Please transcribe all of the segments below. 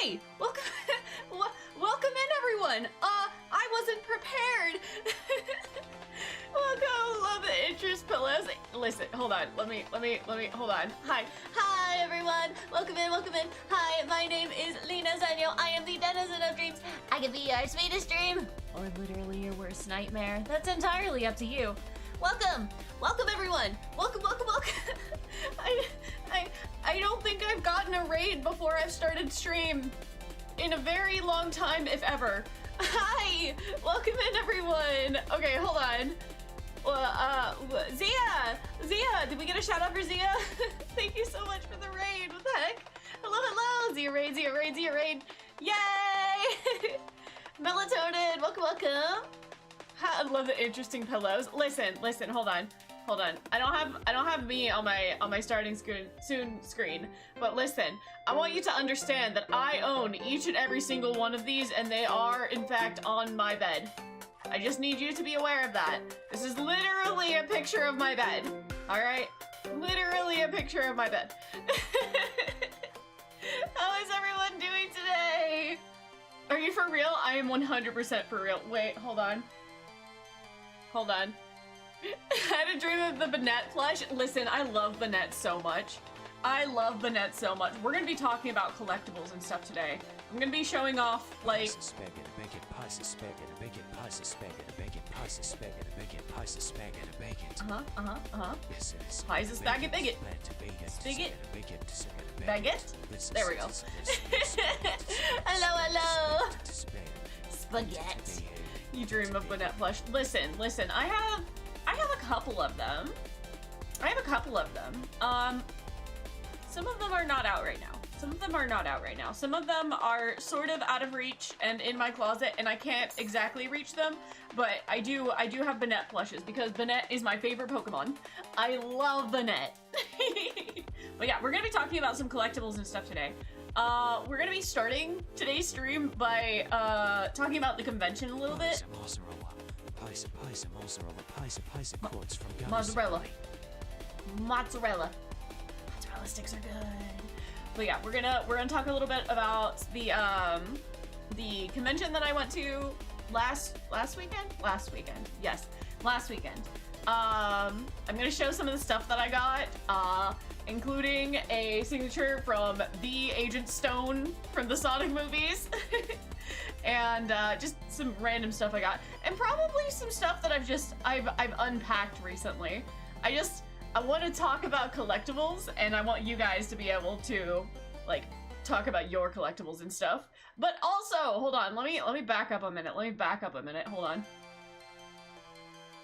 Hi! Welcome, welcome in, everyone. I wasn't prepared. Welcome, love the interest pillows. Listen, hold on. Let me, hold on. Hi, everyone. Welcome in. Hi, my name is Lena Zenyo. I am the denizen of dreams. I can be your sweetest dream, or literally your worst nightmare. That's entirely up to you. Welcome, everyone. Welcome. I don't think I've gotten a raid before I've started stream in a very long time, if ever. Hi, welcome in, everyone. Okay, hold on. Zia, did we get a shout out for Zia? Thank you so much for the raid. What the heck? Hello, Zia raid. Yay! Melatonin, welcome. I love the interesting pillows. Listen, hold on. I don't have me on my starting screen, but listen, I want you to understand that I own each and every single one of these, and they are in fact on my bed. I just need you to be aware of that. This is literally a picture of my bed. All right, literally a picture of my bed. How is everyone doing today? Are you for real? I am 100% for real. Wait, hold on. I had a dream of the Banette plush. Listen, I love Banette so much. We're gonna be talking about collectibles and stuff today. I'm gonna be showing off, like... Pies is spaghetti bigot. Baguette? There we go. Hello. Spaghetti. You dream of Banette plush. Listen, I have a couple of them. Some of them are not out right now. Some of them are sort of out of reach and in my closet, and I can't exactly reach them, but I do have Banette plushes because Banette is my favorite Pokemon. I love Banette. But yeah, we're gonna be talking about some collectibles and stuff today. We're gonna be starting today's stream by talking about the convention a little bit. Mozzarella sticks are good. But yeah, we're gonna talk a little bit about the convention that I went to last weekend. Yes, last weekend. I'm gonna show some of the stuff that I got, including a signature from the Agent Stone from the Sonic movies, and just some random stuff I got, and probably some stuff that I've unpacked recently. I want to talk about collectibles, and I want you guys to be able to, like, talk about your collectibles and stuff. But also, hold on, let me back up a minute. Hold on.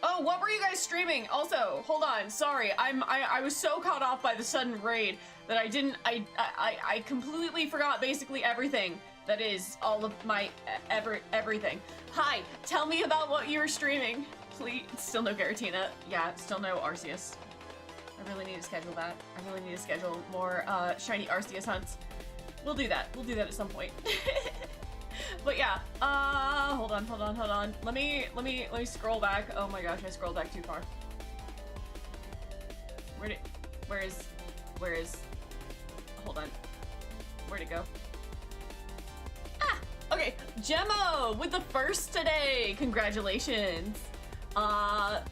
Oh, what were you guys streaming? Also, hold on, sorry, I was so caught off by the sudden raid that I completely forgot basically everything that is all of my everything. Hi, tell me about what you were streaming. Please, still no Garatina. Yeah, still no Arceus. I really need to schedule that. I really need to schedule more shiny Arceus hunts. We'll do that at some point. But yeah, hold on. Let me scroll back. Oh my gosh, I scrolled back too far. Where is, hold on. Where'd it go? Ah, okay, Gemma with the first today. Congratulations.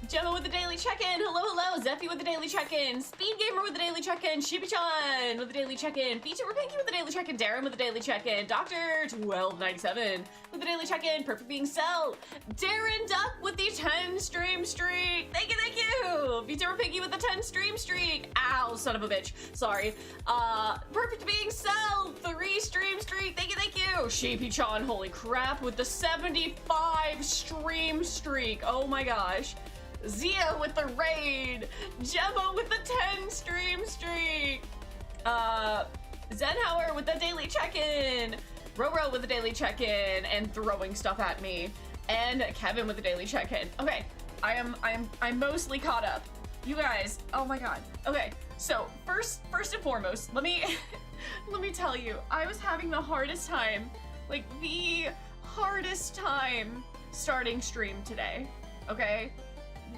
Gemma with the daily check-in. Hello. Zeffy with the daily check-in. Speed Gamer with the daily check-in. Shibi-chan with the daily check-in. vtuber Pinky with the daily check-in. Darren with the daily check-in. Dr1297 with the daily check-in. Perfect Being Cell. Darren Duck with the 10 stream streak. Thank you. vtuber Pinky with the 10 stream streak. Ow, son of a bitch. Sorry. Perfect Being Cell. 3 stream streak. Thank you. Shibi-chan, holy crap, with the 75 stream streak. Oh my gosh. Zia with the raid. Gemma with the 10 stream streak. Zenhauer with the daily check-in. Roro with the daily check-in and throwing stuff at me. And Kevin with the daily check-in. Okay, I'm mostly caught up. You guys, oh my god. Okay, so first and foremost, let me tell you, I was having the hardest time, like the hardest time starting stream today. Okay?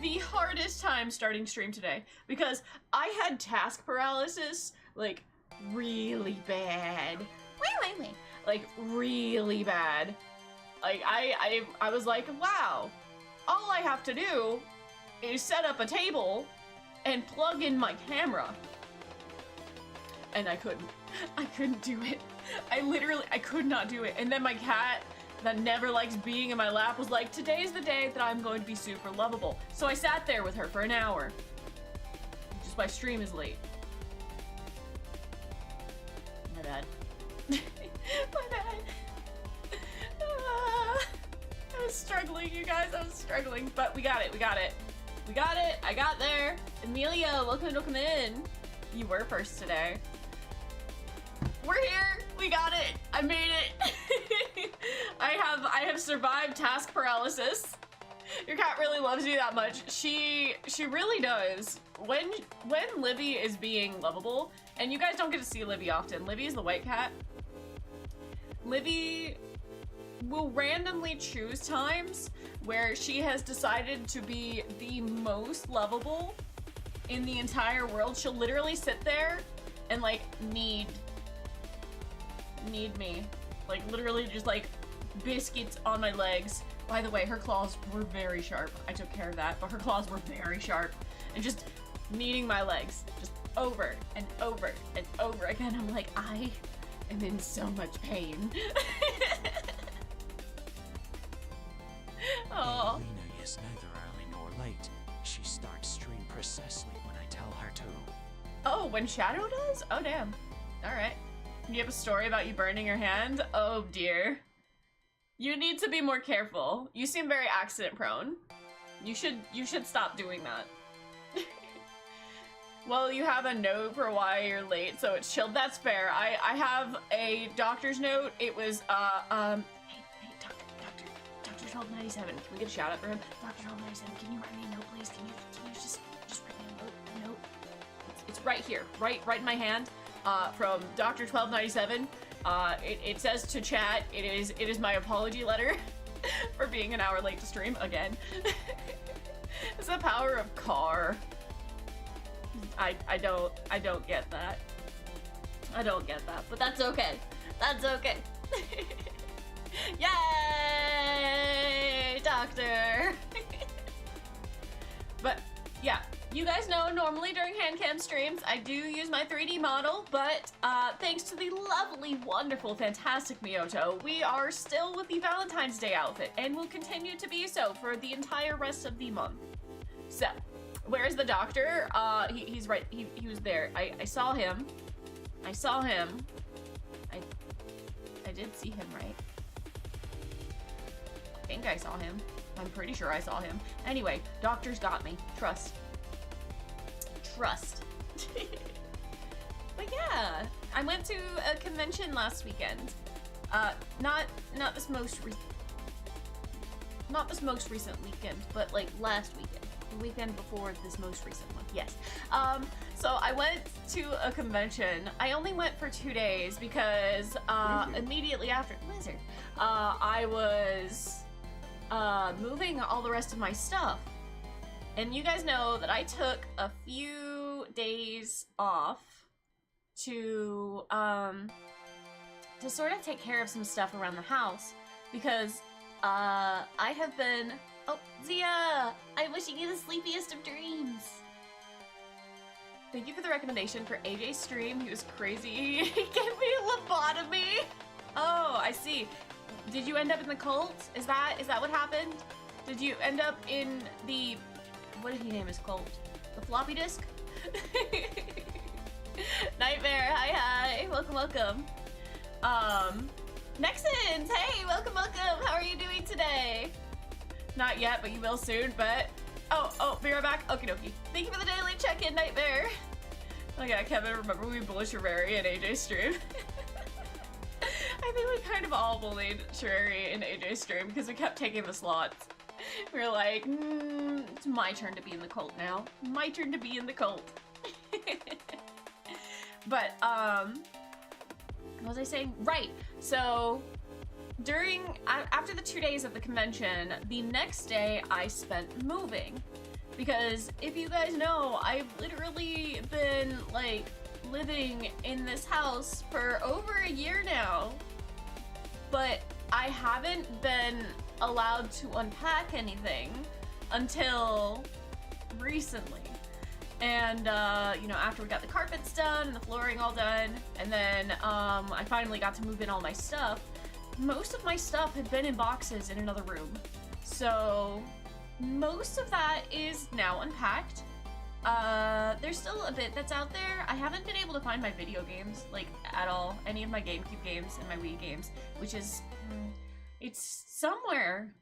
The hardest time starting stream today because I had task paralysis, like, really bad. like really bad. Like I was like, wow, all I have to do is set up a table and plug in my camera. And I couldn't do it. I could not do it. And then my cat that never likes being in my lap was like, today's the day that I'm going to be super lovable. So I sat there with her for an hour. Just my stream is late. My bad. My bad. I was struggling, you guys. I was struggling, but we got it. We got it. We got it. I got there. Amelia, welcome in. You were first today. We're here. We got it. I made it. I have survived task paralysis. Your cat really loves you that much. She really does. When Livy is being lovable, and you guys don't get to see Livy often. Livy is the white cat. Livy will randomly choose times where she has decided to be the most lovable in the entire world. She'll literally sit there and like need me. Like literally just like biscuits on my legs. By the way, her claws were very sharp. I took care of that, but her claws were very sharp. And just needing my legs. Just over and over and over again. I'm like, I am in so much pain. Oh. Lena is neither early nor late. She starts stream precisely when I tell her to. Oh, when Shadow does? Oh, damn. Alright. You have a story about you burning your hand? Oh, dear. You need to be more careful. You seem very accident prone. You should stop doing that. Well, you have a note for why you're late, so it's chilled. That's fair. I have a doctor's note. It was, hey, Doctor 1297. Can we get a shout out for him? Dr. 1297, can you write me a note, please? Can you just write me a note? It's right here, right in my hand, from Dr. 1297. It says to chat, it is my apology letter for being an hour late to stream again. It's the power of car. I don't get that. I don't get that, but that's okay. That's okay. Yay, doctor. But yeah, you guys know normally during hand cam streams I do use my 3D model, but thanks to the lovely, wonderful, fantastic Miyoto, we are still with the Valentine's Day outfit and will continue to be so for the entire rest of the month. So, where's the doctor? He's right. He was there. I saw him. I saw him. I did see him, right? I think I saw him. I'm pretty sure I saw him. Anyway, doctor's got me. Trust. Trust. But yeah, I went to a convention last weekend. Not this most recent weekend, but like last weekend. The weekend before this most recent one. Yes. So I went to a convention. I only went for 2 days because immediately after Blizzard, I was moving all the rest of my stuff. And you guys know that I took a few days off to sort of take care of some stuff around the house because I have been. Oh, Zia! I'm wishing you the sleepiest of dreams. Thank you for the recommendation for AJ's stream. He was crazy. He gave me a lobotomy. Oh, I see. Did you end up in the cult? Is that what happened? Did you end up in the, what did he name his cult? The floppy disk? Nightmare, hi. Welcome. Nexons, hey, welcome. How are you doing today? Not yet, but you will soon, but... Oh, be right back. Okie dokie. Thank you for the daily check-in, Nightmare. Oh yeah, Kevin, remember we bullied Sherari in AJ's stream? I think we kind of all bullied Sherari in AJ's stream because we kept taking the slots. We were like, it's my turn to be in the cult now. My turn to be in the cult. But, what was I saying? Right, so... after the 2 days of the convention, the next day I spent moving. Because if you guys know, I've literally been like living in this house for over a year now. but I haven't been allowed to unpack anything until recently. And, you know, after we got the carpets done and the flooring all done, and then I finally got to move in all my stuff, most of my stuff had been in boxes in another room. So most of that is now unpacked. There's still a bit that's out there. I haven't been able to find my video games, like, at all. Any of my GameCube games and my Wii games, which is, it's somewhere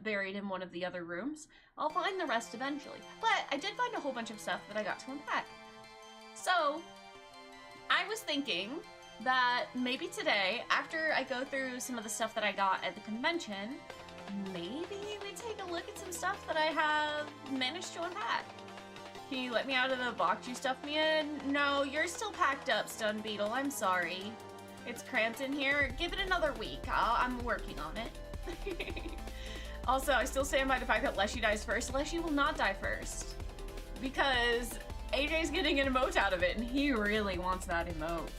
buried in one of the other rooms. I'll find the rest eventually. But I did find a whole bunch of stuff that I got to unpack. So, I was thinking that maybe today, after I go through some of the stuff that I got at the convention, maybe we take a look at some stuff that I have managed to unpack. Can you let me out of the box you stuffed me in? No, you're still packed up, Stun Beetle. I'm sorry. It's cramped in here. Give it another week. I'm working on it. Also, I still stand by the fact that Leshy dies first. Leshy will not die first. Because AJ's getting an emote out of it, and he really wants that emote.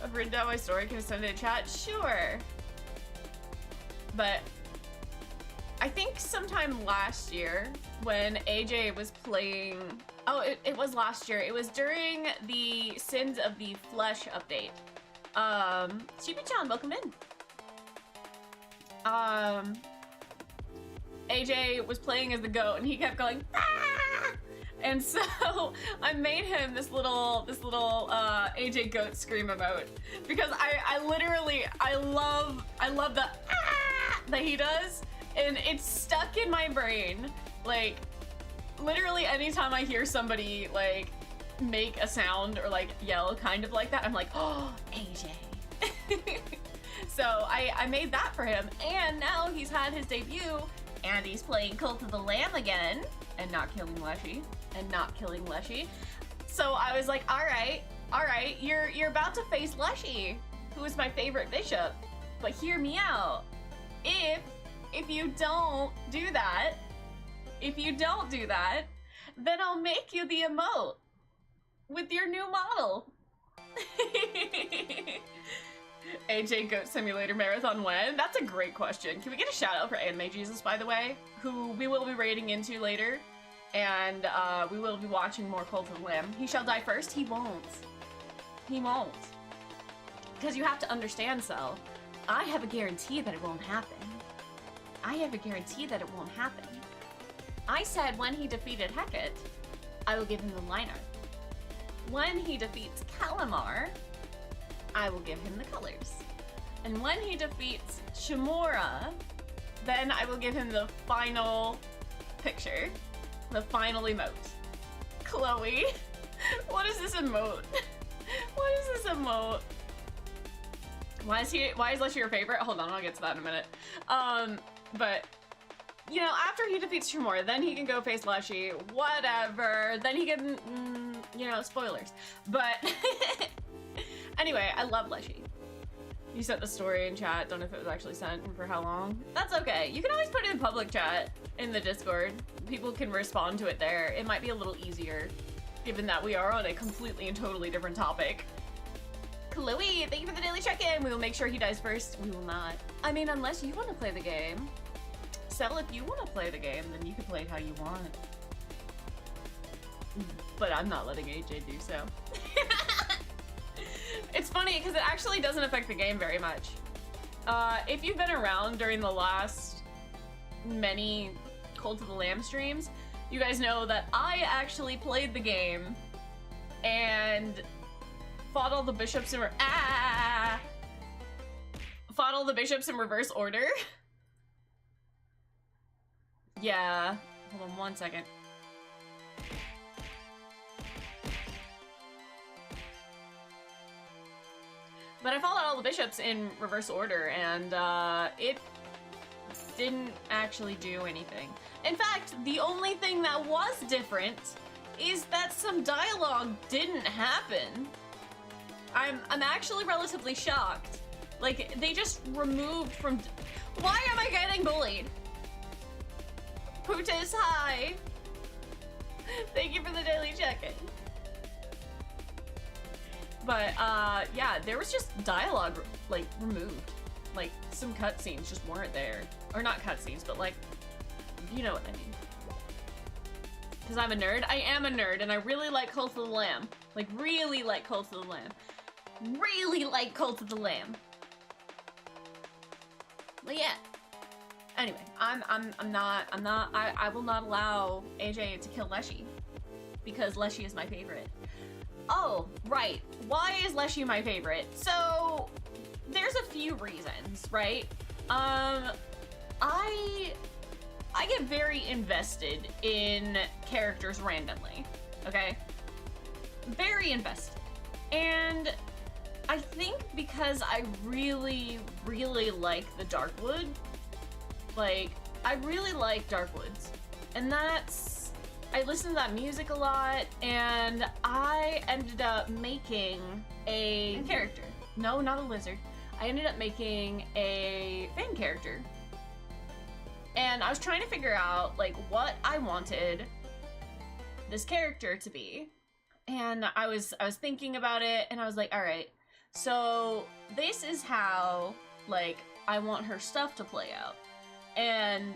I've written down my story. Can I send it in chat? Sure. But I think sometime last year when AJ was playing... Oh, it was last year. It was during the Sins of the Flesh update. Chibi-chan, welcome in. AJ was playing as the goat and he kept going, ah! And so I made him this little AJ goat scream emote because I literally love the ah! That he does, and it's stuck in my brain. Like, literally anytime I hear somebody like make a sound or like yell kind of like that, I'm like, oh, AJ. So I made that for him, and now he's had his debut, and he's playing Cult of the Lamb again, and not killing Leshy, So I was like, all right, you're about to face Leshy, who is my favorite bishop, but hear me out. If you don't do that, then I'll make you the emote with your new model. AJ Goat Simulator Marathon when? That's a great question. Can we get a shout out for Anime Jesus, by the way, who we will be raiding into later, and we will be watching more Cult of the Lamb. He shall die first? He won't. He won't. Because you have to understand, Cell. I have a guarantee that it won't happen. I said when he defeated Hecate, I will give him the line art. When he defeats Calamar, I will give him the colors. And when he defeats Shimura, then I will give him the final picture, the final emote. Chloe, what is this emote? Why is Leshy your favorite? Hold on, I'll get to that in a minute. But, you know, after he defeats Shimura, then he can go face Leshy, whatever. Then he can, you know, spoilers. But, anyway, I love Leshy. You sent the story in chat, don't know if it was actually sent and for how long. That's okay. You can always put it in public chat in the Discord. People can respond to it there. It might be a little easier, given that we are on a completely and totally different topic. Chloe, thank you for the daily check-in. We will make sure he dies first. We will not. I mean, unless you want to play the game. Cell, if you want to play the game, then you can play it how you want. But I'm not letting AJ do so. It's funny, because it actually doesn't affect the game very much. If you've been around during the last many Cult of the Lamb streams, you guys know that I actually played the game and fought all the bishops in fought all the bishops in reverse order. Yeah, hold on 1 second. But I followed all the bishops in reverse order, and it didn't actually do anything. In fact, the only thing that was different is that some dialogue didn't happen. I'm actually relatively shocked. Like, they just removed from... Why am I getting bullied? Putis, hi! Thank you for the daily check-in. But yeah, there was just dialogue like removed. Like some cutscenes just weren't there. Or not cutscenes, but like, you know what I mean. Because I'm a nerd. I am a nerd, and I really like Cult of the Lamb. Like, really like Cult of the Lamb. Really like Cult of the Lamb. But yeah. Anyway, I will not allow AJ to kill Leshy. Because Leshy is my favorite. Oh, right. Why is Leshy my favorite? So, there's a few reasons, right? I get very invested in characters randomly, okay? Very invested. And I think because I really, really like the Darkwood, like, I really like Darkwoods. And that's, I listen to that music a lot, and I ended up making a character. No, not a lizard. I ended up making a fan character. And I was trying to figure out, like, what I wanted this character to be. And I was thinking about it, and I was like, all right, so this is how, like, I want her stuff to play out. And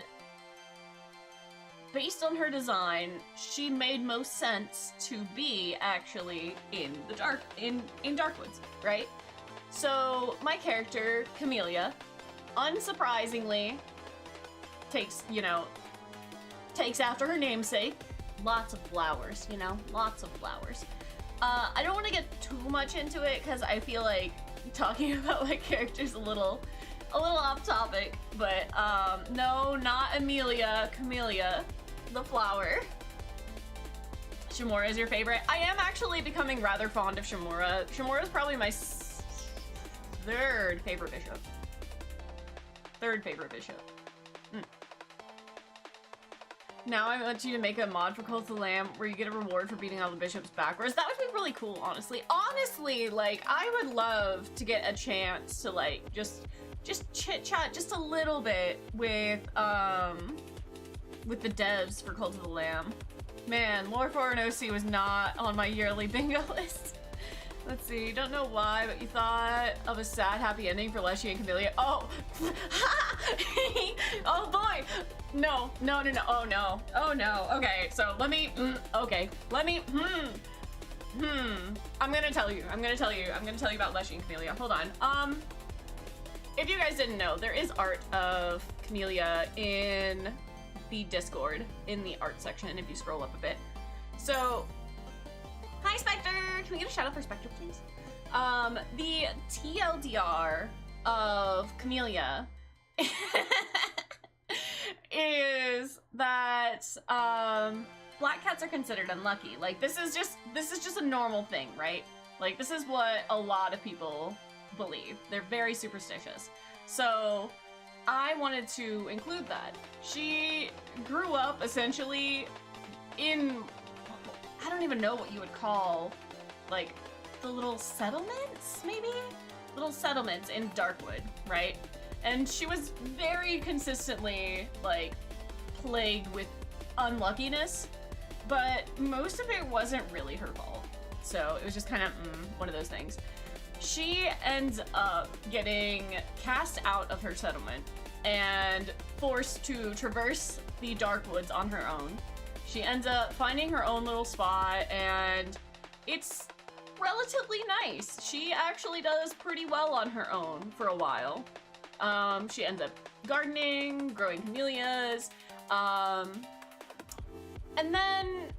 based on her design, she made most sense to be actually in the in Darkwoods, right? So my character, Camellia, unsurprisingly, takes after her namesake. Lots of flowers, you know? Lots of flowers. I don't want to get too much into it because I feel like talking about my character's a little off topic, but no, not Amelia, Camellia, the flower. Shimura is your favorite? I am actually becoming rather fond of Shimura. Shimura is probably my third favorite bishop. Now I want you to make a mod for Cult of the Lamb where you get a reward for beating all the bishops backwards. That would be really cool, honestly. Honestly, like, I would love to get a chance to, like, just chit-chat just a little bit with the devs for Cult of the Lamb. Man, Lore 4 and OC was not on my yearly bingo list. Let's see, don't know why, but you thought of a sad, happy ending for Leshy and Camellia. Oh, oh boy. No, oh no. Okay, so let me, I'm gonna tell you about Leshy and Camellia. Hold on. If you guys didn't know, there is art of Camellia in the Discord, in the art section, if you scroll up a bit. So, hi Spectre! Can we get a shout out for Spectre, please? The TLDR of Camellia is that black cats are considered unlucky. Like, this is just a normal thing, right? Like, this is what a lot of people believe. They're very superstitious. So I wanted to include that. She grew up essentially in, I don't even know what you would call, like, the little settlements, maybe? Little settlements in Darkwood, right? And she was very consistently, like, plagued with unluckiness, but most of it wasn't really her fault. So it was just kind of one of those things. She ends up getting cast out of her settlement and forced to traverse the Darkwoods on her own. She ends up finding her own little spot, and it's relatively nice. She actually does pretty well on her own for a while. She ends up gardening, growing camellias, and then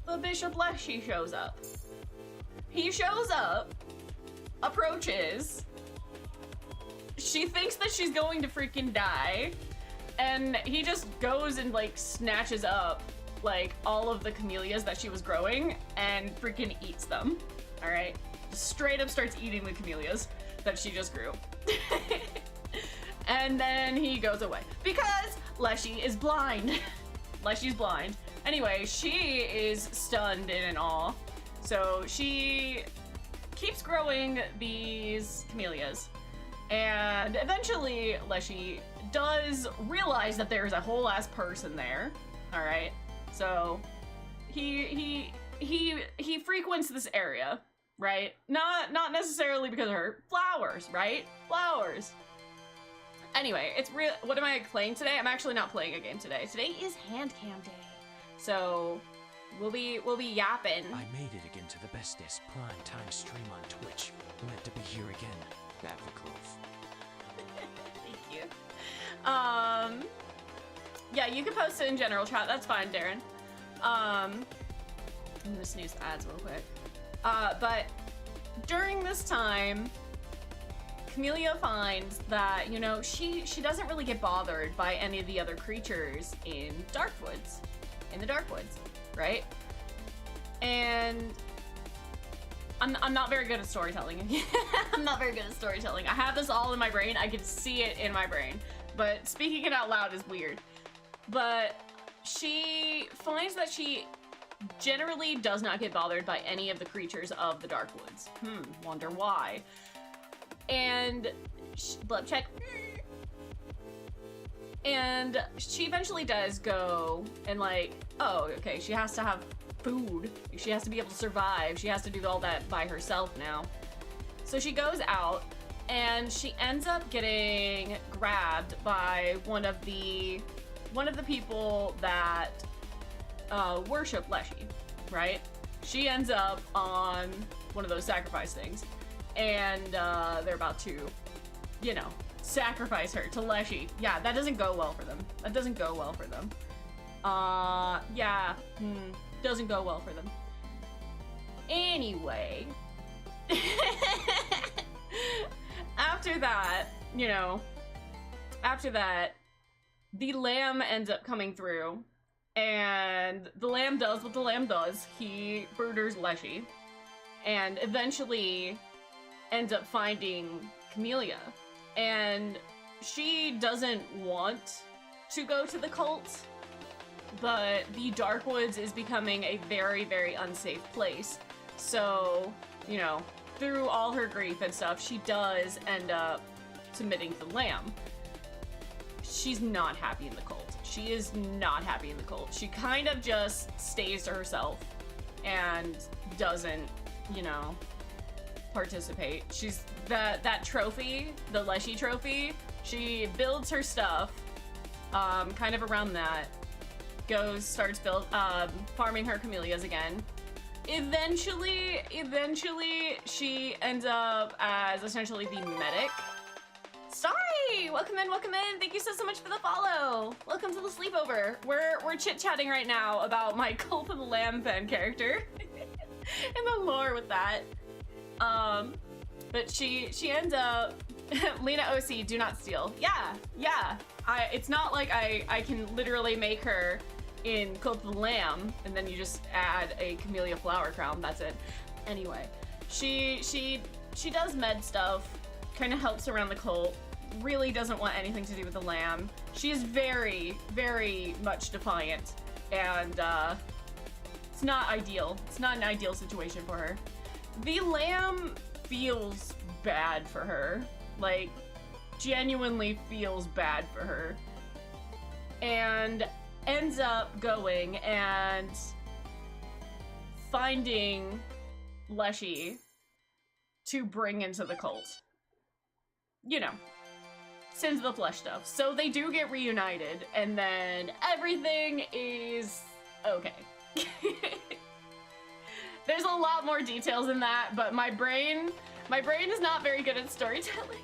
the Bishop Leshy shows up. He shows up, approaches, she thinks that she's going to freaking die, and he just goes and, like, snatches up, like, all of the camellias that she was growing and freaking eats them, alright? Straight up starts eating the camellias that she just grew. And then he goes away. Because Leshy is blind. Leshy's blind. Anyway, she is stunned and in awe. So she keeps growing these camellias. And eventually, Leshy does realize that there's a whole ass person there. Alright? So he frequents this area. right? Not necessarily because of her. Flowers, right? Flowers. Anyway, it's real. What am I playing today? I'm actually not playing a game today. Today is hand cam day, so we'll be yapping. I made it again to the bestest prime time stream on Twitch. Glad to be here again. Back for close. Thank you. Yeah, you can post it in general chat. That's fine, Darren. I'm gonna snooze the ads real quick. But during this time, Camellia finds that, you know, she doesn't really get bothered by any of the other creatures in the Darkwoods, right? And I'm not very good at storytelling. I'm not very good at storytelling. I have this all in my brain. I can see it in my brain, but speaking it out loud is weird. But she finds that she generally does not get bothered by any of the creatures of the Darkwoods. Wonder why. And blood check. And she eventually does go and like, oh, okay, she has to have food. She has to be able to survive. She has to do all that by herself now. So she goes out and she ends up getting grabbed by one of the people that worship Leshy, right? She ends up on one of those sacrifice things. And they're about to, you know, sacrifice her to Leshy. Yeah, that doesn't go well for them. That doesn't go well for them. Doesn't go well for them. Anyway, after that, the lamb ends up coming through, and the lamb does what the lamb does. He murders Leshy, and eventually ends up finding Camellia, and she doesn't want to go to the cult, but the Darkwoods is becoming a very, very unsafe place. So, you know, through all her grief and stuff, she does end up submitting to the lamb. She's not happy in the cult. She is not happy in the cult. She kind of just stays to herself and doesn't, you know, participate. She's that trophy, the Leshy trophy, she builds her stuff kind of around that, starts farming her camellias again. Eventually she ends up as essentially the medic. Starry, welcome in. Thank you so much for the follow. Welcome to the sleepover. We're chit-chatting right now about my Cult of the Lamb fan character and the lore with that. But she ends up Lena OC, do not steal. Yeah. It's not like I can literally make her in Cult of the Lamb and then you just add a camellia flower crown. That's it. Anyway, she does med stuff, kind of helps around the cult. Really doesn't want anything to do with the lamb. She is very, very much defiant, and it's not ideal. It's not an ideal situation for her. The lamb feels bad for her, like genuinely feels bad for her, and ends up going and finding Leshy to bring into the cult. You know, Sins of the Flesh stuff. So they do get reunited, and then everything is okay. There's a lot more details in that, but my brain is not very good at storytelling.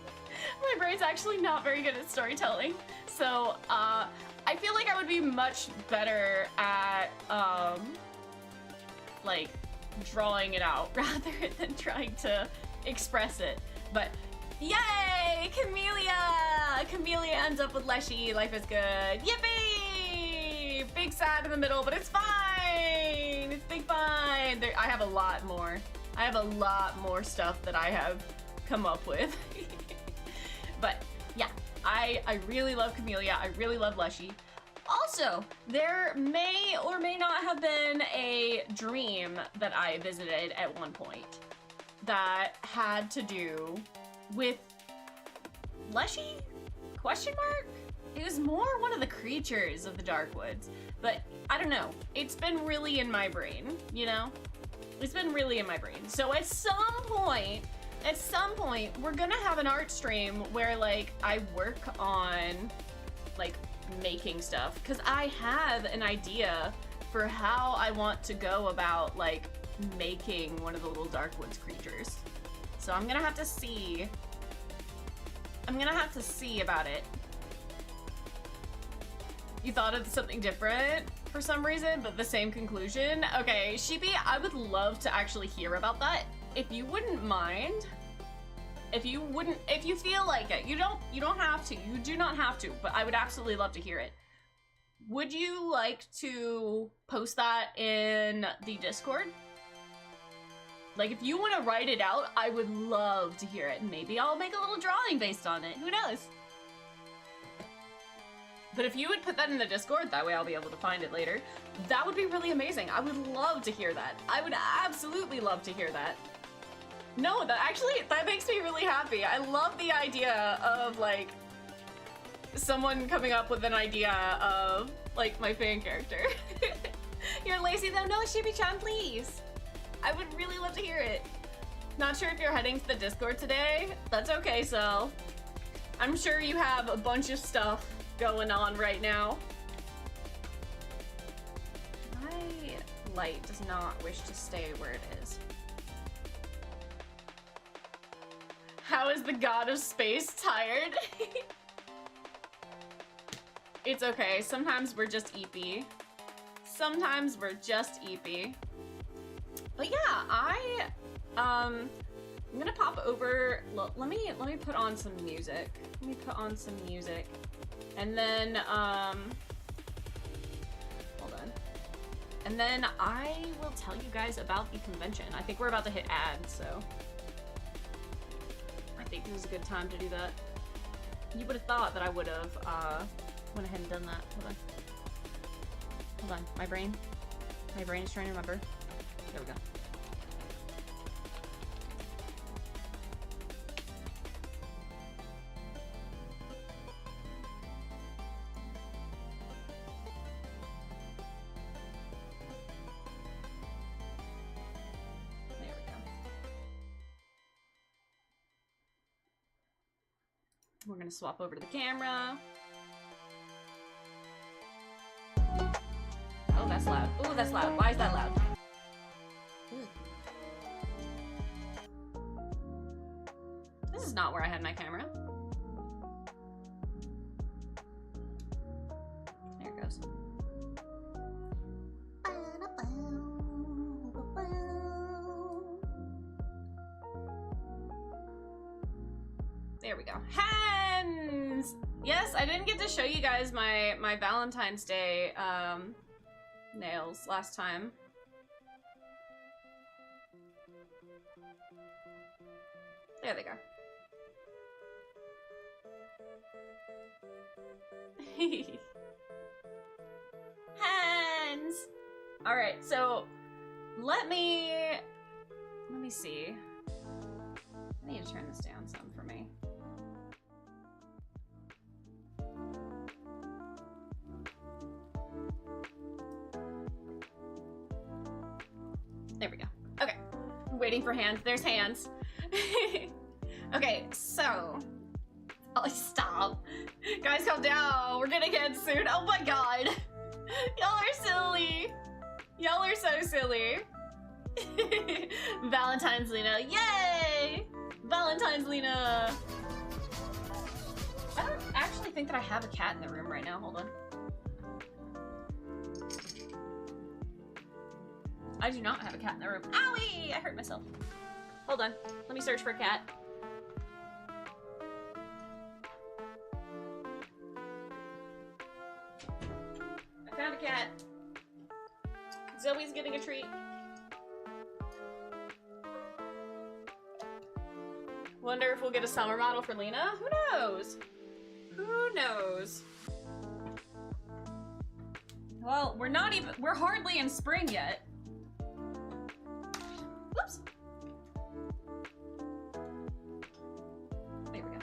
My brain's actually not very good at storytelling. So, I feel like I would be much better at, like, drawing it out rather than trying to express it. But, yay! Camellia ends up with Leshy. Life is good. Yippee! Big sad in the middle, but it's fine! It's big fine! I have a lot more. I have a lot more stuff that I have come up with. But, yeah. I really love Camellia. I really love Leshy. Also, there may or may not have been a dream that I visited at one point that had to do with Leshy? Question mark? It was more one of the creatures of the Darkwoods, but I don't know. It's been really in my brain, you know? It's been really in my brain. So at some point, we're gonna have an art stream where like I work on like making stuff, because I have an idea for how I want to go about like making one of the little Darkwoods creatures. So I'm gonna have to see about it. You thought of something different for some reason, but the same conclusion? Okay, Sheepy, I would love to actually hear about that. If you wouldn't mind, if you feel like it, you don't have to, you do not have to, but I would absolutely love to hear it. Would you like to post that in the Discord? Like, if you want to write it out, I would love to hear it. Maybe I'll make a little drawing based on it. Who knows? But if you would put that in the Discord, that way I'll be able to find it later. That would be really amazing. I would love to hear that. I would absolutely love to hear that. No, that makes me really happy. I love the idea of, like, someone coming up with an idea of, like, my fan character. You're lazy though? No, Shibi-chan, please. I would really love to hear it. Not sure if you're heading to the Discord today. That's okay, so. I'm sure you have a bunch of stuff going on right now. My light does not wish to stay where it is. How is the god of space tired? It's okay. Sometimes we're just eepy. Sometimes we're just eepy. But yeah, I'm gonna pop over. Let me put on some music. Let me put on some music. And then, hold on. And then I will tell you guys about the convention. I think we're about to hit ads, so I think this is a good time to do that. You would have thought that I would have went ahead and done that. Hold on. My brain is trying to remember. There we go. We're gonna swap over to the camera. Oh, that's loud. Ooh, that's loud. Why is that loud? This is not where I had my camera. There it goes. There we go. Hands! Yes, I didn't get to show you guys my Valentine's Day nails last time. There they go. Hands! Alright, so let me see. I need to turn this down some for me. There we go. Okay. I'm waiting for hands. There's hands. Okay, so. Oh, stop. Guys, calm down. We're getting hands soon. Oh my god. Y'all are silly. Y'all are so silly. Valentine's Lena. Yay! Valentine's Lena. I don't actually think that I have a cat in the room right now. Hold on. I do not have a cat in the room. Owie! I hurt myself. Hold on. Let me search for a cat. I found a cat. Zoe's getting a treat. Wonder if we'll get a summer model for Lena? Who knows? Who knows? Well, we're hardly in spring yet. Whoops. There we go.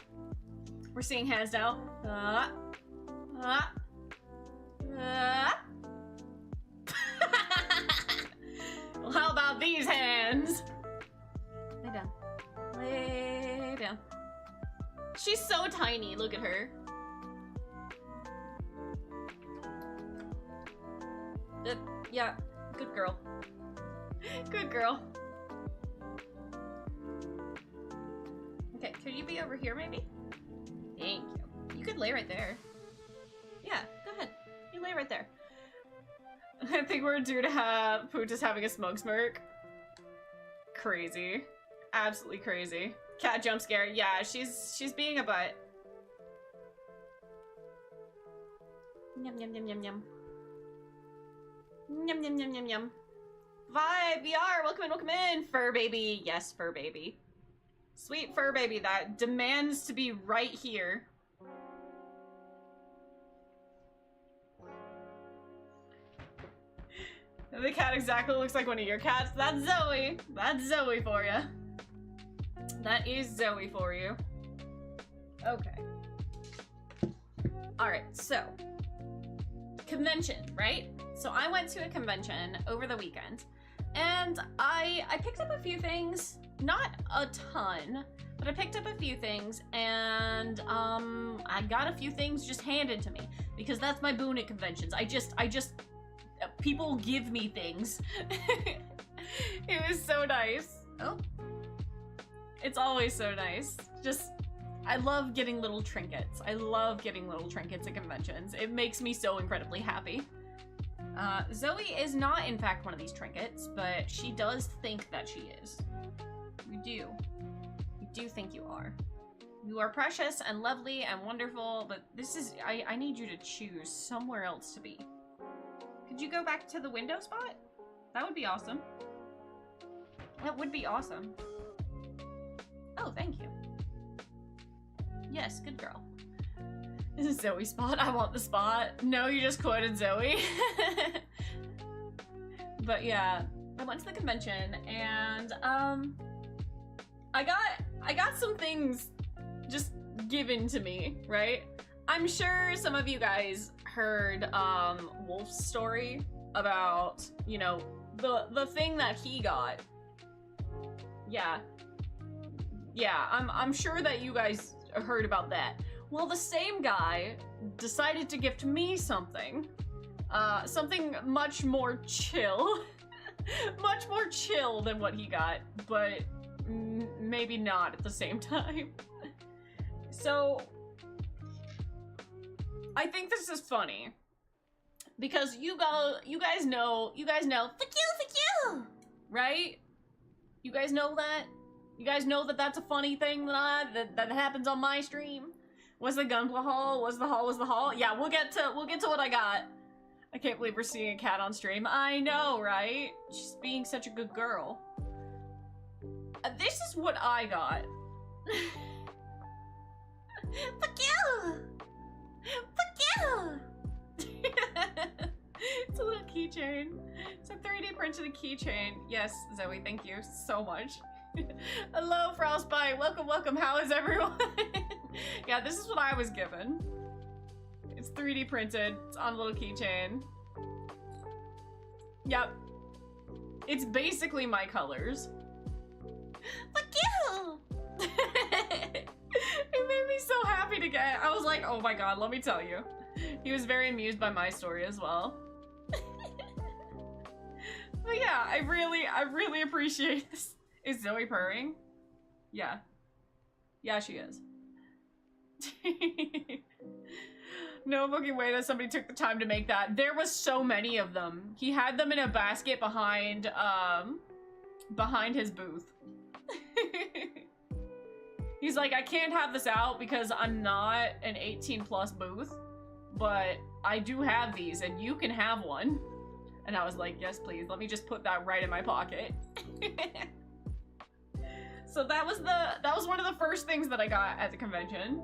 We're seeing hands now. Well, how about these hands? She's so tiny, look at her. Yeah, good girl. Good girl. Okay, could you be over here maybe? Thank you. You could lay right there. Yeah, go ahead. You lay right there. I think we're due to have Pooch is having a smoke smirk. Crazy. Absolutely crazy. Cat jump scare. Yeah, she's being a butt. Yum yum yum yum yum. Yum yum yum yum yum. Vibe VR, welcome in, welcome in. Fur baby, yes, fur baby. Sweet fur baby that demands to be right here. The cat exactly looks like one of your cats. That's Zoe. That's Zoe for you. That is Zoe for you. Okay. Alright, so. Convention, right? So I went to a convention over the weekend. And I picked up a few things. Not a ton. But I picked up a few things. And I got a few things just handed to me. Because that's my boon at conventions. I just people give me things. It was so nice. Oh. It's always so nice. I love getting little trinkets. I love getting little trinkets at conventions. It makes me so incredibly happy. Zoe is not, in fact, one of these trinkets, but she does think that she is. You do. You do think you are. You are precious and lovely and wonderful, but this is... I need you to choose somewhere else to be. Could you go back to the window spot? That would be awesome. That would be awesome. Oh, thank you. Yes, good girl. This is Zoe's spot. I want the spot. No, you just quoted Zoe. But yeah, I went to the convention and I got some things just given to me, right? I'm sure some of you guys heard Wolf's story about, you know, the thing that he got. Yeah. Yeah, I'm sure that you guys heard about that. Well, the same guy decided to gift me something. Something much more chill. Much more chill than what he got, but maybe not at the same time. So, I think this is funny. Because you guys know, fuck you, right? You guys know that? You guys know that that's a funny thing that happens on my stream? Was the Gunpla haul? Was the haul? Yeah, we'll get to what I got. I can't believe we're seeing a cat on stream. I know, right? She's being such a good girl. This is what I got. Fuck you! Fuck you! It's a little keychain. It's a 3D printed keychain. Yes, Zoe, thank you so much. Hello, Frostbite. Welcome, welcome. How is everyone? Yeah, this is what I was given. It's 3D printed. It's on a little keychain. Yep. It's basically my colors. Fuck you! It made me so happy to get. I was like, oh my god, let me tell you. He was very amused by my story as well. But yeah, I really appreciate this. Is Zoe purring? Yeah. Yeah, she is. No fucking way that somebody took the time to make that. There was so many of them. He had them in a basket behind his booth. He's like, I can't have this out because I'm not an 18+ booth, but I do have these and you can have one. And I was like, yes, please. Let me just put that right in my pocket. So that was one of the first things that I got at the convention.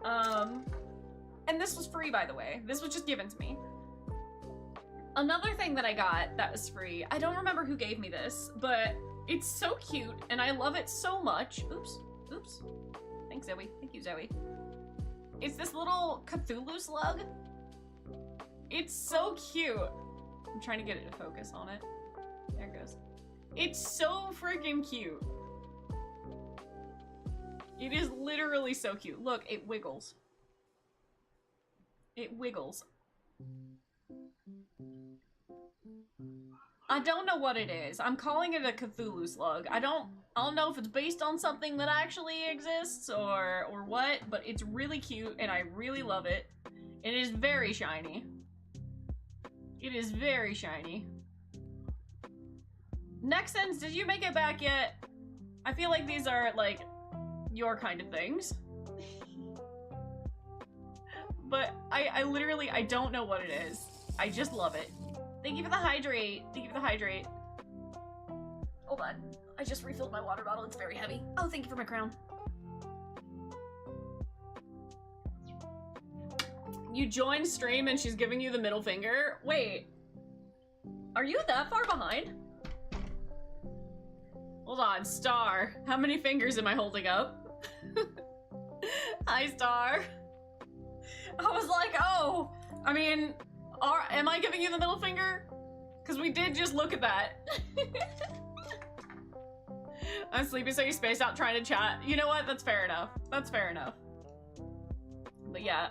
And this was free, by the way. This was just given to me. Another thing that I got that was free, I don't remember who gave me this, but it's so cute and I love it so much. Oops, oops. Thanks, Zoe. Thank you, Zoe. It's this little Cthulhu slug. It's so cute. I'm trying to get it to focus on it. There it goes. It's so freaking cute. It is literally so cute. Look, it wiggles. It wiggles. I don't know what it is. I'm calling it a Cthulhu slug. I don't know if it's based on something that actually exists or what, but it's really cute and I really love it. It is very shiny. It is very shiny. Nexens, did you make it back yet? I feel like these are like your kind of things. But I literally, I don't know what it is. I just love it. Thank you for the hydrate. Thank you for the hydrate. Hold on. I just refilled my water bottle. It's very heavy. Oh, thank you for my crown. You joined stream and she's giving you the middle finger? Wait. Are you that far behind? Hold on, Star. How many fingers am I holding up? Hi, Star. I was like, oh, I mean, am I giving you the middle finger? Because we did just look at that. I'm sleepy, so you spaced out trying to chat. You know what? That's fair enough. That's fair enough. But yeah,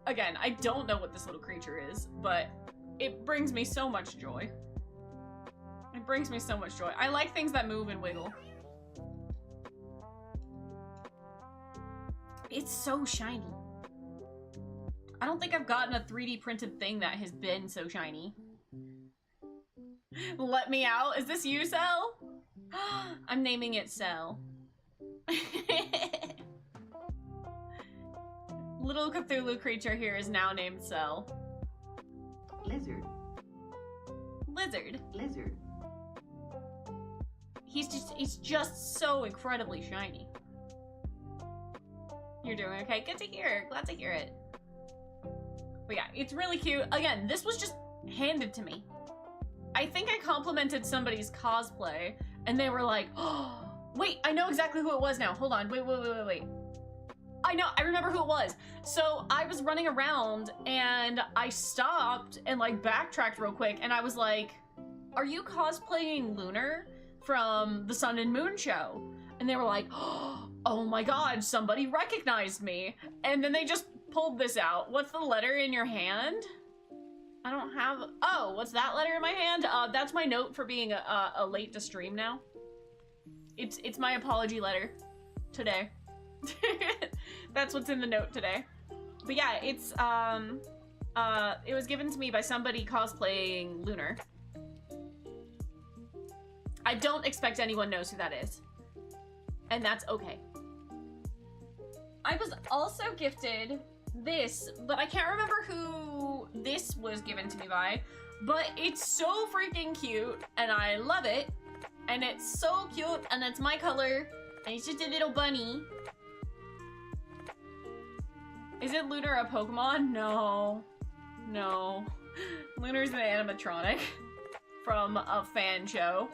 again, I don't know what this little creature is, but it brings me so much joy. It brings me so much joy. I like things that move and wiggle. It's so shiny. I don't think I've gotten a 3D printed thing that has been so shiny. Let me out. Is this you, Cell? I'm naming it Cell. Little Cthulhu creature here is now named Cell. Lizard. Lizard. Lizard. He's just so incredibly shiny. You're doing okay? Good to hear. Glad to hear it. But yeah, it's really cute. Again, this was just handed to me. I think I complimented somebody's cosplay, and they were like, oh, wait, I know exactly who it was now. Hold on, wait. I remember who it was. So I was running around, and I stopped and like backtracked real quick, and I was like, are you cosplaying Lunar from the Sun and Moon show? And they were like, oh my god, somebody recognized me. And then they just pulled this out. What's the letter in your hand? I don't have, oh, what's that letter in my hand? That's my note for being a late to stream now. It's my apology letter today. That's what's in the note today. But yeah, it's, it was given to me by somebody cosplaying Lunar. I don't expect anyone knows who that is. And that's okay. I was also gifted this, but I can't remember who this was given to me by, but it's so freaking cute, and I love it, and it's so cute, and it's my color, and it's just a little bunny. Is it Lunar a Pokemon? No. No. Lunar's an animatronic from a fan show.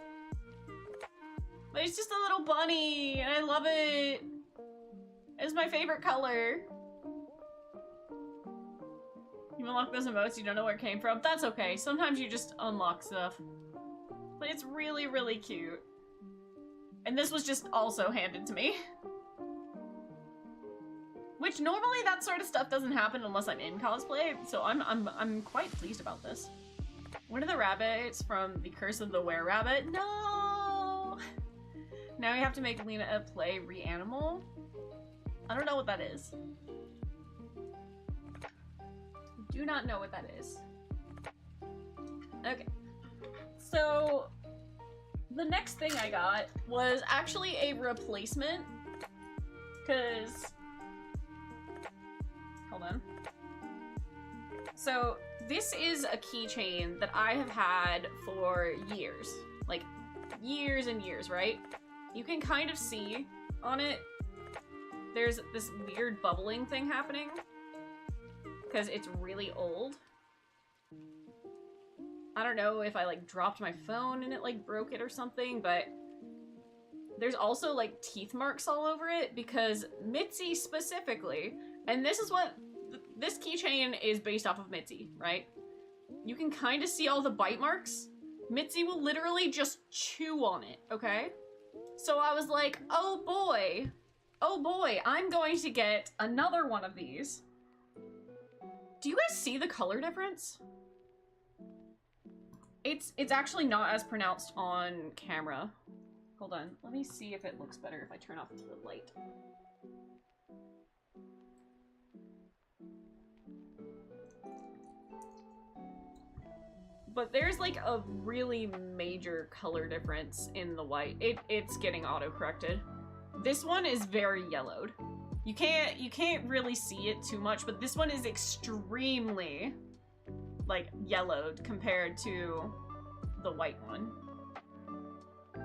But it's just a little bunny, and I love it. It's my favorite color. You unlock those emotes, you don't know where it came from. That's okay. Sometimes you just unlock stuff. But it's really, really cute. And this was just also handed to me. Which normally that sort of stuff doesn't happen unless I'm in cosplay, so I'm quite pleased about this. What are the rabbits from The Curse of the Were-Rabbit? No! Now we have to make Lena play Reanimal? I don't know what that is. Do not know what that is. Okay. So, the next thing I got was actually a replacement. Because... Hold on. So, this is a keychain that I have had for years. Like, years and years, right? You can kind of see on it, there's this weird bubbling thing happening. Because it's really old. I don't know if I like dropped my phone and it like broke it or something, but there's also like teeth marks all over it because Mitzi specifically, and this is what this keychain is based off of Mitzi, right? You can kind of see all the bite marks. Mitzi will literally just chew on it, okay? So I was like, oh boy, Oh boy, I'm going to get another one of these. Do you guys see the color difference? It's actually not as pronounced on camera. Hold on, let me see if it looks better if I turn off the light. But there's like a really major color difference in the white. It's getting auto-corrected. This one is very yellowed. You can't really see it too much, but this one is extremely like yellowed compared to the white one.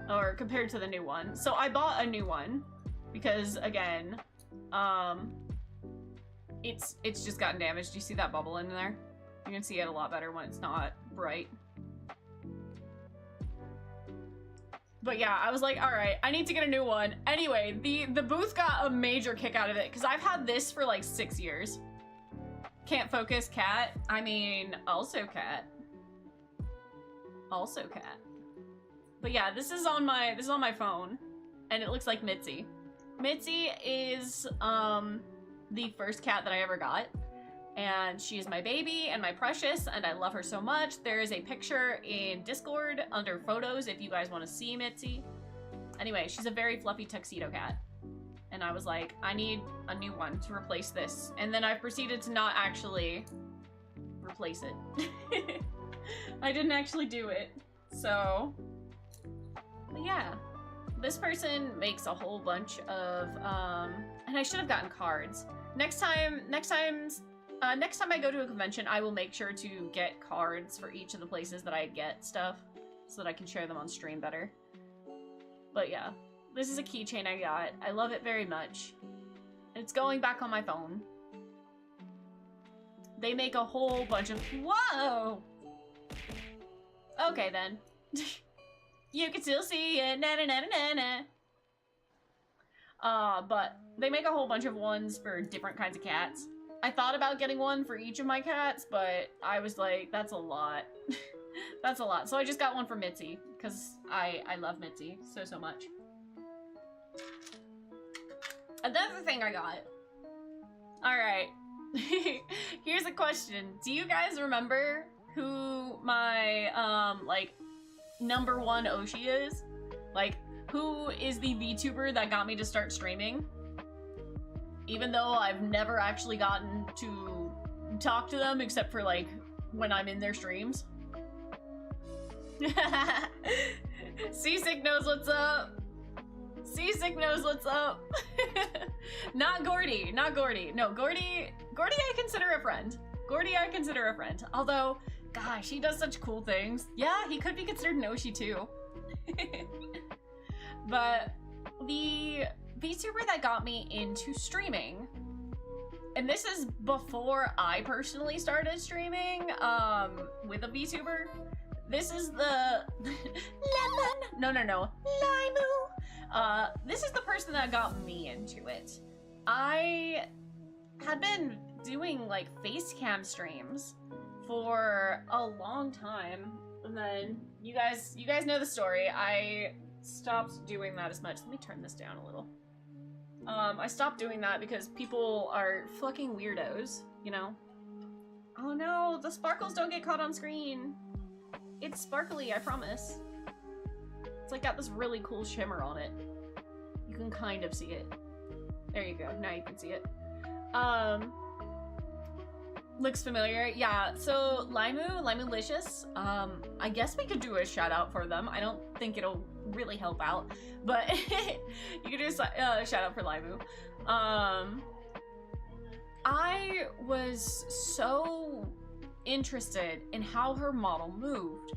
Or compared to the new one. So I bought a new one because again, it's just gotten damaged. Do you see that bubble in there? You can see it a lot better when it's not bright. But yeah, I was like, all right, I need to get a new one. Anyway, the booth got a major kick out of it because I've had this for like 6 years. Can't focus, cat. I mean, also cat. Also cat. But yeah, this is on my phone, and it looks like Mitzi. Mitzi is the first cat that I ever got. And she is my baby and my precious, and I love her so much. There is a picture in Discord under photos if you guys want to see Mitzi. Anyway, she's a very fluffy tuxedo cat. And I was like, I need a new one to replace this. And then I proceeded to not actually replace it. I didn't actually do it. So, but yeah. This person makes a whole bunch of, and I should have gotten cards. Next time I go to a convention, I will make sure to get cards for each of the places that I get stuff so that I can share them on stream better. But yeah, this is a keychain I got. I love it very much. It's going back on my phone. They make a whole bunch of... Whoa! Okay then. You can still see it. Na na na na na. But they make a whole bunch of ones for different kinds of cats. I thought about getting one for each of my cats, but I was like, that's a lot. That's a lot. So I just got one for Mitzi, because I love Mitzi so much. Another thing I got. Alright. Here's a question. Do you guys remember who my, like, #1 Oshi is? Like, who is the VTuber that got me to start streaming? Even though I've never actually gotten to talk to them except for like when I'm in their streams. Seasick knows what's up. Seasick knows what's up. Not Gordy, not Gordy. No, Gordy I consider a friend. Gordy I consider a friend. Although, gosh, he does such cool things. Yeah, he could be considered an Oshi too. But the VTuber that got me into streaming, and this is before I personally started streaming with a VTuber. This is the Lemon. No. Limu. This is the person that got me into it. I had been doing like face cam streams for a long time, and then you guys know the story. I stopped doing that as much. Let me turn this down a little. I stopped doing that because people are fucking weirdos, you know? Oh no, the sparkles don't get caught on screen. It's sparkly, I promise. It's like got this really cool shimmer on it. You can kind of see it. There you go, now you can see it. Looks familiar. Yeah, so Limulicious, I guess we could do a shout out for them. I don't think it'll really help out, but you could do a shout out for Limu. I was so interested in how her model moved,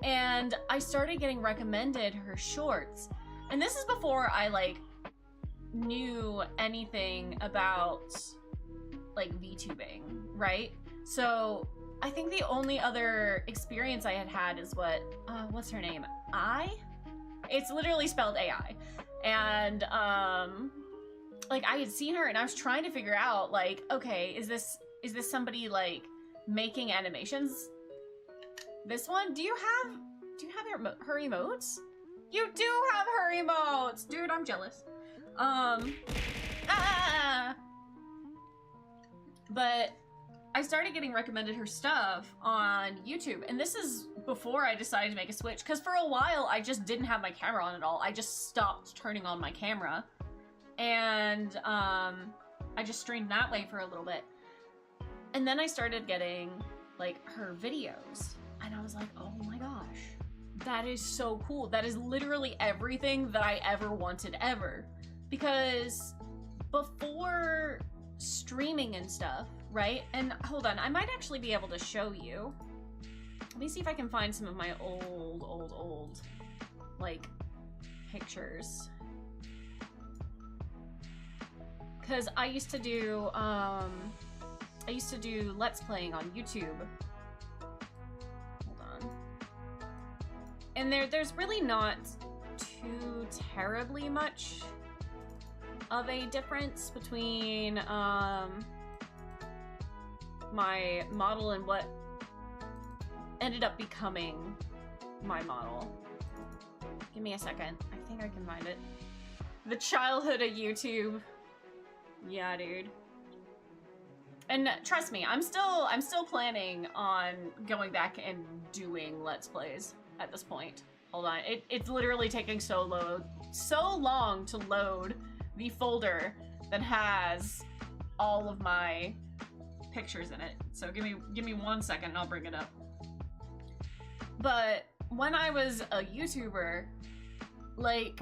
and I started getting recommended her shorts. And this is before I like knew anything about like VTubing, right? So I think the only other experience I had is what's her name? It's literally spelled AI. And like I had seen her and I was trying to figure out like, okay, is this somebody like making animations? This one? Do you have her emotes? You do have her emotes! Dude, I'm jealous. But I started getting recommended her stuff on YouTube, and this is before I decided to make a switch, because for a while I just didn't have my camera on at all. I just stopped turning on my camera, and I just streamed that way for a little bit. And then I started getting, like, her videos, and I was like, oh my gosh, that is so cool. That is literally everything that I ever wanted ever. Because before streaming and stuff, right? And hold on, I might actually be able to show you. Let me see if I can find some of my old, like, pictures. Because I used to do Let's Playing on YouTube. Hold on. And there's really not too terribly much of a difference between my model and what ended up becoming my model. Give me a second. I think I can find it. The childhood of YouTube. Yeah, dude. And trust me, I'm still planning on going back and doing Let's Plays at this point. Hold on. It's literally taking so long to load the folder that has all of my pictures in it. So give me 1 second and I'll bring it up. But when I was a YouTuber, like,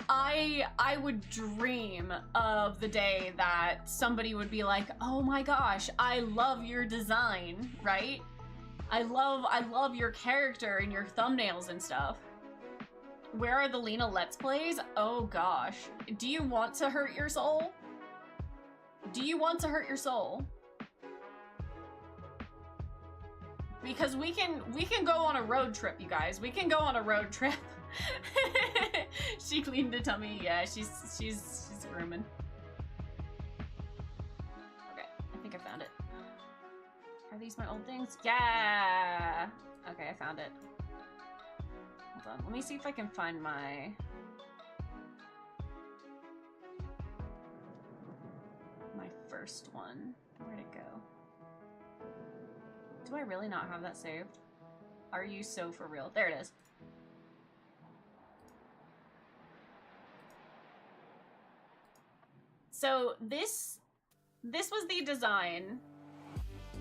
I would dream of the day that somebody would be like, oh my gosh, I love your design, right? I love your character and your thumbnails and stuff. Where are the Lena Let's Plays? Oh gosh. Do you want to hurt your soul? Do you want to hurt your soul? Because we can go on a road trip, you guys. We can go on a road trip. She cleaned a tummy. Yeah, she's grooming. Okay, I think I found it. Are these my old things? Yeah. Okay, I found it. Hold on. Let me see if I can find my first one. Where'd it go? Do I really not have that saved? Are you so for real? There it is. So this was the design,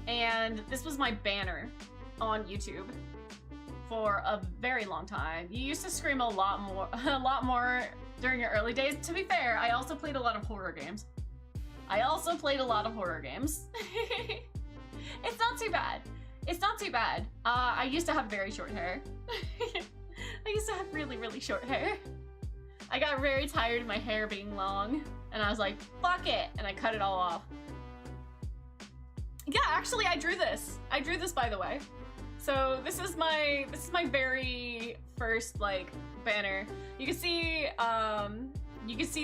and this was my banner on YouTube for a very long time. You used to scream a lot more during your early days. To be fair, I also played a lot of horror games. It's not too bad. It's not too bad. I used to have very short hair. I used to have really, really short hair. I got very tired of my hair being long, and I was like, fuck it, and I cut it all off. Yeah, actually, I drew this. I drew this, by the way. So this is my very first, like, banner. You can see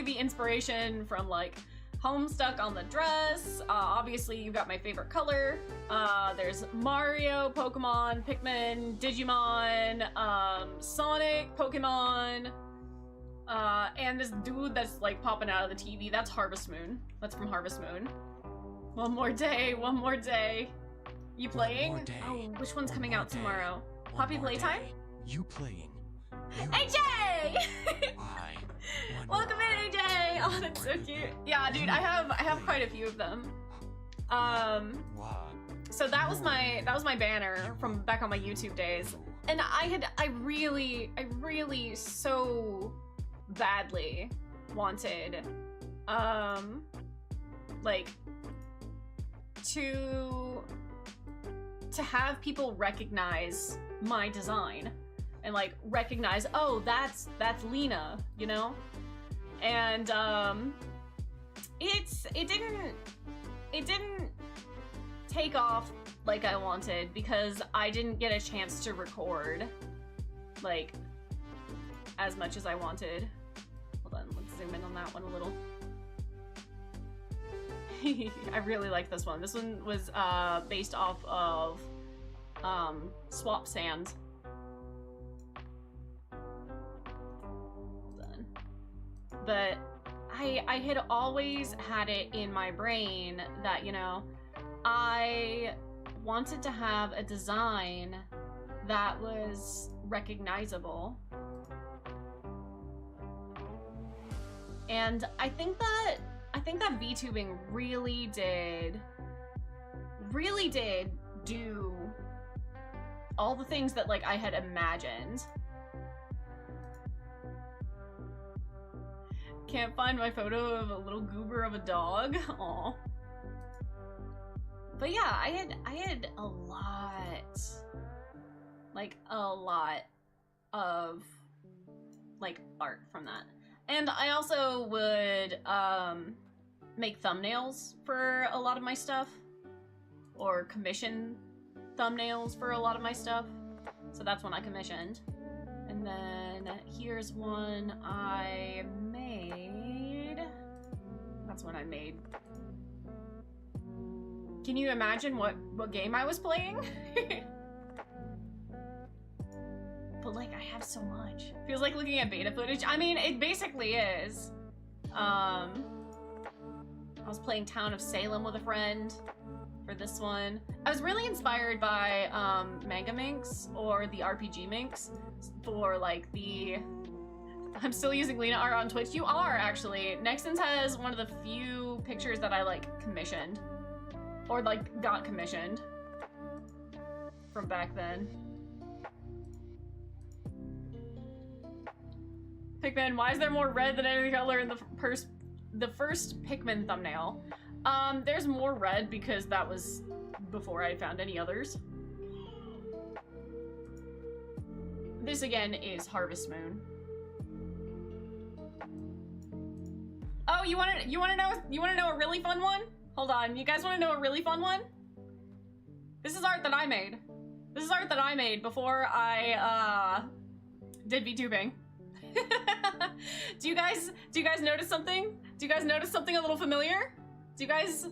the inspiration from, like, Homestuck on the dress. Obviously, you've got my favorite color. There's Mario, Pokemon, Pikmin, Digimon, Sonic, Pokemon, and this dude that's like popping out of the TV. That's Harvest Moon. That's from Harvest Moon. One more day, one more day. You playing? Oh, which one's coming out tomorrow? Poppy Playtime? You playing? AJ! Welcome in, AJ! Oh, that's so cute. Yeah, dude, I have quite a few of them. So that was my banner from back on my YouTube days. And I really so badly wanted like to have people recognize my design and like recognize, oh, that's Lena, you know? And it didn't take off like I wanted because I didn't get a chance to record like as much as I wanted. Hold on, let's zoom in on that one a little. I really like this one. This one was based off of Swap Sand. But I had always had it in my brain that, you know, I wanted to have a design that was recognizable. And I think that VTubing really did do all the things that like I had imagined. Can't find my photo of a little goober of a dog. Aw. But yeah, I had a lot of like art from that. And I also would make thumbnails for a lot of my stuff, or commission thumbnails for a lot of my stuff. So that's one I commissioned. And then here's one I made. That's one I made. Can you imagine what game I was playing? But like, I have so much. Feels like looking at beta footage. I mean, it basically is. I was playing Town of Salem with a friend for this one. I was really inspired by Manga Minx or the RPG Minx for like the... I'm still using Lena art on Twitch. You are, actually. Nexons has one of the few pictures that I like commissioned. Or like got commissioned from back then. Pikmin, why is there more red than any color in the first Pikmin thumbnail? There's more red because that was before I had found any others. This again is Harvest Moon. Oh, you wanna know a really fun one? Hold on, you guys wanna know a really fun one? This is art that I made. This is art that I made before I did VTubing. Do you guys notice something? Do you guys notice something a little familiar? Do you guys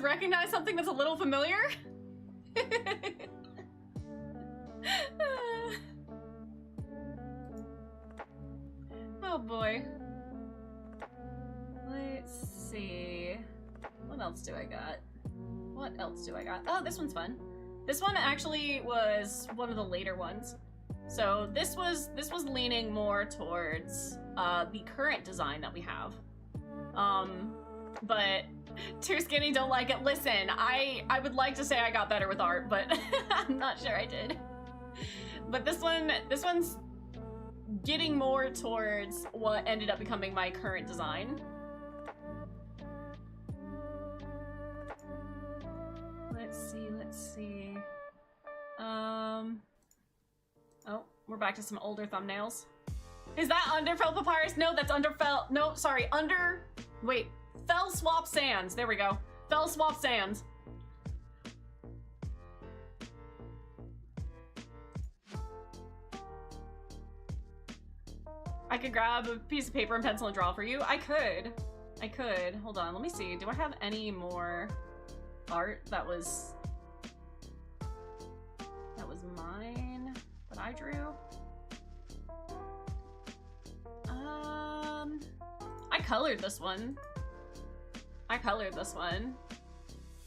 recognize something that's a little familiar? Oh boy. Let's see. What else do I got? What else do I got? Oh, this one's fun. This one actually was one of the later ones. So this was leaning more towards the current design that we have. But too skinny, don't like it. Listen, I would like to say I got better with art, but I'm not sure I did. But this one's getting more towards what ended up becoming my current design. Let's see. Oh, we're back to some older thumbnails. Is that Underfell Papyrus? No, that's Underfell. No, sorry, wait, Fell Swap Sands. There we go. Fell Swap Sands. I could grab a piece of paper and pencil and draw for you. I could. Hold on, let me see. Do I have any more art that was mine that I drew? I colored this one.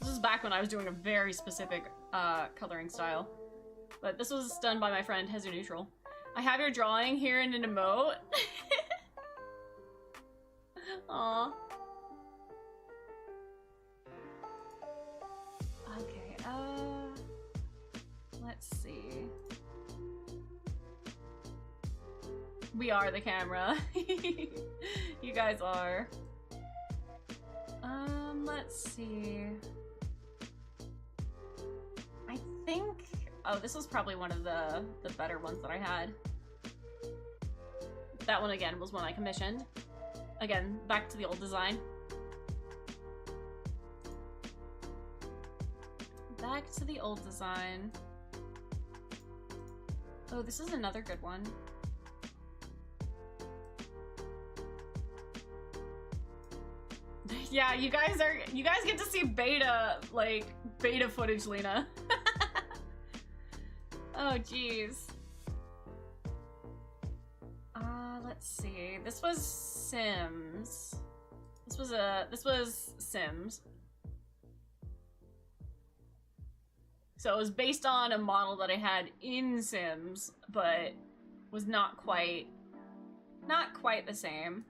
This is back when I was doing a very specific coloring style. But this was done by my friend Hezu Neutral. I have your drawing here in an emote. Aw. Okay, let's see. We are the camera. You guys are. Let's see. I think, oh, this was probably one of the better ones that I had. That one again was one I commissioned. Again, back to the old design. Back to the old design. Oh, this is another good one. Yeah, you guys get to see beta footage, Lena. Oh, jeez. Let's see. This was Sims. This was Sims. So it was based on a model that I had in Sims, but was not quite the same.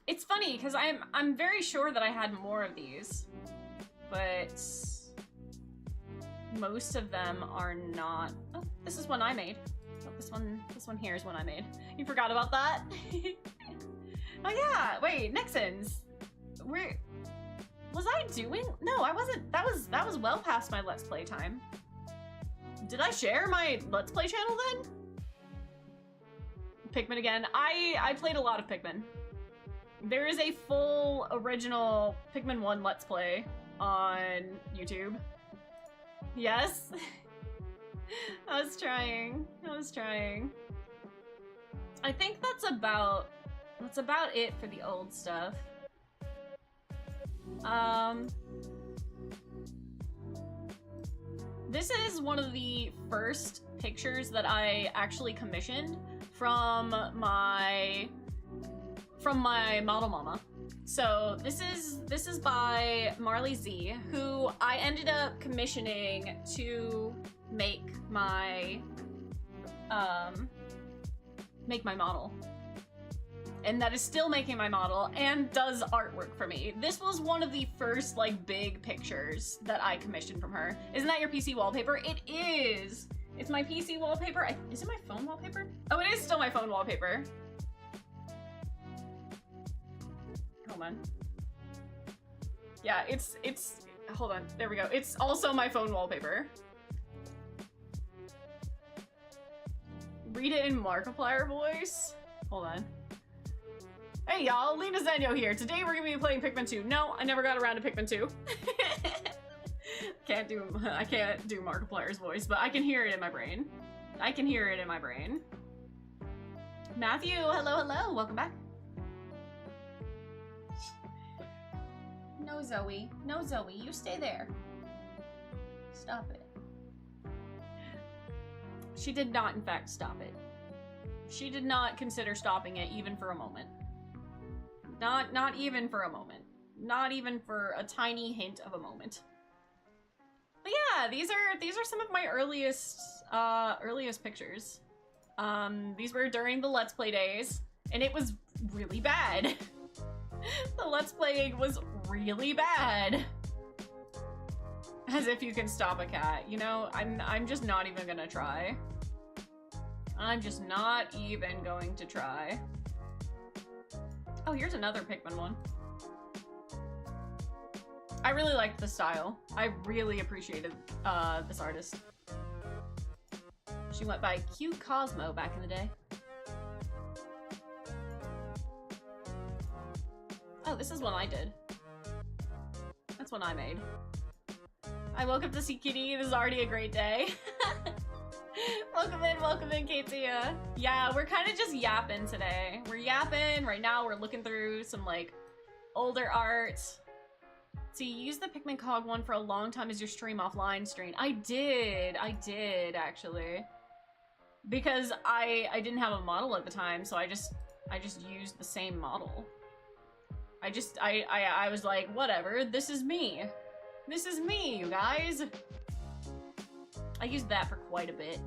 It's funny because I'm very sure that I had more of these, but most of them are not. Oh, this is one I made. Oh, this one here is one I made. You forgot about that? Oh yeah, wait, Nixons. Where was I doing? No, I wasn't. That was well past my Let's Play time. Did I share my Let's Play channel then? Pikmin again. I played a lot of Pikmin. There is a full original Pikmin 1 Let's Play on YouTube. Yes. I was trying. I think that's about it for the old stuff. This is one of the first pictures that I actually commissioned from my model mama. So this is by Marley Z, who I ended up commissioning to make my model. And that is still making my model and does artwork for me. This was one of the first like big pictures that I commissioned from her. Isn't that your PC wallpaper? It is. It's my PC wallpaper. Is it my phone wallpaper? Oh, it is still my phone wallpaper. Hold on. Yeah, it's hold on. There we go. It's also my phone wallpaper. Read it in Markiplier voice. Hold on. Hey y'all, Lena Zenyo here. Today we're gonna be playing Pikmin 2. No, I never got around to Pikmin 2. I can't do Markiplier's voice, but I can hear it in my brain. Matthew, hello, welcome back. No, Zoe, you stay there. Stop it. She did not, in fact, stop it. She did not consider stopping it even for a moment. Not even for a moment. Not even for a tiny hint of a moment. But yeah, these are some of my earliest pictures. These were during the Let's Play days, and it was really bad. The Let's Playing was really bad. As if you can stop a cat, you know? I'm just not even gonna try. I'm just not even going to try. Oh, here's another Pikmin one. I really liked the style. I really appreciated this artist. She went by Q Cosmo back in the day. Oh, this is one I did. That's one I made. I woke up to see Kitty. This is already a great day. Welcome in, Katia. Yeah, we're kind of just yapping today. We're yapping. Right now, we're looking through some, like, older art. So you used the Pikmin Cog one for a long time as your stream offline stream. I did, actually. Because I didn't have a model at the time, so I just used the same model. I was like, whatever, this is me. This is me, you guys. I used that for quite a bit.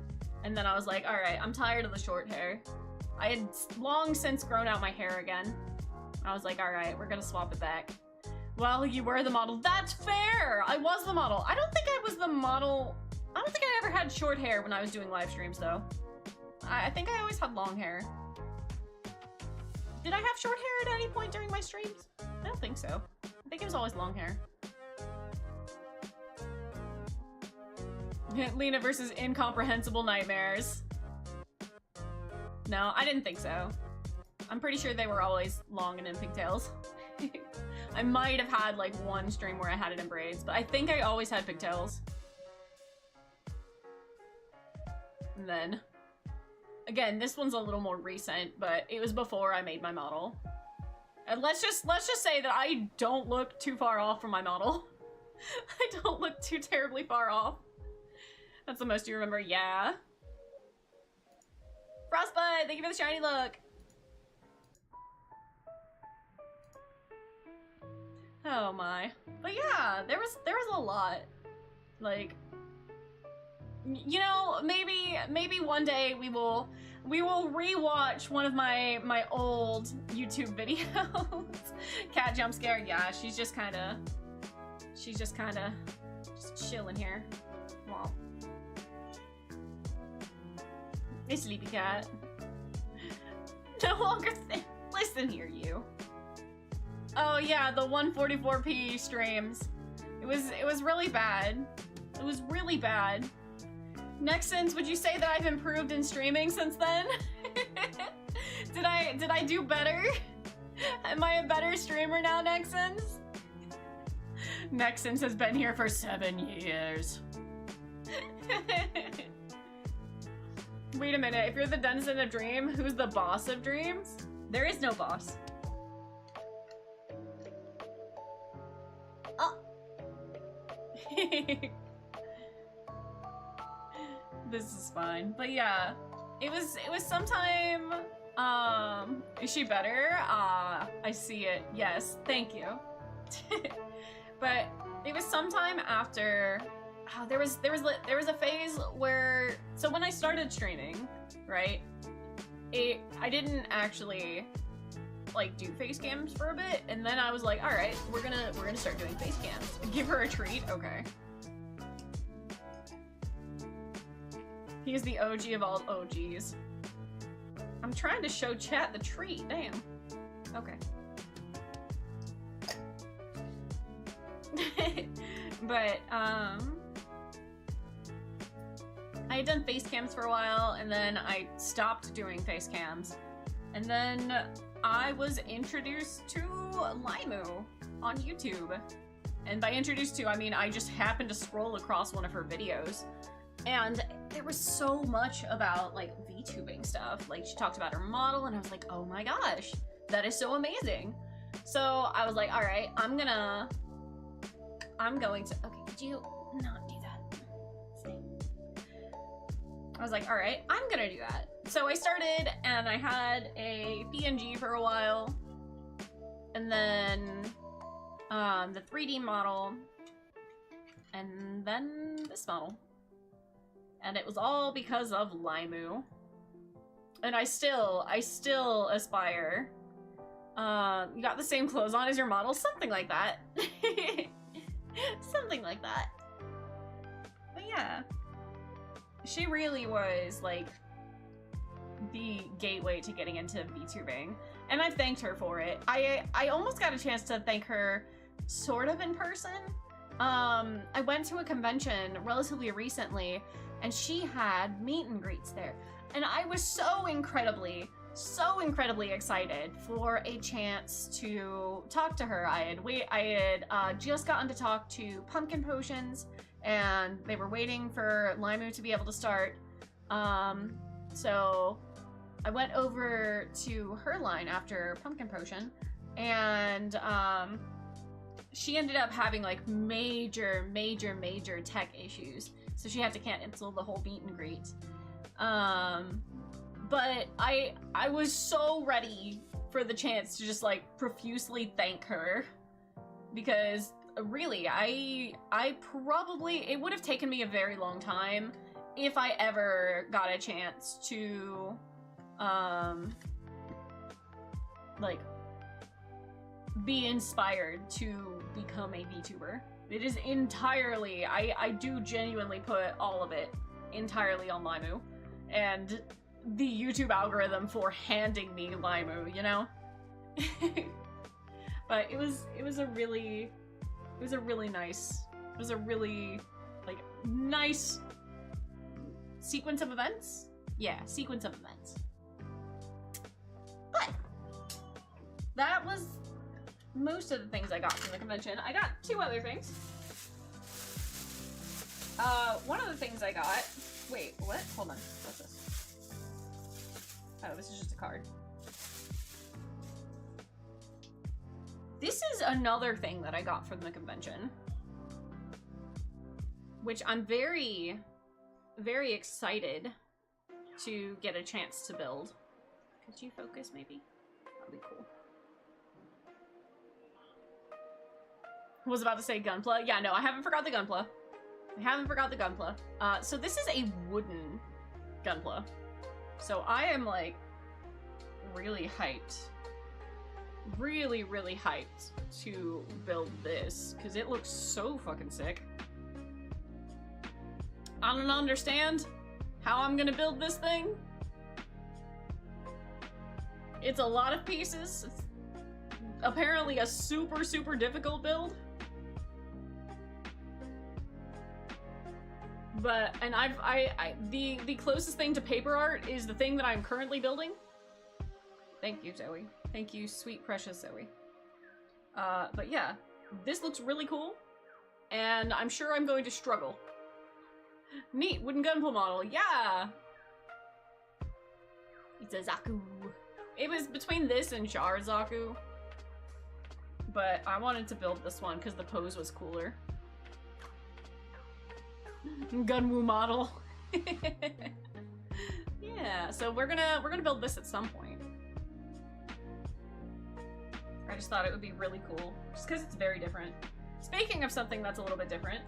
And then I was like, alright, I'm tired of the short hair. I had long since grown out my hair again. I was like, alright, we're gonna swap it back. Well, you were the model. That's fair! I was the model. I don't think I was the model. I don't think I ever had short hair when I was doing live streams, though. I think I always had long hair. Did I have short hair at any point during my streams? I don't think so. I think it was always long hair. Lena versus Incomprehensible Nightmares. No, I didn't think so. I'm pretty sure they were always long and in pigtails. I might have had like one stream where I had it in braids, but I think I always had pigtails. And then, again, this one's a little more recent, but it was before I made my model. And let's just say that I don't look too far off from my model. I don't look too terribly far off. That's the most you remember, yeah. Frostbite, thank you for the shiny look. Oh my. But yeah, there was a lot. Like, You know, maybe one day we will rewatch one of my old YouTube videos. Cat jump scare. Yeah, she's just kind of chilling here. Well, hey, sleepy cat. No longer listen here, you. Oh yeah, the 144p streams. It was really bad. It was really bad. Nexons, would you say that I've improved in streaming since then? Did I do better? Am I a better streamer now, Nexons? Nexons has been here for 7 years. Wait a minute, if you're the denizen of Dream, who's the boss of dreams? There is no boss. Oh. This is fine. But yeah, it was sometime, is she better? I see it. Yes, thank you. But it was sometime after, there was a phase where, so when I started streaming, right, I didn't actually like do face cams for a bit, and then I was like, all right, we're gonna start doing face cams. Give her a treat. Okay. He is the OG of all OGs. I'm trying to show chat the treat. Damn. Okay. But I had done face cams for a while, and then I stopped doing face cams, and then I was introduced to Limu on YouTube. And by introduced to, I mean I just happened to scroll across one of her videos, and there was so much about like VTubing stuff. Like she talked about her model, and I was like, oh my gosh, that is so amazing. So I was like, all right, I'm going to, okay, could you not do that? I was like, all right, I'm gonna do that. So I started, and I had a PNG for a while, and then the 3D model, and then this model. And it was all because of Limu. And I still aspire. You got the same clothes on as your model? Something like that. Something like that. But yeah. She really was, like, the gateway to getting into VTubing. And I've thanked her for it. I almost got a chance to thank her sort of in person. I went to a convention relatively recently, and she had meet and greets there. And I was so incredibly excited for a chance to talk to her. I had just gotten to talk to Pumpkin Potions, and they were waiting for Limu to be able to start. So I went over to her line after Pumpkin Potion, and she ended up having like major tech issues, so she had to cancel the whole meet and greet. But I was so ready for the chance to just like profusely thank her, because really I probably, it would have taken me a very long time if I ever got a chance to like be inspired to become a VTuber. It is entirely, I do genuinely put all of it entirely on Limu and the YouTube algorithm for handing me Limu, you know? But it was a really nice sequence of events. Yeah, sequence of events. But that was most of the things I got from the convention. I got 2 other things. One of the things I got, wait, what? Hold on, what's this? Oh, this is just a card. This is another thing that I got from the convention, which I'm very excited to get a chance to build. Could you focus, maybe? That'd be cool. Was about to say Gunpla. Yeah, no, I haven't forgot the Gunpla. I haven't forgot the Gunpla. So this is a wooden Gunpla. So I am, like, really hyped. Really, really hyped to build this, because it looks so fucking sick. I don't understand how I'm gonna build this thing. It's a lot of pieces. It's apparently a super, super difficult build. But, and the closest thing to paper art is the thing that I'm currently building. Thank you, Zoe. Thank you, sweet, precious Zoe. But yeah, this looks really cool, and I'm sure I'm going to struggle. Neat, wooden Gunpla model, yeah! It's a Zaku. It was between this and Char Zaku, but I wanted to build this one because the pose was cooler. Gunwoo model. Yeah, so we're gonna build this at some point. I just thought it would be really cool, just because it's very different. Speaking of something that's a little bit different,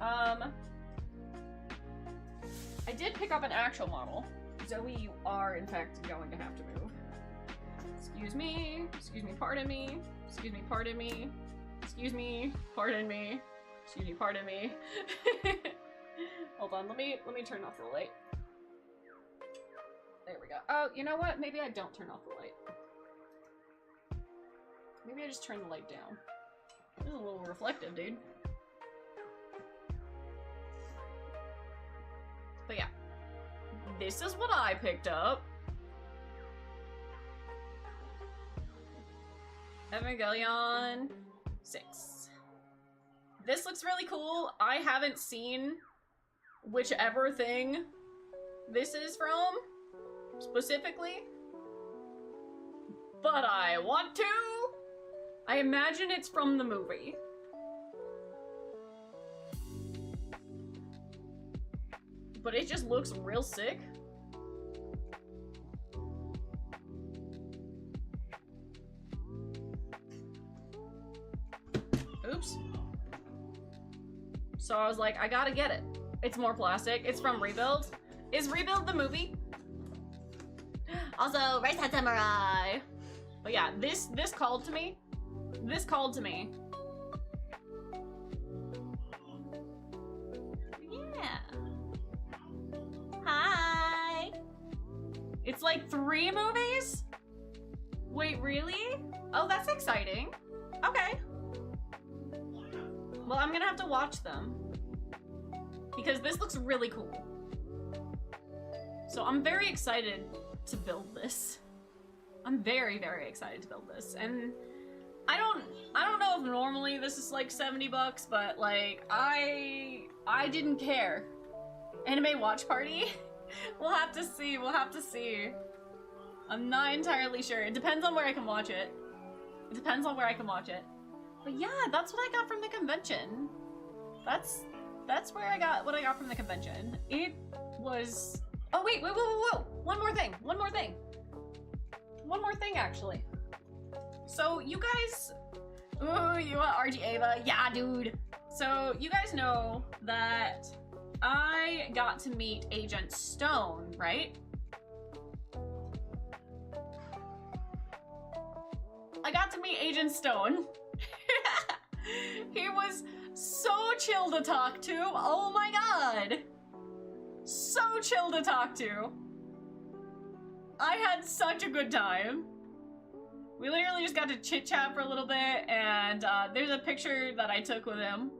I did pick up an actual model. Zoe, you are in fact going to have to move. Excuse me, pardon me, excuse me, pardon me, excuse me, pardon me, excuse me, pardon me. Hold on, let me turn off the light. There we go. Oh, you know what? Maybe I don't turn off the light. Maybe I just turn the light down. This is a little reflective, dude. But yeah. This is what I picked up. Evangelion 6. This looks really cool. I haven't seen whichever thing this is from, specifically. But I want to! I imagine it's from the movie. But it just looks real sick. Oops. So I was like, I gotta get it. It's more plastic. It's from Rebuild. Is Rebuild the movie? Also, Rice Hat Samurai. But yeah, this called to me. This called to me. Yeah. Hi. It's like 3 movies? Wait, really? Oh, that's exciting. Okay. Well, I'm gonna have to watch them. Because this looks really cool. So I'm very excited to build this. I'm very, very excited to build this. And I don't know if normally this is like $70, but like I didn't care. Anime watch party? We'll have to see, we'll have to see. I'm not entirely sure. It depends on where I can watch it. It depends on where I can watch it. But yeah, that's what I got from the convention. That's where I got what I got from the convention. It was... Oh wait, whoa. One more thing, actually. So you guys... Ooh, you want RG Ava? Yeah, dude. So you guys know that I got to meet Agent Stone, right? I got to meet Agent Stone. He was so chill to talk to. Oh my god. So chill to talk to. I had such a good time. We literally just got to chit chat for a little bit, and there's a picture that I took with him.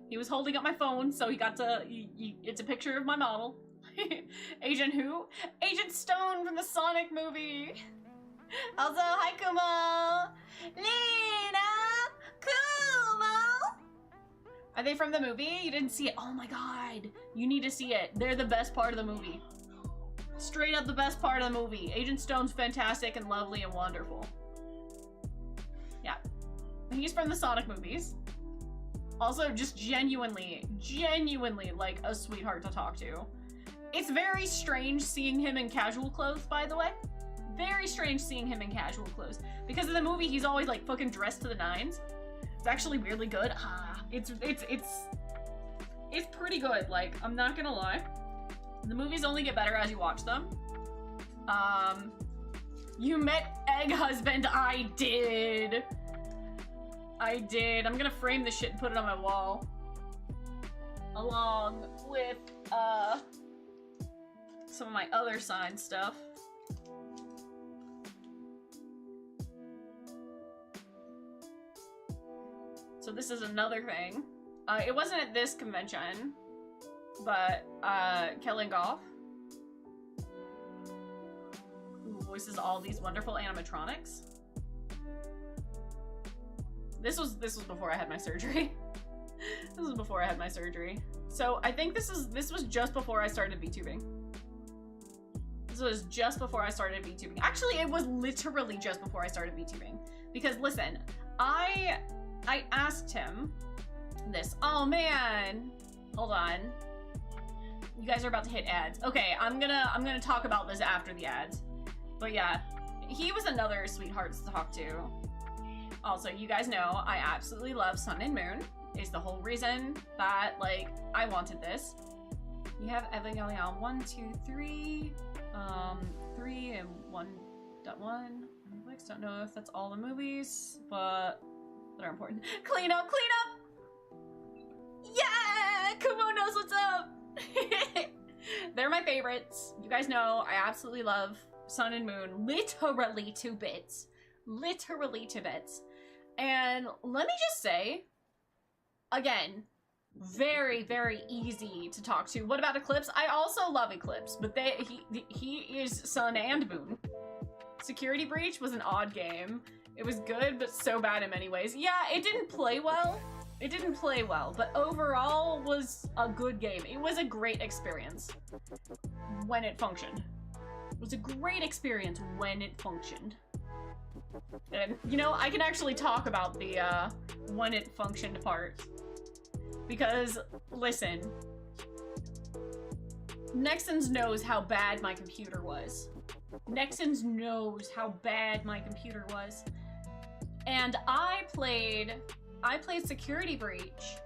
He was holding up my phone, so he got to, it's a picture of my model. Agent who? Agent Stone from the Sonic movie. Also, hi Kumo! Lena! Kumo! Are they from the movie? You didn't see it? Oh my god. You need to see it. They're the best part of the movie. Straight up the best part of the movie. Agent Stone's fantastic and lovely and wonderful. Yeah. He's from the Sonic movies. Also, just genuinely like a sweetheart to talk to. It's very strange seeing him in casual clothes, by the way. Very strange seeing him in casual clothes. Because in the movie, he's always like fucking dressed to the nines. It's actually weirdly good. It's It's pretty good, like, I'm not gonna lie. The movies only get better as you watch them. You met Egg Husband. I did. I'm gonna frame this shit and put it on my wall. Along with, some of my other sign stuff. So this is another thing. It wasn't at this convention, but, Kellen Goff, who voices all these wonderful animatronics. This was before I had my surgery. This was before I had my surgery. So I think this was just before I started VTubing. This was just before I started VTubing. Actually, it was literally just before I started VTubing. Because listen, I asked him this. Oh man, hold on. You guys are about to hit ads. Okay, I'm gonna talk about this after the ads. But yeah, he was another sweetheart to talk to. Also, you guys know I absolutely love Sun and Moon. Is the whole reason that, like, I wanted this. You have Evangelion 1, 2, 3, 3 and 1.1. Netflix, don't know if that's all the movies, but that are important. Clean up, clean up! Yeah! Kumo knows what's up! They're my favorites. You guys know I absolutely love Sun and Moon. Literally 2 bits. Literally 2 bits. And let me just say, again, very, very easy to talk to. What about Eclipse? I also love Eclipse, but he is Sun and Moon. Security Breach was an odd game. It was good, but so bad in many ways. Yeah, it didn't play well. It didn't play well, but overall was a good game. It was a great experience when it functioned. It was a great experience when it functioned. And, you know, I can actually talk about the, when it functioned part. Because, listen, Nexons knows how bad my computer was. Nexons knows how bad my computer was. And I played Security Breach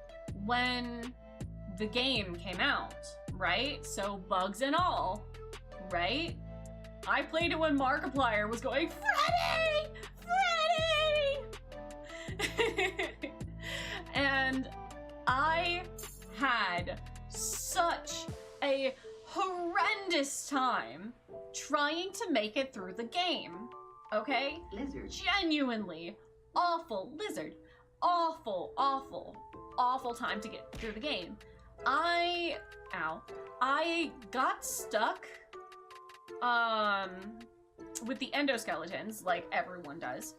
when the game came out, right? So bugs and all, right? I played it when Markiplier was going, Freddy! Freddy! And I had such a horrendous time trying to make it through the game, okay? Lizard. Genuinely awful, Lizard. Awful, awful, awful time to get through the game. I got stuck, with the endoskeletons, like everyone does.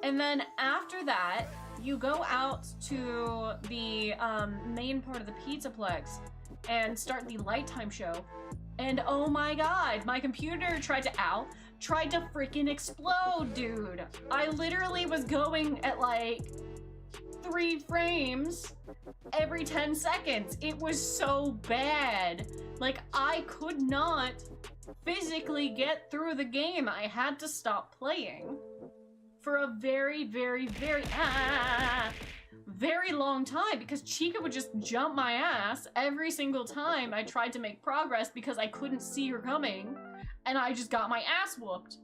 And then after that, you go out to the, main part of the Pizzaplex and start the light time show. And oh my god, my computer tried to freaking explode, dude. I literally was going at like 3 frames every 10 seconds. It was so bad. Like, I could not physically get through the game. I had to stop playing for a very, very, very, very long time because Chica would just jump my ass every single time I tried to make progress because I couldn't see her coming and I just got my ass whooped.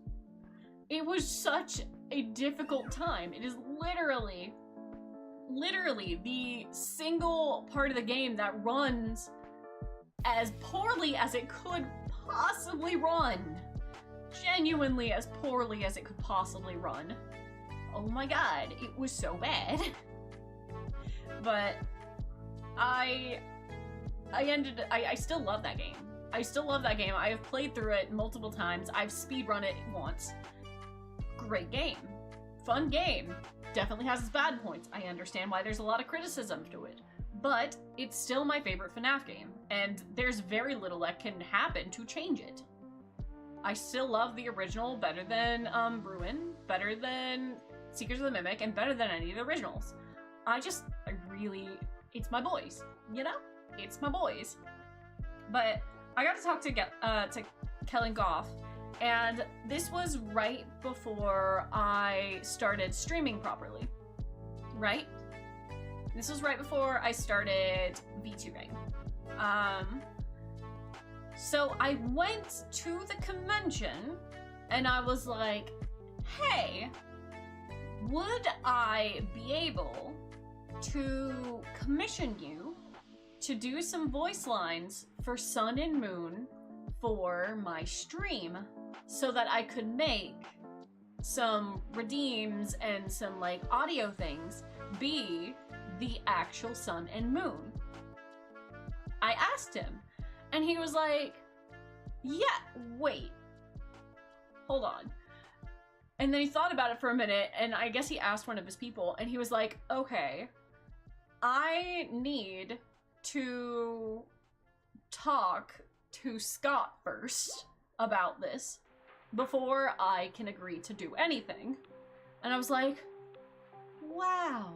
It was such a difficult time. It is literally the single part of the game that runs as poorly as it could possibly run. Genuinely as poorly as it could possibly run. Oh my god, it was so bad. But I still love that game. I still love that game. I have played through it multiple times. I've speedrun it once. Great game. Fun game. Definitely has its bad points. I understand why there's a lot of criticism to it. But it's still my favorite FNAF game. And there's very little that can happen to change it. I still love the original better than Bruin, better than Seekers of the Mimic, and better than any of the originals. It's my boys, you know? It's my boys. But I got to talk to Kellen Goff, and this was right before I started streaming properly, right? This was right before I started VTubing. So I went to the convention and I was like, hey, would I be able to commission you to do some voice lines for Sun and Moon for my stream so that I could make some redeems and some like audio things be the actual Sun and Moon? I asked him and he was like, yeah, wait, hold on. And then he thought about it for a minute, and I guess he asked one of his people, and he was like, okay, I need to talk to Scott first about this before I can agree to do anything. And I was like, wow,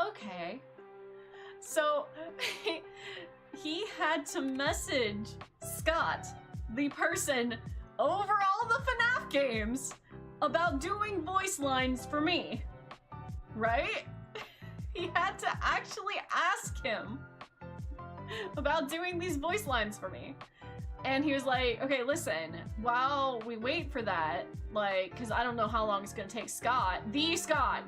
okay. So he had to message Scott, the person over all the FNAF games, about doing voice lines for me, right? He had to actually ask him about doing these voice lines for me. And he was like, okay, listen, while we wait for that, like, because I don't know how long it's gonna take Scott, the Scott,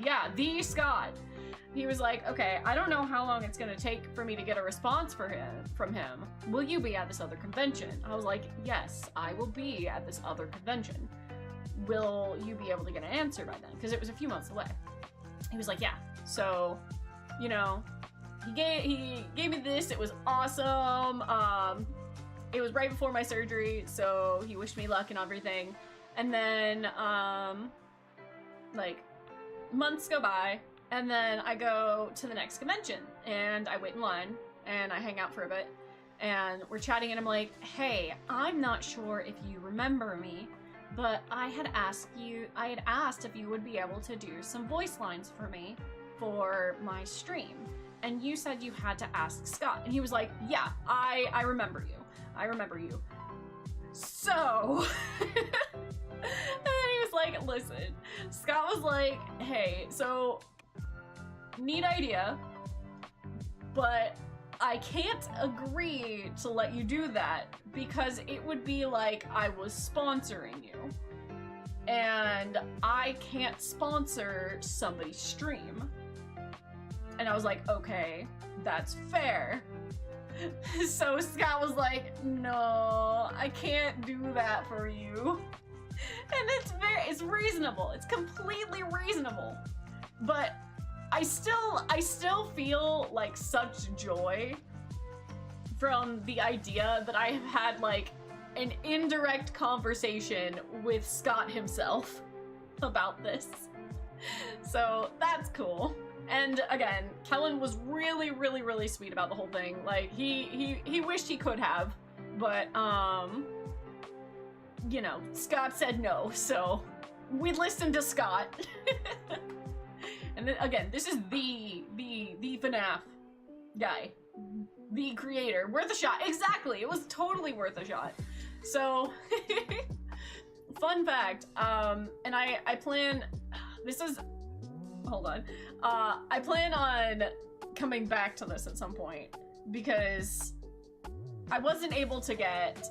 he was like, okay, I don't know how long it's gonna take for me to get a response from him. Will you be at this other convention? I was like, yes, I will be at this other convention. Will you be able to get an answer by then? Because it was a few months away. He was like, yeah. So, you know, he gave me this. It was awesome. It was right before my surgery, so he wished me luck and everything. And then, like, months go by. And then I go to the next convention, and I wait in line, and I hang out for a bit, and we're chatting, and I'm like, hey, I'm not sure if you remember me, but I had asked if you would be able to do some voice lines for me for my stream, and you said you had to ask Scott. And he was like, yeah, I remember you. I remember you. So, and then he was like, listen, Scott was like, hey, so, neat idea, but I can't agree to let you do that because it would be like I was sponsoring you, and I can't sponsor somebody's stream. And I was like, okay, that's fair. So Scott was like, no, I can't do that for you. And it's reasonable. It's completely reasonable. But I still feel like such joy from the idea that I have had like an indirect conversation with Scott himself about this. So that's cool. And again, Kellen was really, really, really sweet about the whole thing. Like he wished he could have, but you know, Scott said no, so we listened to Scott. And then again, this is the FNAF guy, the creator. Worth a shot. Exactly. It was totally worth a shot. So, fun fact. And I plan. This is. Hold on. I plan on coming back to this at some point because I wasn't able to get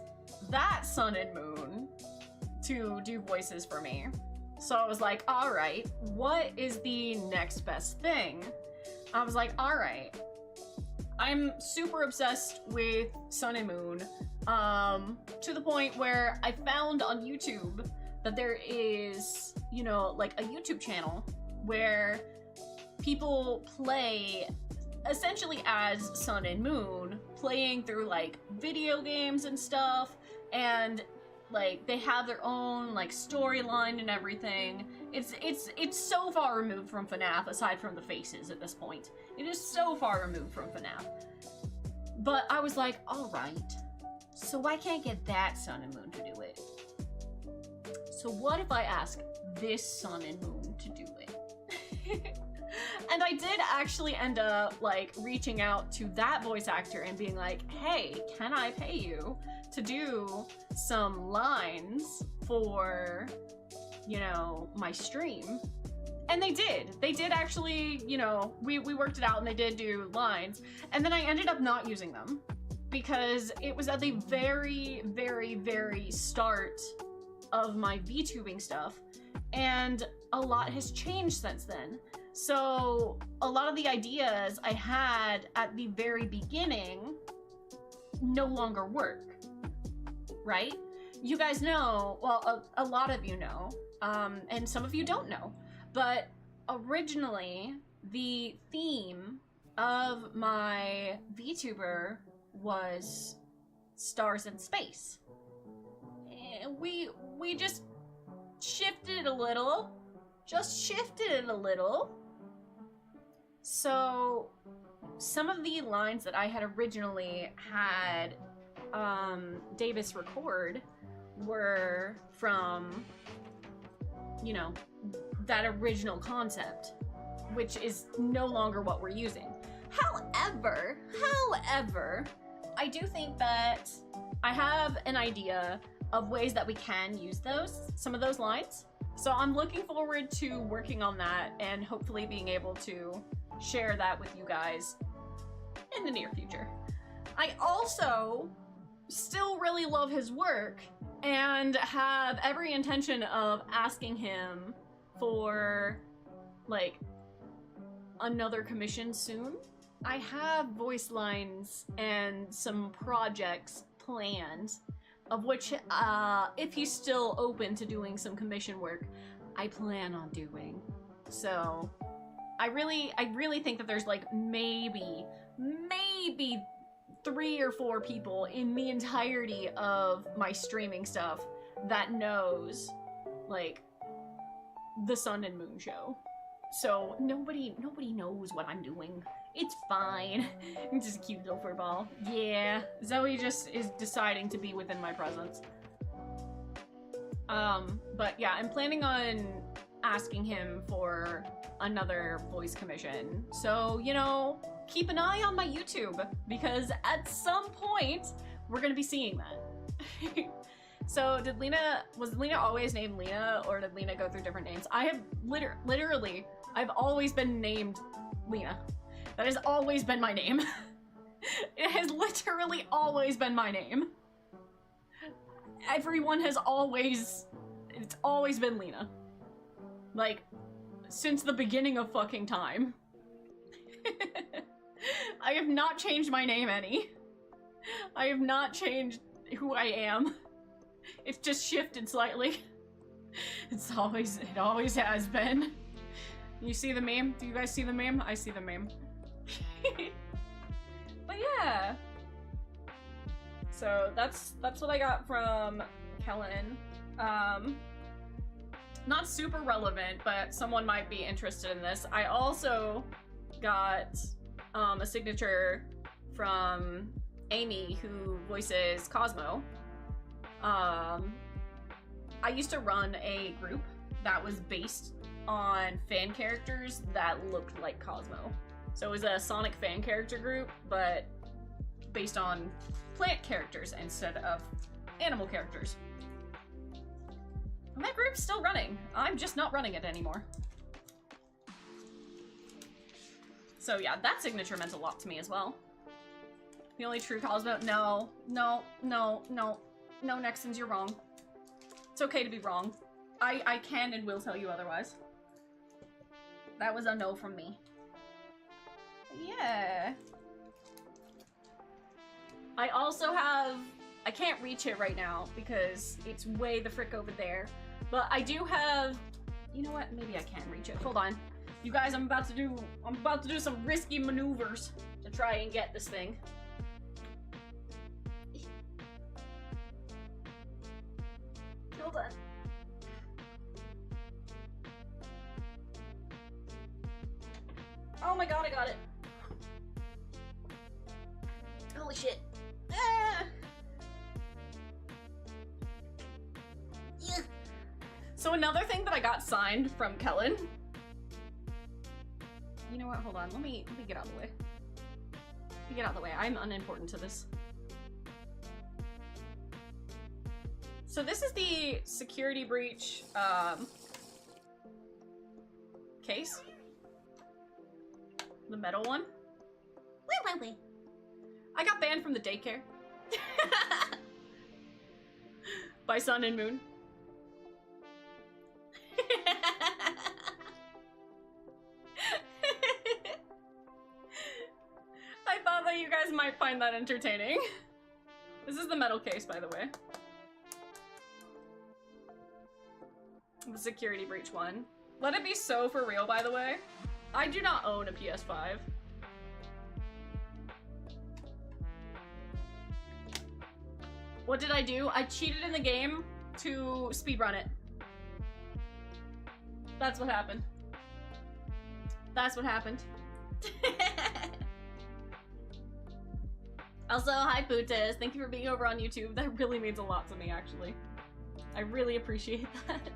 that Sun and Moon to do voices for me. So I was like, all right, what is the next best thing? I was like, all right, I'm super obsessed with Sun and Moon, to the point where I found on YouTube that there is, you know, like a YouTube channel where people play essentially as Sun and Moon, playing through like video games and stuff, and like they have their own like storyline and everything. It's so far removed from FNAF, aside from the faces at this point. It is so far removed from FNAF. But I was like, all right, so I can't get that Sun and Moon to do it. So what if I ask this Sun and Moon to do it? And I did actually end up like reaching out to that voice actor and being like, hey, can I pay you to do some lines for, you know, my stream? And they did. They did actually, you know, we worked it out and they did do lines. And then I ended up not using them because it was at the very, very, very start of my VTubing stuff. And a lot has changed since then. So a lot of the ideas I had at the very beginning no longer work, right? You guys know, well, a lot of you know, and some of you don't know, but originally the theme of my VTuber was stars in space. And we just shifted it a little, So some of the lines that I had originally had Davis record were from, you know, that original concept, which is no longer what we're using. However, I do think that I have an idea of ways that we can use some of those lines. So I'm looking forward to working on that and hopefully being able to share that with you guys in the near future. I also still really love his work and have every intention of asking him for like another commission soon. I have voice lines and some projects planned, of which if he's still open to doing some commission work, I plan on doing. So I really think that there's like maybe 3 or 4 people in the entirety of my streaming stuff that knows like the Sun and Moon show. So nobody knows what I'm doing. It's fine. I'm just a cute little furball. Yeah, Zoe just is deciding to be within my presence. But yeah, I'm planning on asking him for another voice commission. So, you know, keep an eye on my YouTube because at some point we're gonna be seeing that. So was Lena always named Lena, or did Lena go through different names? I have literally, I've always been named Lena. That has always been my name. It has literally always been my name. Everyone has it's always been Lena. Like, since the beginning of fucking time. I have not changed my name any. I have not changed who I am. It's just shifted slightly. It always has been. You see the meme? Do you guys see the meme? I see the meme. But yeah. So that's what I got from Kellen. Not super relevant, but someone might be interested in this. I also got a signature from Amy, who voices Cosmo. I used to run a group that was based on fan characters that looked like Cosmo. So it was a Sonic fan character group, but based on plant characters instead of animal characters. And that group's still running. I'm just not running it anymore. So yeah, that signature meant a lot to me as well. The only true Cosmo— no, Nexons, you're wrong. It's okay to be wrong. I can and will tell you otherwise. That was a no from me. Yeah. I also have— I can't reach it right now because it's way the frick over there. But I do have— you know what? Maybe I can reach it. Hold on. You guys, I'm about to do some risky maneuvers to try and get this thing. Hold on. Oh my god, I got it. Holy shit. Ah! Yeah. So another thing that I got signed from Kellen. You know what? Hold on. Let me get out of the way. Let me get out of the way. I'm unimportant to this. So this is the security breach case. The metal one. I got banned from the daycare. By Sun and Moon. I thought that you guys might find that entertaining. This is the metal case, by the way. The security breach one. Let it be so for real, by the way. I do not own a PS5. What did I do? I cheated in the game to speedrun it. That's what happened. That's what happened. Also, hi Putas. Thank you for being over on YouTube. That really means a lot to me, actually. I really appreciate that.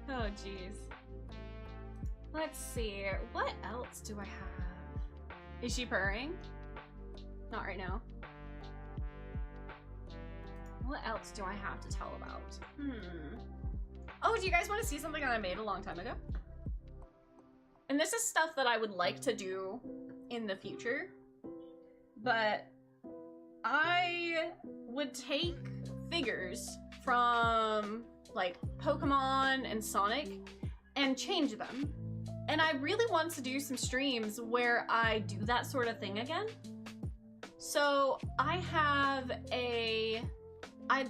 Oh, jeez. Let's see. What else do I have? Is she purring? Not right now. What else do I have to tell about? Oh, do you guys want to see something that I made a long time ago? And this is stuff that I would like to do in the future, but I would take figures from like Pokemon and Sonic and change them. And I really want to do some streams where I do that sort of thing again. So I have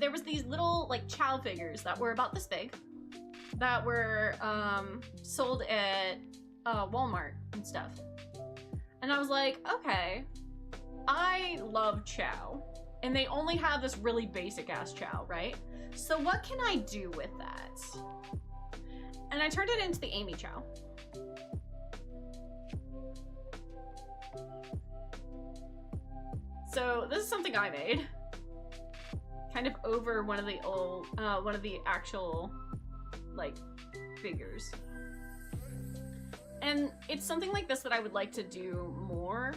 there was these little like Chow figures that were about this big that were sold at Walmart and stuff. And I was like, okay, I love Chow. And they only have this really basic ass Chow, right? So what can I do with that? And I turned it into the Amy Chow. So this is something I made. Kind of over one of the old, one of the actual, like, figures. And it's something like this that I would like to do more.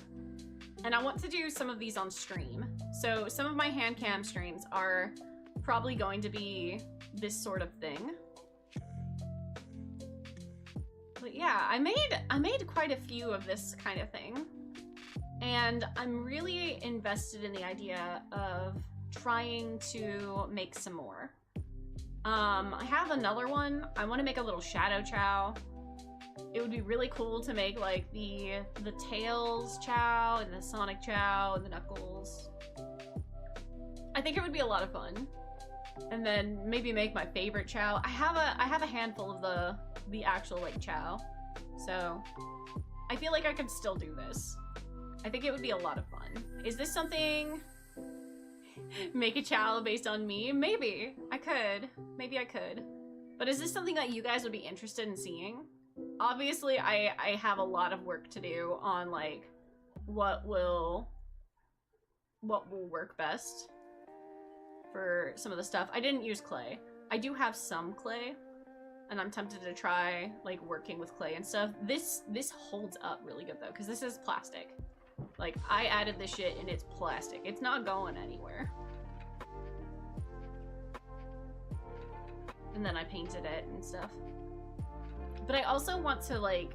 And I want to do some of these on stream. So some of my hand cam streams are probably going to be this sort of thing. But yeah, I made quite a few of this kind of thing. And I'm really invested in the idea of trying to make some more. I have another one. I want to make a little Shadow Chow. It would be really cool to make like the Tails Chow and the Sonic Chow and the Knuckles. I think it would be a lot of fun. And then maybe make my favorite Chow. I have a handful of the actual like Chow. So I feel like I could still do this. I think it would be a lot of fun. Is this something? Make a Chow based on me? Maybe. I could. Maybe I could. But is this something that you guys would be interested in seeing? Obviously, I have a lot of work to do on like what will work best for some of the stuff. I didn't use clay. I do have some clay, and I'm tempted to try like working with clay and stuff. This holds up really good though, because this is plastic. Like, I added this shit and it's plastic. It's not going anywhere. And then I painted it and stuff. But I also want to, like,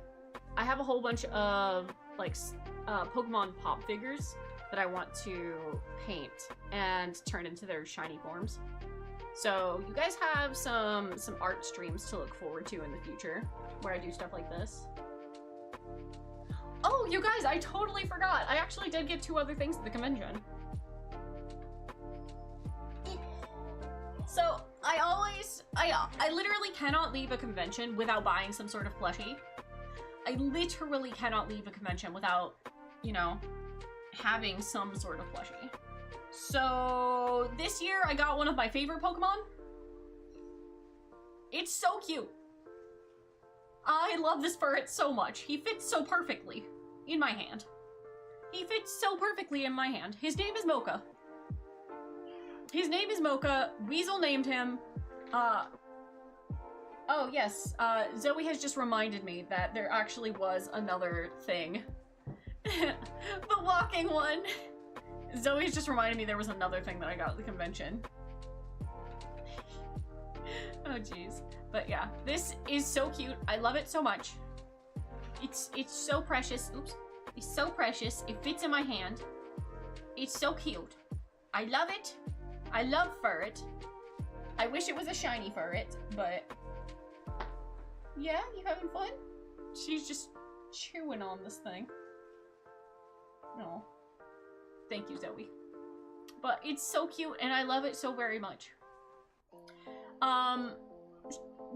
I have a whole bunch of, like, Pokemon pop figures that I want to paint and turn into their shiny forms. So, you guys have some art streams to look forward to in the future, where I do stuff like this. Oh, you guys, I totally forgot. I actually did get 2 other things at the convention. So, I literally cannot leave a convention without buying some sort of plushie. I literally cannot leave a convention without, you know, having some sort of plushie. So, this year I got one of my favorite Pokemon. It's so cute. I love this furret so much. He fits so perfectly in my hand. He fits so perfectly in my hand. His name is Mocha. His name is Mocha. Weasel named him. Oh yes, Zoe has just reminded me that there actually was another thing. The walking one. Zoe's just reminded me there was another thing that I got at the convention. Oh jeez. But yeah, this is so cute. I love it so much. It's so precious. Oops. It's so precious. It fits in my hand. It's so cute. I love it. I love Furret. I wish it was a shiny Furret, but yeah, you having fun? She's just chewing on this thing. No. Thank you, Zoe. But it's so cute and I love it so very much.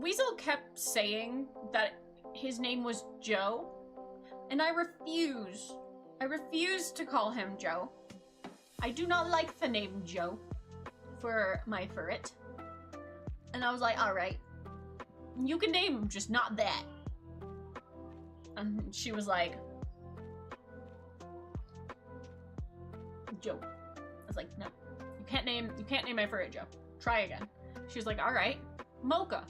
Weasel kept saying that his name was Joe, and I refuse. I refuse to call him Joe. I do not like the name Joe for my Furret. And I was like, alright, you can name him, just not that. And she was like, Joe. I was like, no, you can't name my Furret Joe. Try again. She was like, alright, Mocha.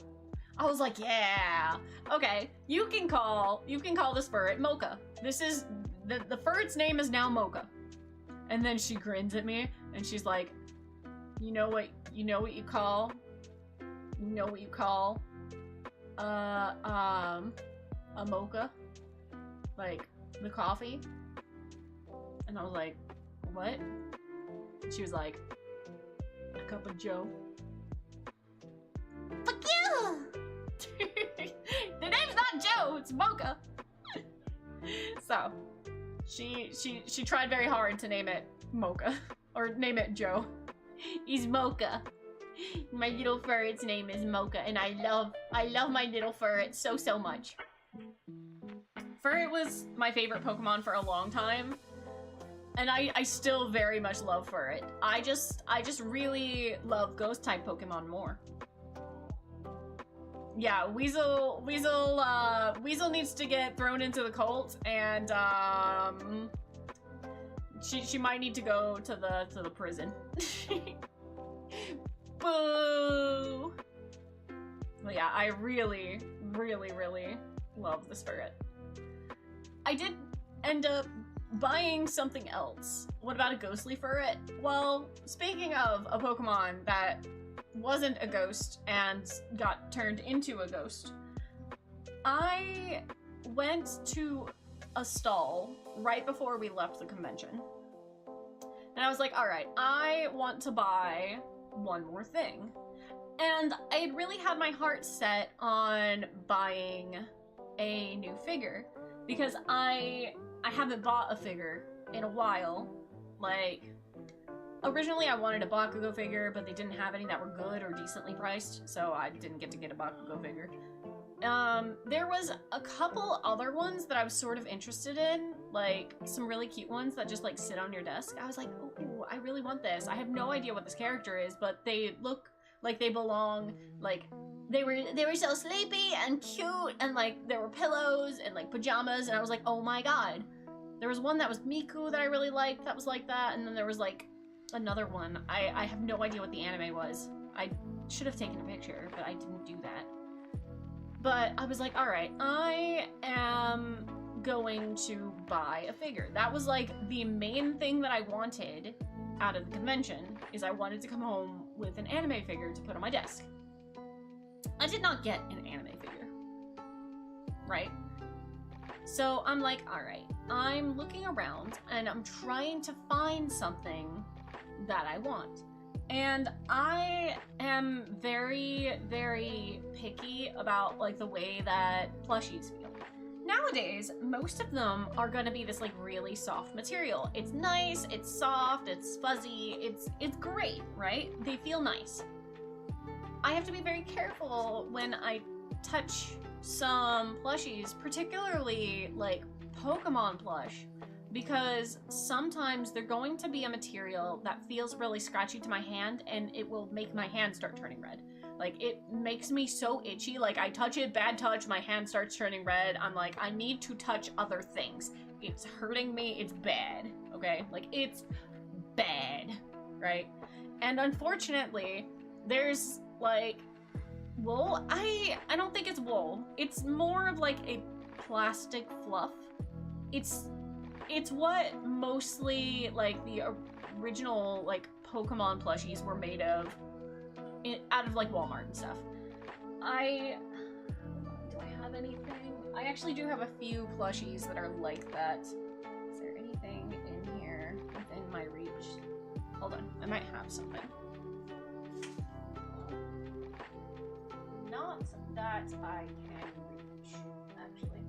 I was like, yeah, okay, you can call this Furret Mocha. This is, the Furret's name is now Mocha. And then she grins at me and she's like, you know what you call a mocha? Like, the coffee? And I was like, what? And she was like, a cup of Joe. Fuck you! The name's not Joe, it's Mocha. So, she tried very hard to name it Mocha. Or name it Joe. He's Mocha. My little Furret's name is Mocha, and I love my little Furret so much. Furret was my favorite Pokemon for a long time, and I still very much love Furret. I just really love Ghost type Pokemon more. Yeah, Weasel needs to get thrown into the cult, and she might need to go to the prison. Boo! But yeah, I really love this Furret. I did end up buying something else. What about a ghostly Furret? Well, speaking of a Pokemon that wasn't a ghost and got turned into a ghost, I went to a stall right before we left the convention. And I was like, alright, I want to buy one more thing. And I had really had my heart set on buying a new figure because I haven't bought a figure in a while. Like, originally I wanted a Bakugo figure, but they didn't have any that were good or decently priced, so I didn't get to get a Bakugo figure. There was a couple other ones that I was sort of interested in, like some really cute ones that just like sit on your desk. I was like, ooh, I really want this. I have no idea what this character is, but they look like they belong, like they were so sleepy and cute, and like there were pillows and like pajamas, and I was like, oh my god. There was one that was Miku that I really liked that was like that, and then there was like another one. I have no idea what the anime was. I should have taken a picture, but I didn't do that. But I was like, alright, I am going to buy a figure. That was like the main thing that I wanted out of the convention, is I wanted to come home with an anime figure to put on my desk. I did not get an anime figure, right? So I'm like, alright, I'm looking around and I'm trying to find something that I want. And I am very picky about like the way that plushies feel. Nowadays, most of them are gonna be this like really soft material. It's nice, it's soft, it's fuzzy, it's great, right? They feel nice. I have to be very careful when I touch some plushies, particularly like Pokemon plush, because sometimes they're going to be a material that feels really scratchy to my hand, and it will make my hand start turning red. Like, it makes me so itchy. Like, I touch it, bad touch, my hand starts turning red. I'm like, I need to touch other things. It's hurting me, it's bad, okay? Like, it's bad, right? And unfortunately, there's, like, wool. I don't think it's wool. It's more of, like, a plastic fluff. It's what mostly, like, the original, like, Pokemon plushies were made of, out of, like, Walmart and stuff. Do I have anything? I actually do have a few plushies that are like that. Is there anything in here within my reach? Hold on, I might have something. Not that I can reach, actually.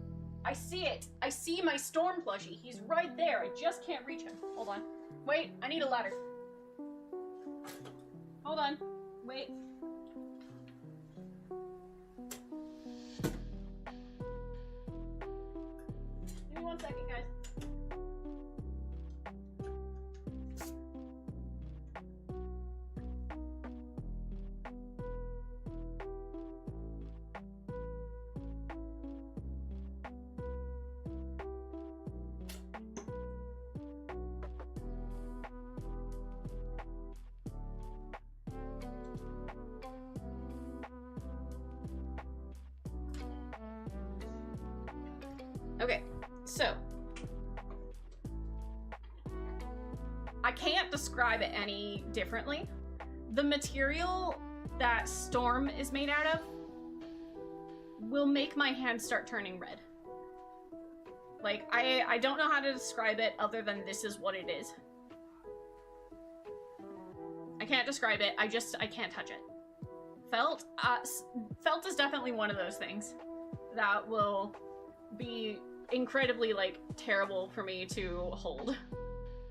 I see it! I see my Storm plushie. He's right there. I just can't reach him. Hold on. Wait, I need a ladder. Hold on. Wait. Give me 1 second, guys. Okay, so I can't describe it any differently. The material that Storm is made out of will make my hand start turning red. Like, I don't know how to describe it other than this is what it is. I can't describe it, I can't touch it. Felt is definitely one of those things that will be incredibly, like, terrible for me to hold.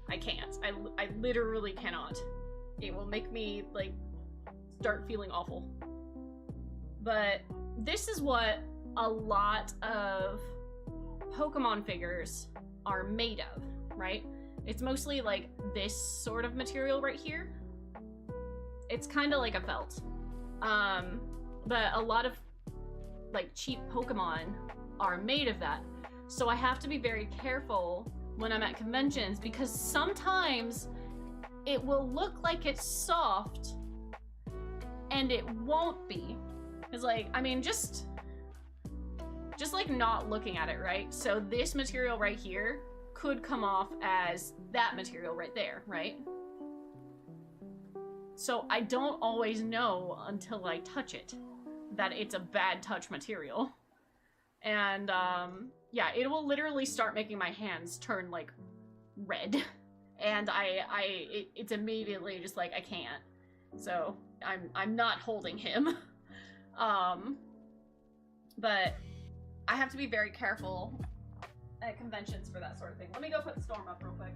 I can't. I literally cannot. It will make me, like, start feeling awful. But this is what a lot of Pokemon figures are made of, right? It's mostly, like, this sort of material right here. It's kind of like a felt. But a lot of, like, cheap Pokemon are made of that. So I have to be very careful when I'm at conventions because sometimes it will look like it's soft and it won't be. It's like, I mean, just like not looking at it, right? So this material right here could come off as that material right there, right? So I don't always know until I touch it that it's a bad touch material. And, yeah, it will literally start making my hands turn, like, red. And it's immediately just like, I can't. So, I'm not holding him. But I have to be very careful at conventions for that sort of thing. Let me go put the Storm up real quick.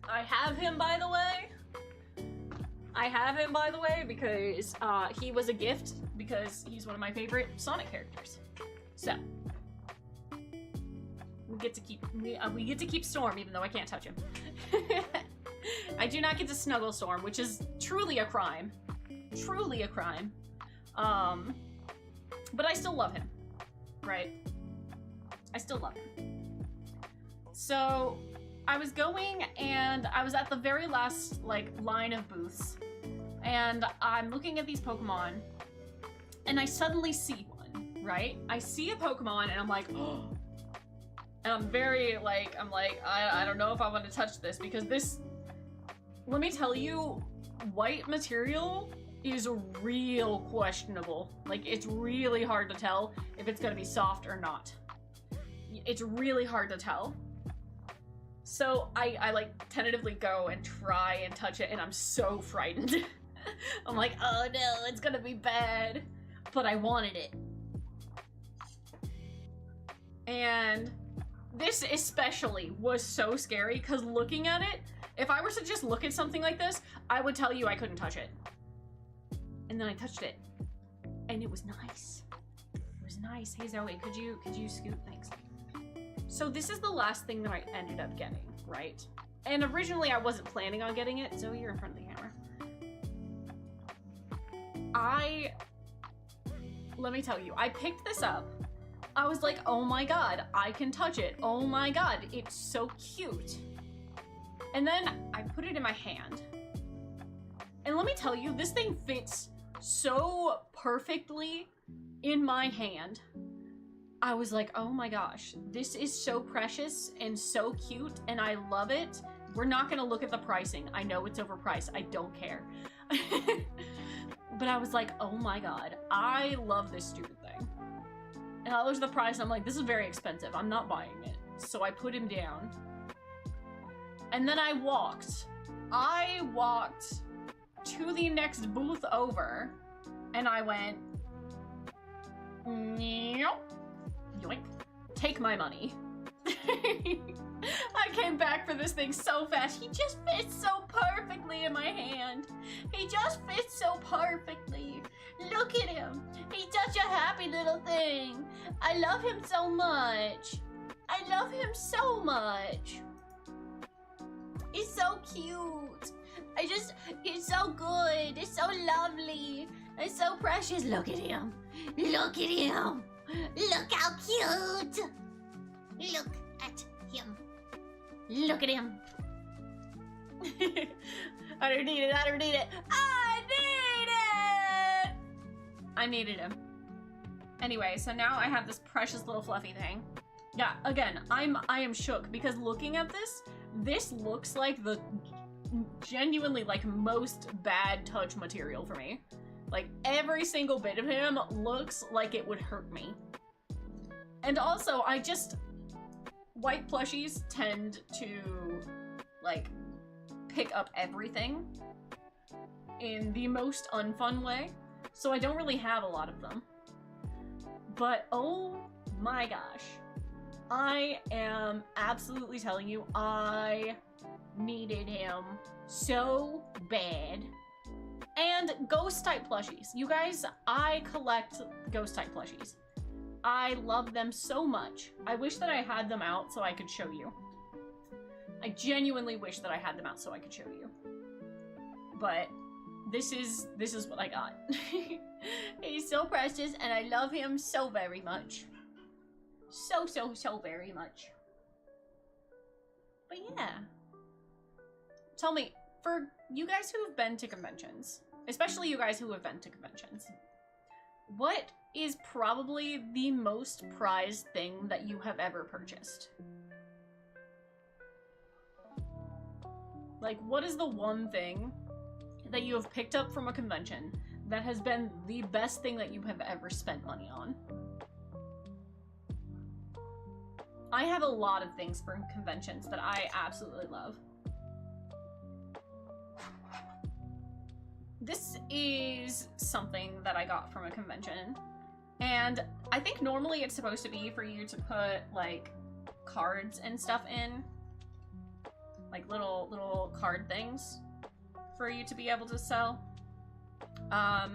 I have him, by the way. Because he was a gift because he's one of my favorite Sonic characters. So we get to keep Storm even though I can't touch him. I do not get to snuggle Storm, which is truly a crime. Truly a crime. But I still love him, right? I still love him. So I was going and I was at the very last, like, line of booths. And I'm looking at these Pokemon and I suddenly see one, right? I see a Pokemon and I'm like, oh. And I'm very, like, I don't know if I want to touch this because this, let me tell you, white material is real questionable. Like, it's really hard to tell if it's gonna be soft or not. It's really hard to tell. So I like tentatively go and try and touch it and I'm so frightened. I'm like, oh no, it's gonna be bad. But I wanted it. And this especially was so scary because looking at it, if I were to just look at something like this, I would tell you I couldn't touch it. And then I touched it. And it was nice. It was nice. Hey Zoe, could you scoot? Thanks. So this is the last thing that I ended up getting, right? And originally I wasn't planning on getting it. Zoe, you're in front of the camera. Let me tell you, I picked this up. I was like, oh my god, I can touch it. Oh my god, it's so cute. And then I put it in my hand. And let me tell you, this thing fits so perfectly in my hand. I was like, oh my gosh, this is so precious and so cute and I love it We're not gonna look at the pricing. I know it's overpriced. I don't care. But I was like, oh my god, I love this stupid thing. And I looked at the price and I'm like, this is very expensive. I'm not buying it. So I put him down. And then I walked to the next booth over and I went, yoink, take my money. I came back for this thing so fast. He just fits so perfectly in my hand. He just fits so perfectly. Look at him. He's such a happy little thing. I love him so much. I love him so much. He's so cute. He's so good. He's so lovely. He's so precious. Look at him. Look at him. Look how cute. Look at him. Look at him. I don't need it. I don't need it. I need it. I needed him. Anyway, so now I have this precious little fluffy thing. Yeah, again, I am shook because looking at this looks like the genuinely like most bad touch material for me. Like every single bit of him looks like it would hurt me. And also, white plushies tend to like pick up everything in the most unfun way. So I don't really have a lot of them. But oh my gosh. I am absolutely telling you, I needed him so bad. And ghost type plushies. You guys, I collect ghost type plushies. I love them so much. I wish that I had them out so I could show you. I genuinely wish that I had them out so I could show you. But this is what I got. He's so precious and I love him so very much. So very much. But yeah. Tell me, for you guys who have been to conventions, especially you guys who have been to conventions, what is probably the most prized thing that you have ever purchased? Like, what is the one thing that you have picked up from a convention that has been the best thing that you have ever spent money on? I have a lot of things from conventions that I absolutely love. This is something that I got from a convention, and I think normally it's supposed to be for you to put like cards and stuff in, like little card things for you to be able to sell. I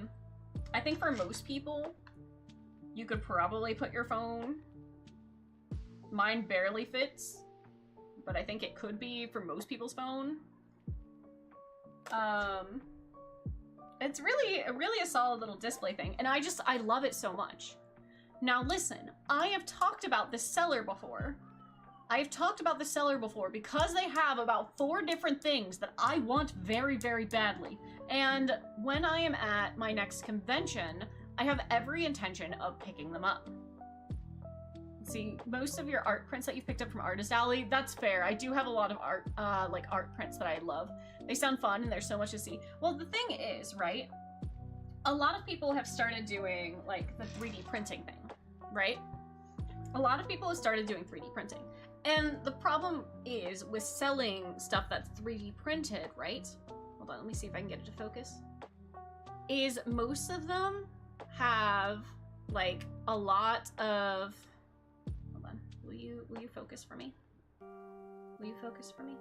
think for most people, you could probably put your phone. Mine barely fits, but I think it could be for most people's phone. It's really a solid little display thing, and I love it so much. Now listen, I have talked about this seller before. I've talked about the seller before because they have about 4 different things that I want very, very badly. And when I am at my next convention, I have every intention of picking them up. See, most of your art prints that you've picked up from Artist Alley, that's fair. I do have a lot of art, like art prints that I love. They sound fun and there's so much to see. Well, the thing is, right? A lot of people have started doing like the 3D printing thing, right? A lot of people have started doing 3D printing. And the problem is with selling stuff that's 3D printed, right? Hold on, let me see if I can get it to focus. Is most of them have like a lot of, hold on, will you focus for me? Will you focus for me?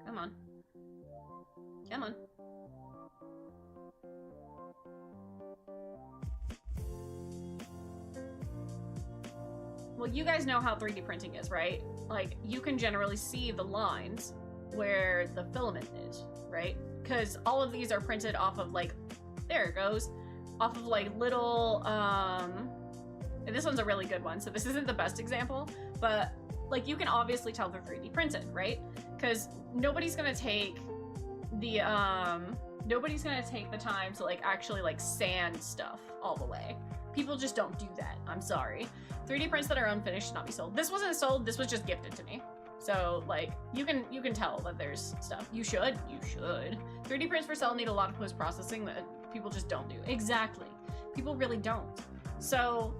Come on. Come on. Well, you guys know how 3D printing is, right? Like, you can generally see the lines where the filament is, right? Because all of these are printed off of, like, there it goes, off of, like, little, and this one's a really good one, so this isn't the best example, but, like, you can obviously tell they're 3D printed, right? Because nobody's gonna take the, nobody's gonna take the time to, like, actually, like, sand stuff all the way. People just don't do that. I'm sorry. 3D prints that are unfinished should not be sold. This wasn't sold, this was just gifted to me. So like you can tell that there's stuff. You should. 3D prints for sale need a lot of post-processing that people just don't do. Exactly. People really don't. So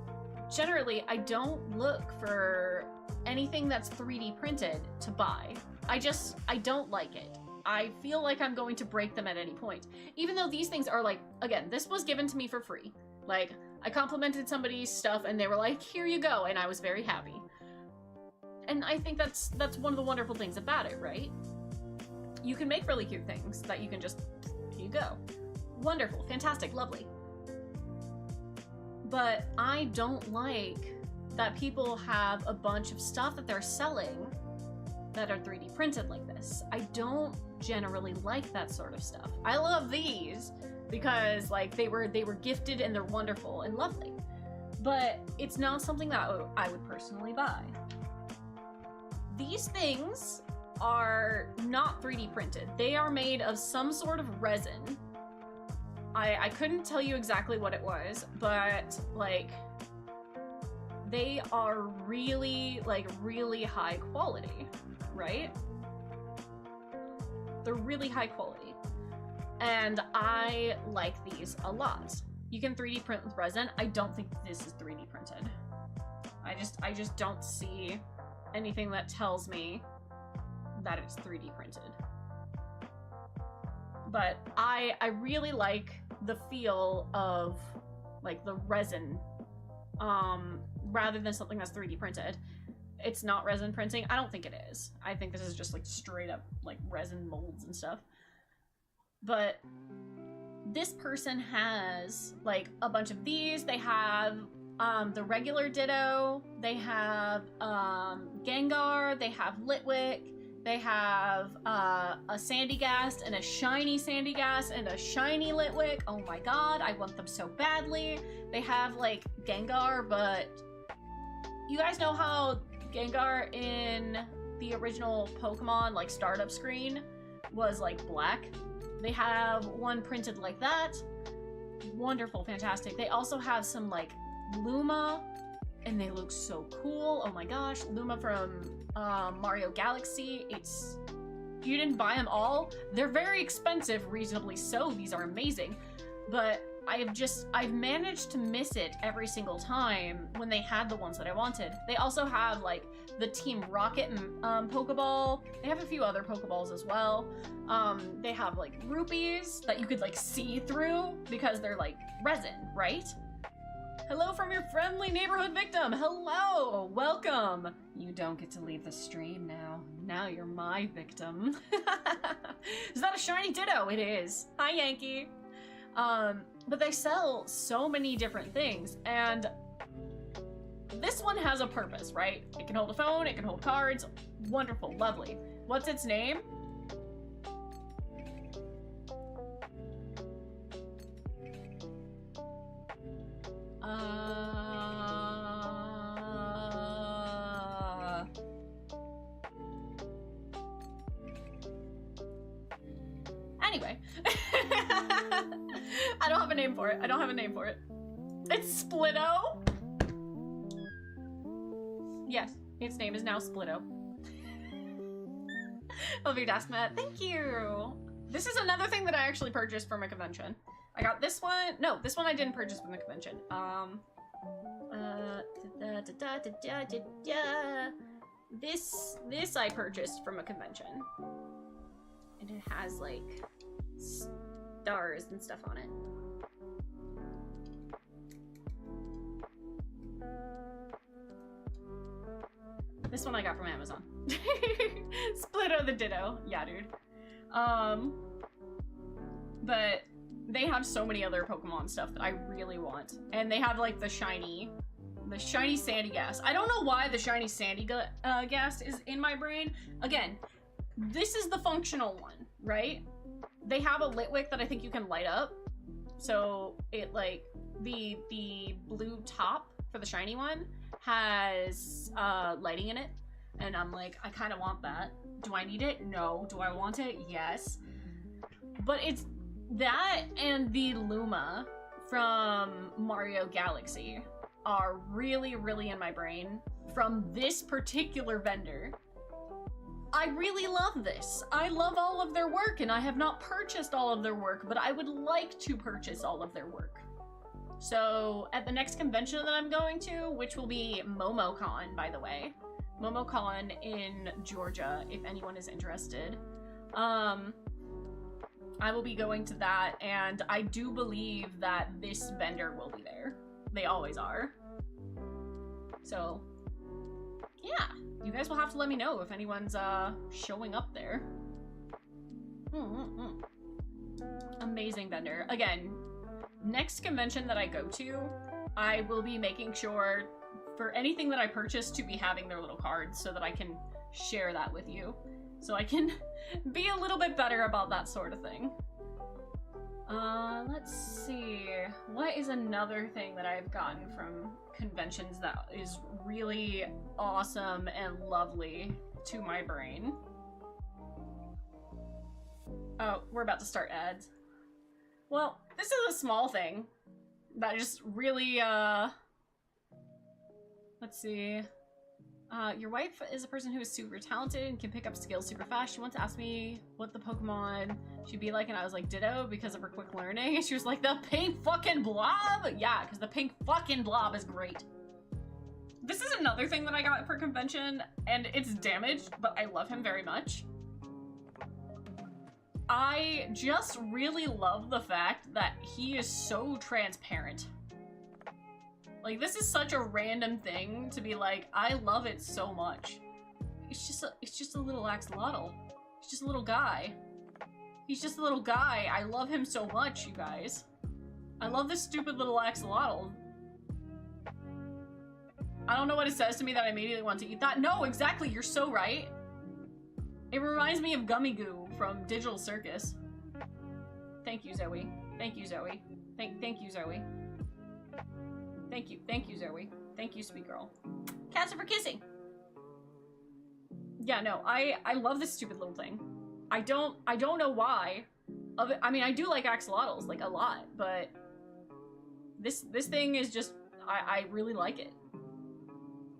generally I don't look for anything that's 3D printed to buy. I don't like it. I feel like I'm going to break them at any point. Even though these things are like, again, this was given to me for free. Like, I complimented somebody's stuff and they were like, here you go, and I was very happy. And I think that's one of the wonderful things about it, right? You can make really cute things that you can just, here you go. Wonderful, fantastic, lovely. But I don't like that people have a bunch of stuff that they're selling that are 3D printed like this. I don't generally like that sort of stuff. I love these because like they were gifted and they're wonderful and lovely. But it's not something that I would personally buy. These things are not 3D printed. They are made of some sort of resin. I couldn't tell you exactly what it was, but like they are really high quality, right? They're really high quality. And I like these a lot. You can 3D print with resin. I don't think this is 3D printed. I just don't see anything that tells me that it's 3D printed. But I really like the feel of like the resin rather than something that's 3D printed. It's not resin printing. I don't think it is. I think this is just like straight up like resin molds and stuff. But this person has like a bunch of these. They have the regular Ditto. They have Gengar. They have Litwick. They have a Sandygast and a shiny Sandygast and a shiny Litwick. Oh my god, I want them so badly. They have like Gengar, but you guys know how Gengar in the original Pokemon like startup screen was like black? They have one printed like that. Wonderful, fantastic. They also have some like Luma, and they look so cool. Oh my gosh, Luma from Mario Galaxy. You didn't buy them all. They're very expensive, reasonably so. These are amazing, but I've managed to miss it every single time when they had the ones that I wanted. They also have like the Team Rocket Pokeball. They have a few other Pokeballs as well. They have like rupees that you could like see through because they're like resin, right? Hello from your friendly neighborhood victim. Hello, welcome. You don't get to leave the stream now. Now you're my victim. Is that a shiny Ditto? It is. Hi, Yankee. But they sell so many different things, and this one has a purpose, right? It can hold a phone, it can hold cards. Wonderful, lovely. What's its name? Anyway. I don't have a name for it. It's Splitto? Yes, its name is now Splitto. Love your desk, Matt. Thank you. This is another thing that I actually purchased from a convention. I got this one. No, this one I didn't purchase from the convention. This I purchased from a convention. And it has like stars and stuff on it. This one I got from Amazon. Splitto the Ditto. Yeah, dude. But they have so many other Pokemon stuff that I really want. And they have like the shiny Sandygast. I don't know why the shiny Sandygast is in my brain. Again, this is the functional one, right? They have a Litwick that I think you can light up. So it like, the blue top for the shiny one has lighting in it. And I'm like, I kind of want that. Do I need it? No. Do I want it? Yes. But it's that and the Luma from Mario Galaxy are really, really in my brain from this particular vendor. I really love this. I love all of their work, and I have not purchased all of their work, but I would like to purchase all of their work. So at the next convention that I'm going to, which will be MomoCon, by the way, MomoCon in Georgia, if anyone is interested, I will be going to that, and I do believe that this vendor will be there. They always are. So, yeah, you guys will have to let me know if anyone's showing up there. Amazing vendor. Again, next convention that I go to, I will be making sure for anything that I purchase to be having their little cards so that I can share that with you. So I can be a little bit better about that sort of thing. Let's see. What is another thing that I've gotten from conventions that is really awesome and lovely to my brain? Oh, we're about to start ads. Well, this is a small thing that just really, let's see. Your wife is a person who is super talented and can pick up skills super fast. She wanted to ask me what the Pokemon she'd be like, and I was like, ditto, because of her quick learning. And she was like, the pink fucking blob? Yeah, because the pink fucking blob is great. This is another thing that I got for convention, and it's damaged, but I love him very much. I just really love the fact that he is so transparent. Like, this is such a random thing to be like, I love it so much. It's just a little axolotl. He's just a little guy. He's just a little guy. I love him so much, you guys. I love this stupid little axolotl. I don't know what it says to me that I immediately want to eat that. No, exactly, you're so right. It reminds me of Gummy Goo from Digital Circus. Thank you, Zoe. Thank you, Zoe. Thank you, Zoe. Thank you, Zoe. Thank you, sweet girl. Cats are for kissing. Yeah, no, I love this stupid little thing. I don't know why. I mean, I do like axolotls, like, a lot, but this thing is just, I really like it.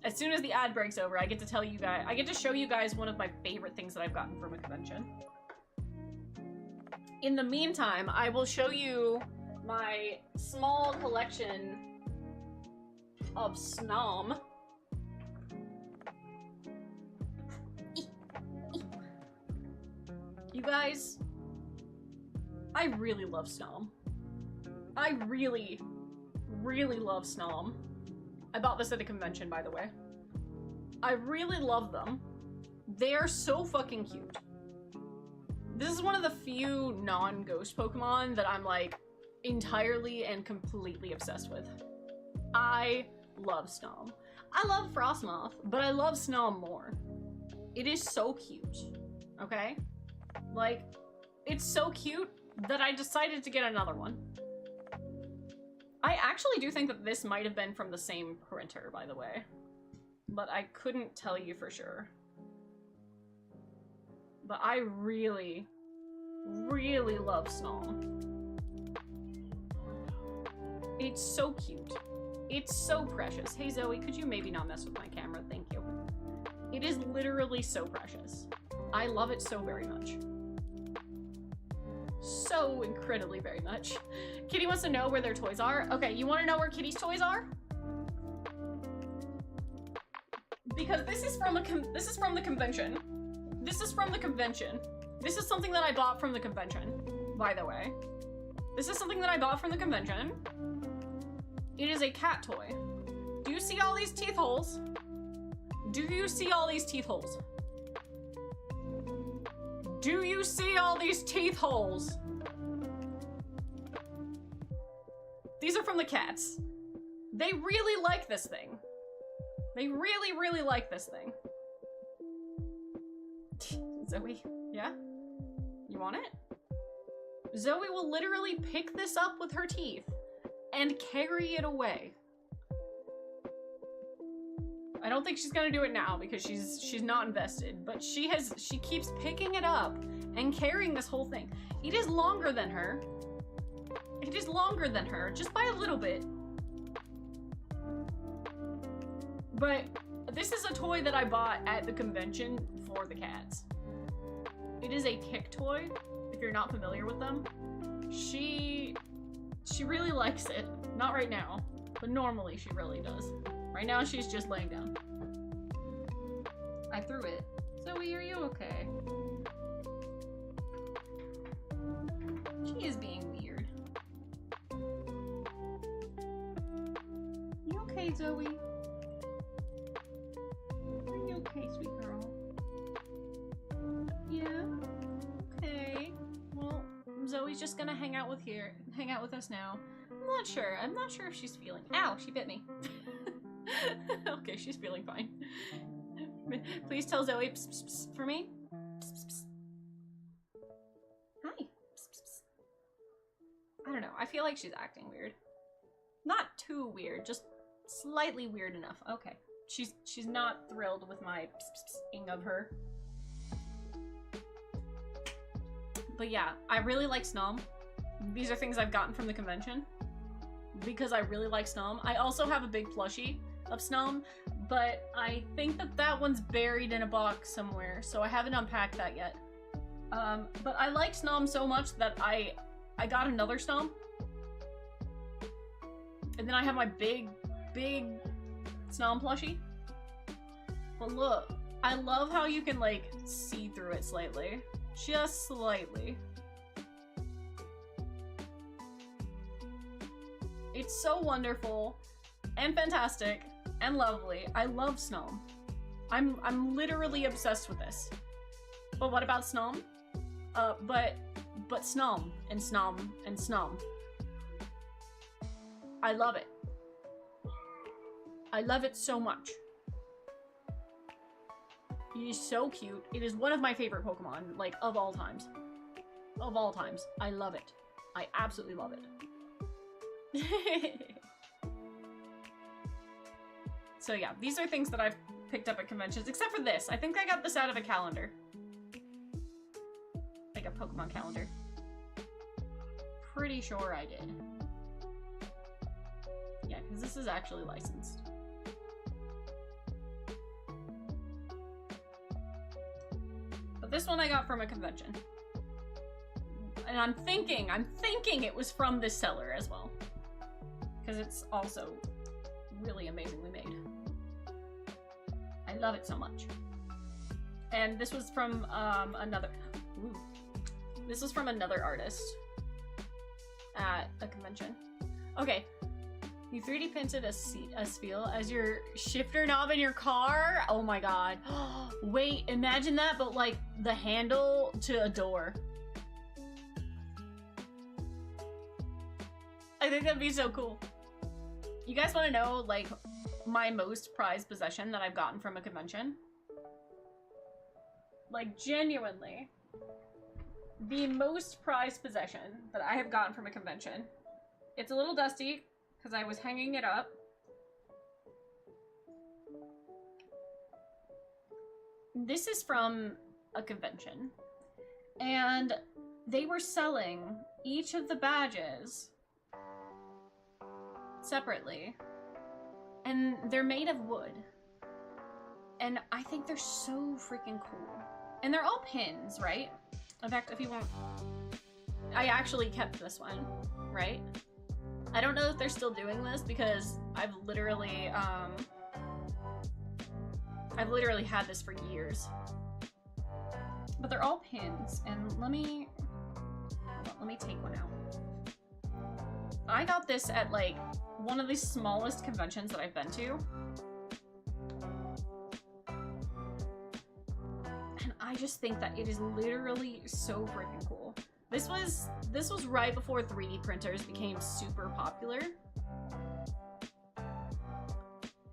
As soon as the ad breaks over, I get to tell you guys, I get to show you guys one of my favorite things that I've gotten from a convention. In the meantime, I will show you my small collection of Snom. You guys, I really love Snom. I really, really love Snom. I bought this at a convention, by the way. I really love them. They are so fucking cute. This is one of the few non-ghost Pokemon that I'm like entirely and completely obsessed with. I love Snom. I love Frostmoth, but I love Snom more. It is so cute, okay? Like, it's so cute that I decided to get another one. I actually do think that this might have been from the same printer, by the way. But I couldn't tell you for sure. But I really, really love Snom. It's so cute. It's so precious. Hey Zoe, could you maybe not mess with my camera? Thank you. It is literally so precious. I love it so very much. So incredibly very much. Kitty wants to know where their toys are. Okay, you want to know where Kitty's toys are? Because this is from the convention. This is from the convention. This is something that I bought from the convention, by the way. This is something that I bought from the convention. It is a cat toy. Do you see all these teeth holes? Do you see all these teeth holes? Do you see all these teeth holes? These are from the cats. They really like this thing. They really, really like this thing. Zoe, yeah? You want it? Zoe will literally pick this up with her teeth and carry it away. I don't think she's gonna do it now because she's not invested, but she keeps picking it up and carrying this whole thing. It is longer than her. It is longer than her, just by a little bit. But This is a toy that I bought at the convention for the cats. It is a kick toy, if you're not familiar with them. She really likes it. Not right now, but normally she really does. Right now she's just laying down. I threw it. Zoe, are you okay? She is being weird. You okay, Zoe? Are you okay, sweet girl? Yeah? Okay. Well, Zoe's just gonna hang out with us now. I'm not sure if she's feeling. Ow, she bit me. Okay, she's feeling fine. Please tell Zoe pss, pss, pss, for me. Pss, pss, pss. Hi. Pss, pss, pss. I don't know. I feel like she's acting weird. Not too weird, just slightly weird enough. Okay. She's not thrilled with my pss, pss, pss-ing of her. But yeah, I really like Snom. These are things I've gotten from the convention because I really like Snom. I also have a big plushie of Snom, but I think that one's buried in a box somewhere, so I haven't unpacked that yet. But I like Snom so much that I got another Snom. And then I have my big Snom plushie. But look, I love how you can like see through it slightly. Just slightly. It's so wonderful and fantastic and lovely. I love Snom. I'm literally obsessed with this. But what about Snom? But Snom and Snom and Snom. I love it. I love it so much. It is so cute. It is one of my favorite Pokemon, like, of all times. Of all times. I love it. I absolutely love it. So yeah, these are things that I've picked up at conventions, except for this. I think I got this out of a calendar. Like a Pokemon calendar. Pretty sure I did. Yeah, because this is actually licensed. But this one I got from a convention. And I'm thinking it was from this seller as well. Because it's also really amazingly made. I love it so much. And this was from this was from another artist at a convention. Okay, you 3D printed a Spheal as your shifter knob in your car? Oh my god. Wait, imagine that, but like the handle to a door. I think that'd be so cool. You guys want to know, like, my most prized possession that I've gotten from a convention? Like, genuinely. The most prized possession that I have gotten from a convention. It's a little dusty, because I was hanging it up. This is from a convention. And they were selling each of the badges separately, and they're made of wood, and I think they're so freaking cool. And they're all pins, right? In fact, if you want, I actually kept this one, right? I don't know if they're still doing this because I've literally had this for years. But they're all pins, and let me take one out. I got this at like one of the smallest conventions that I've been to. And I just think that it is literally so freaking cool. This was right before 3D printers became super popular.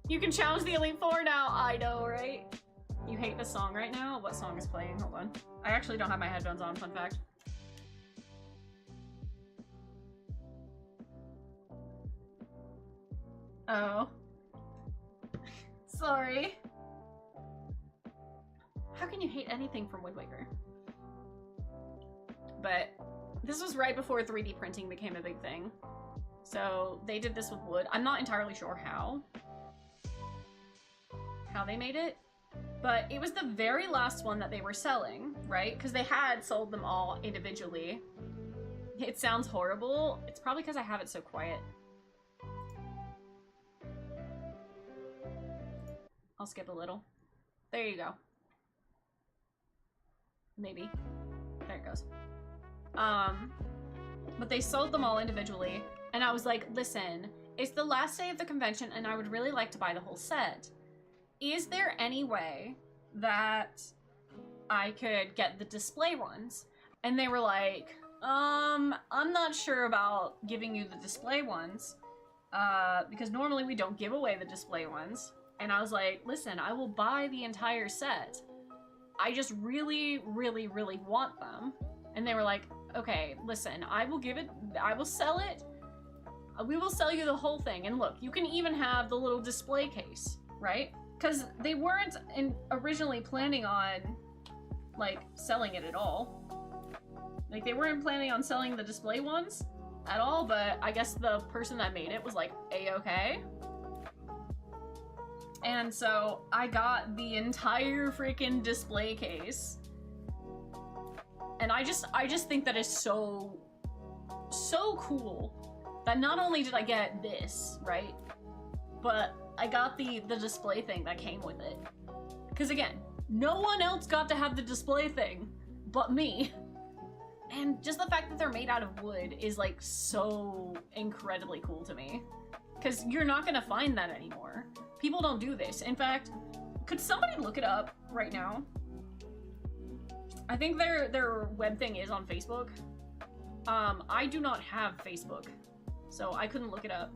You can challenge the Elite Four now. I know, right? You hate this song right now? What song is playing? Hold on. I actually don't have my headphones on, fun fact. Oh. Sorry. How can you hate anything from Wind Waker? But this was right before 3D printing became a big thing. So they did this with wood. I'm not entirely sure how. how they made it, but it was the very last one that they were selling, right? Because they had sold them all individually. It sounds horrible. It's probably because I have it so quiet. I'll skip a little. There you go. Maybe. There it goes. But they sold them all individually, and I was like, listen, it's the last day of the convention, and I would really like to buy the whole set. Is there any way that I could get the display ones? And they were like, I'm not sure about giving you the display ones, because normally we don't give away the display ones. And I was like, listen, I will buy the entire set. I just really, really, really want them. And they were like, okay, listen, I will sell it. We will sell you the whole thing. And look, you can even have the little display case, right? Because they weren't originally planning on, like, selling it at all. Like, they weren't planning on selling the display ones at all, but I guess the person that made it was like, A-okay. And so I got the entire freaking display case. And I just think that is so cool that not only did I get this, right? But I got the display thing that came with it. Because again, no one else got to have the display thing but me. And just the fact that they're made out of wood is like so incredibly cool to me. Because you're not gonna find that anymore. People don't do this. In fact, could somebody look it up right now? I think their web thing is on Facebook. I do not have Facebook, so I couldn't look it up.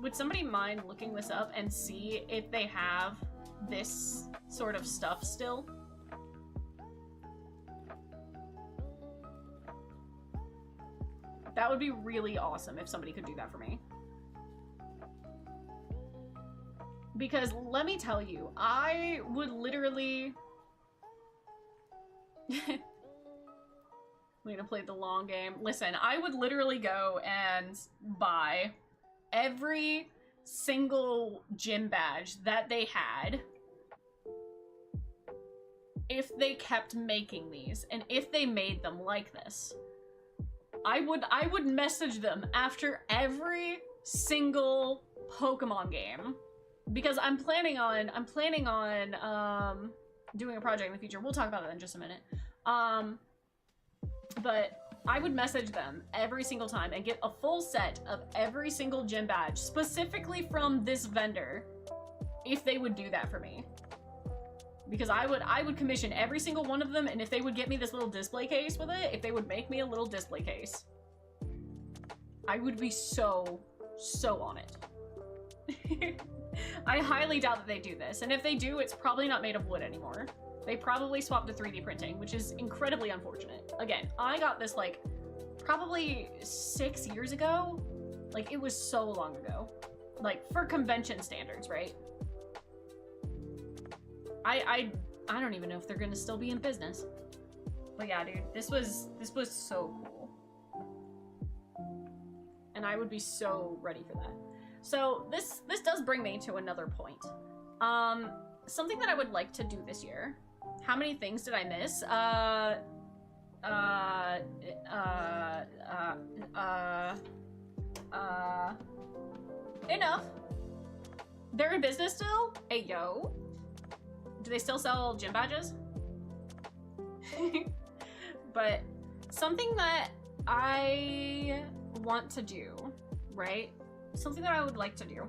Would somebody mind looking this up and see if they have this sort of stuff still? That would be really awesome if somebody could do that for me. Because let me tell you, I would literally... I'm gonna play the long game. Listen, I would literally go and buy every single gym badge that they had if they kept making these, and if they made them like this. I would message them after every single Pokemon game. Because I'm planning on doing a project in the future. We'll talk about that in just a minute. But I would message them every single time and get a full set of every single gym badge specifically from this vendor if they would do that for me. Because I would commission every single one of them, and if they would get me this little display case with it, if they would make me a little display case, I would be so on it. I highly doubt that they do this, and if they do, it's probably not made of wood anymore. They probably swapped to 3D printing, which is incredibly unfortunate. Again, I got this like probably 6 years ago. Like, it was so long ago. Like, for convention standards, right? I don't even know if they're gonna still be in business. But yeah, dude, this was so cool. And I would be so ready for that. So this does bring me to another point. Something that I would like to do this year. How many things did I miss? Enough. They're in business still? Hey, yo. Do they still sell gym badges? But something that I want to do, right? Something that I would like to do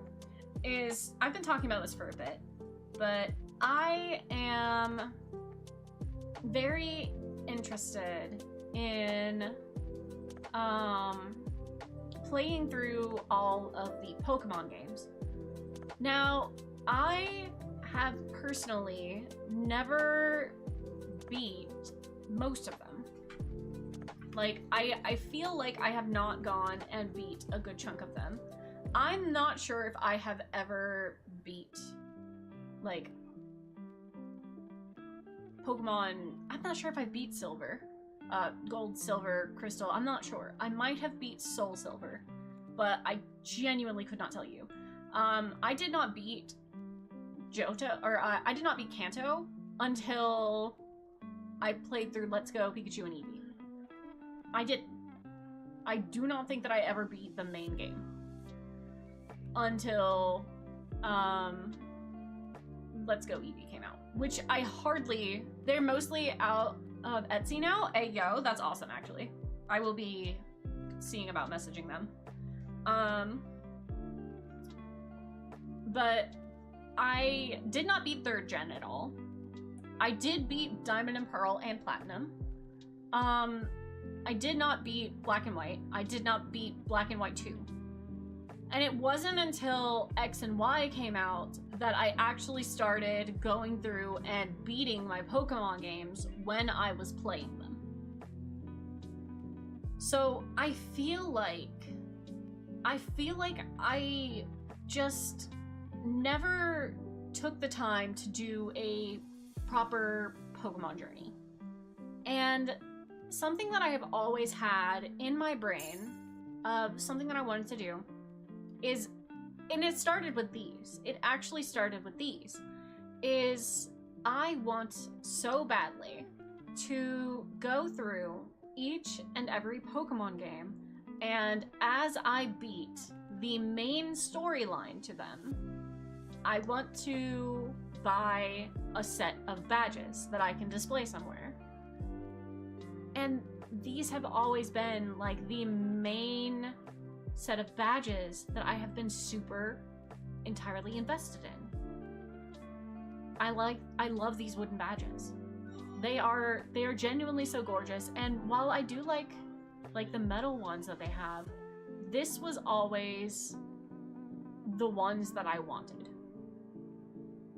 is, I've been talking about this for a bit, but I am very interested in playing through all of the Pokemon games. Now, I have personally never beat most of them. Like, I feel like I have not gone and beat a good chunk of them. I'm not sure if I have ever beat, like, Pokemon. I'm not sure if I beat Silver. Gold, Silver, Crystal. I'm not sure. I might have beat Soul Silver, but I genuinely could not tell you. I did not beat Johto, or I did not beat Kanto until I played through Let's Go Pikachu and Eevee. I do not think that I ever beat the main game until Let's Go Eevee came out, which they're mostly out of Etsy now. Hey yo, that's awesome actually. I will be seeing about messaging them. But I did not beat 3rd gen at all. I did beat Diamond and Pearl and Platinum. I did not beat Black and White. I did not beat Black and White 2. And it wasn't until X and Y came out that I actually started going through and beating my Pokemon games when I was playing them. So I feel like I just never took the time to do a proper Pokemon journey. And something that I have always had in my brain of something that I wanted to do is, and it started with these. It actually started with these. Is I want so badly to go through each and every Pokemon game, and as I beat the main storyline to them, I want to buy a set of badges that I can display somewhere. And these have always been like the main set of badges that I have been super entirely invested in. I love these wooden badges. They are genuinely so gorgeous, and while I do like the metal ones that they have, this was always the ones that I wanted.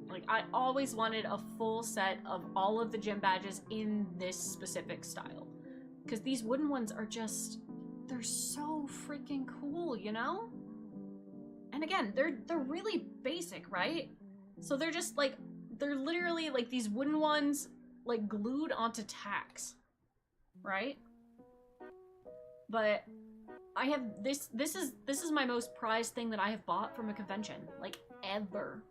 Like, I always wanted a full set of all of the gym badges in this specific style. Because these wooden ones are just, they're so freaking cool, you know? And again, they're really basic, right? So they're just like, they're literally like these wooden ones like glued onto tacks, right? But I have this is my most prized thing that I have bought from a convention, like ever.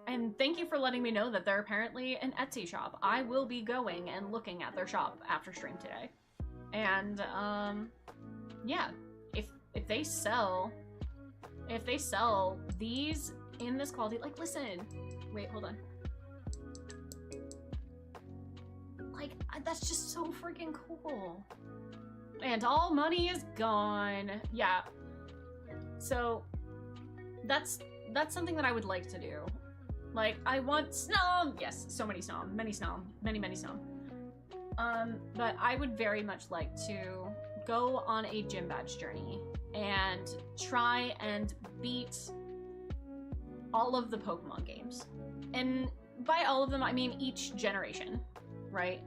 And thank you for letting me know that they're apparently an Etsy shop. I will be going and looking at their shop after stream today. And yeah, if they sell these in this quality, like, listen, wait, hold on. Like, that's just so freaking cool. And all money is gone. Yeah. So that's something that I would like to do. Like, I want Snom! Yes, so many Snom. Many Snom. Many Snom. But I would very much like to go on a gym badge journey and try and beat all of the Pokemon games. And by all of them, I mean each generation, right?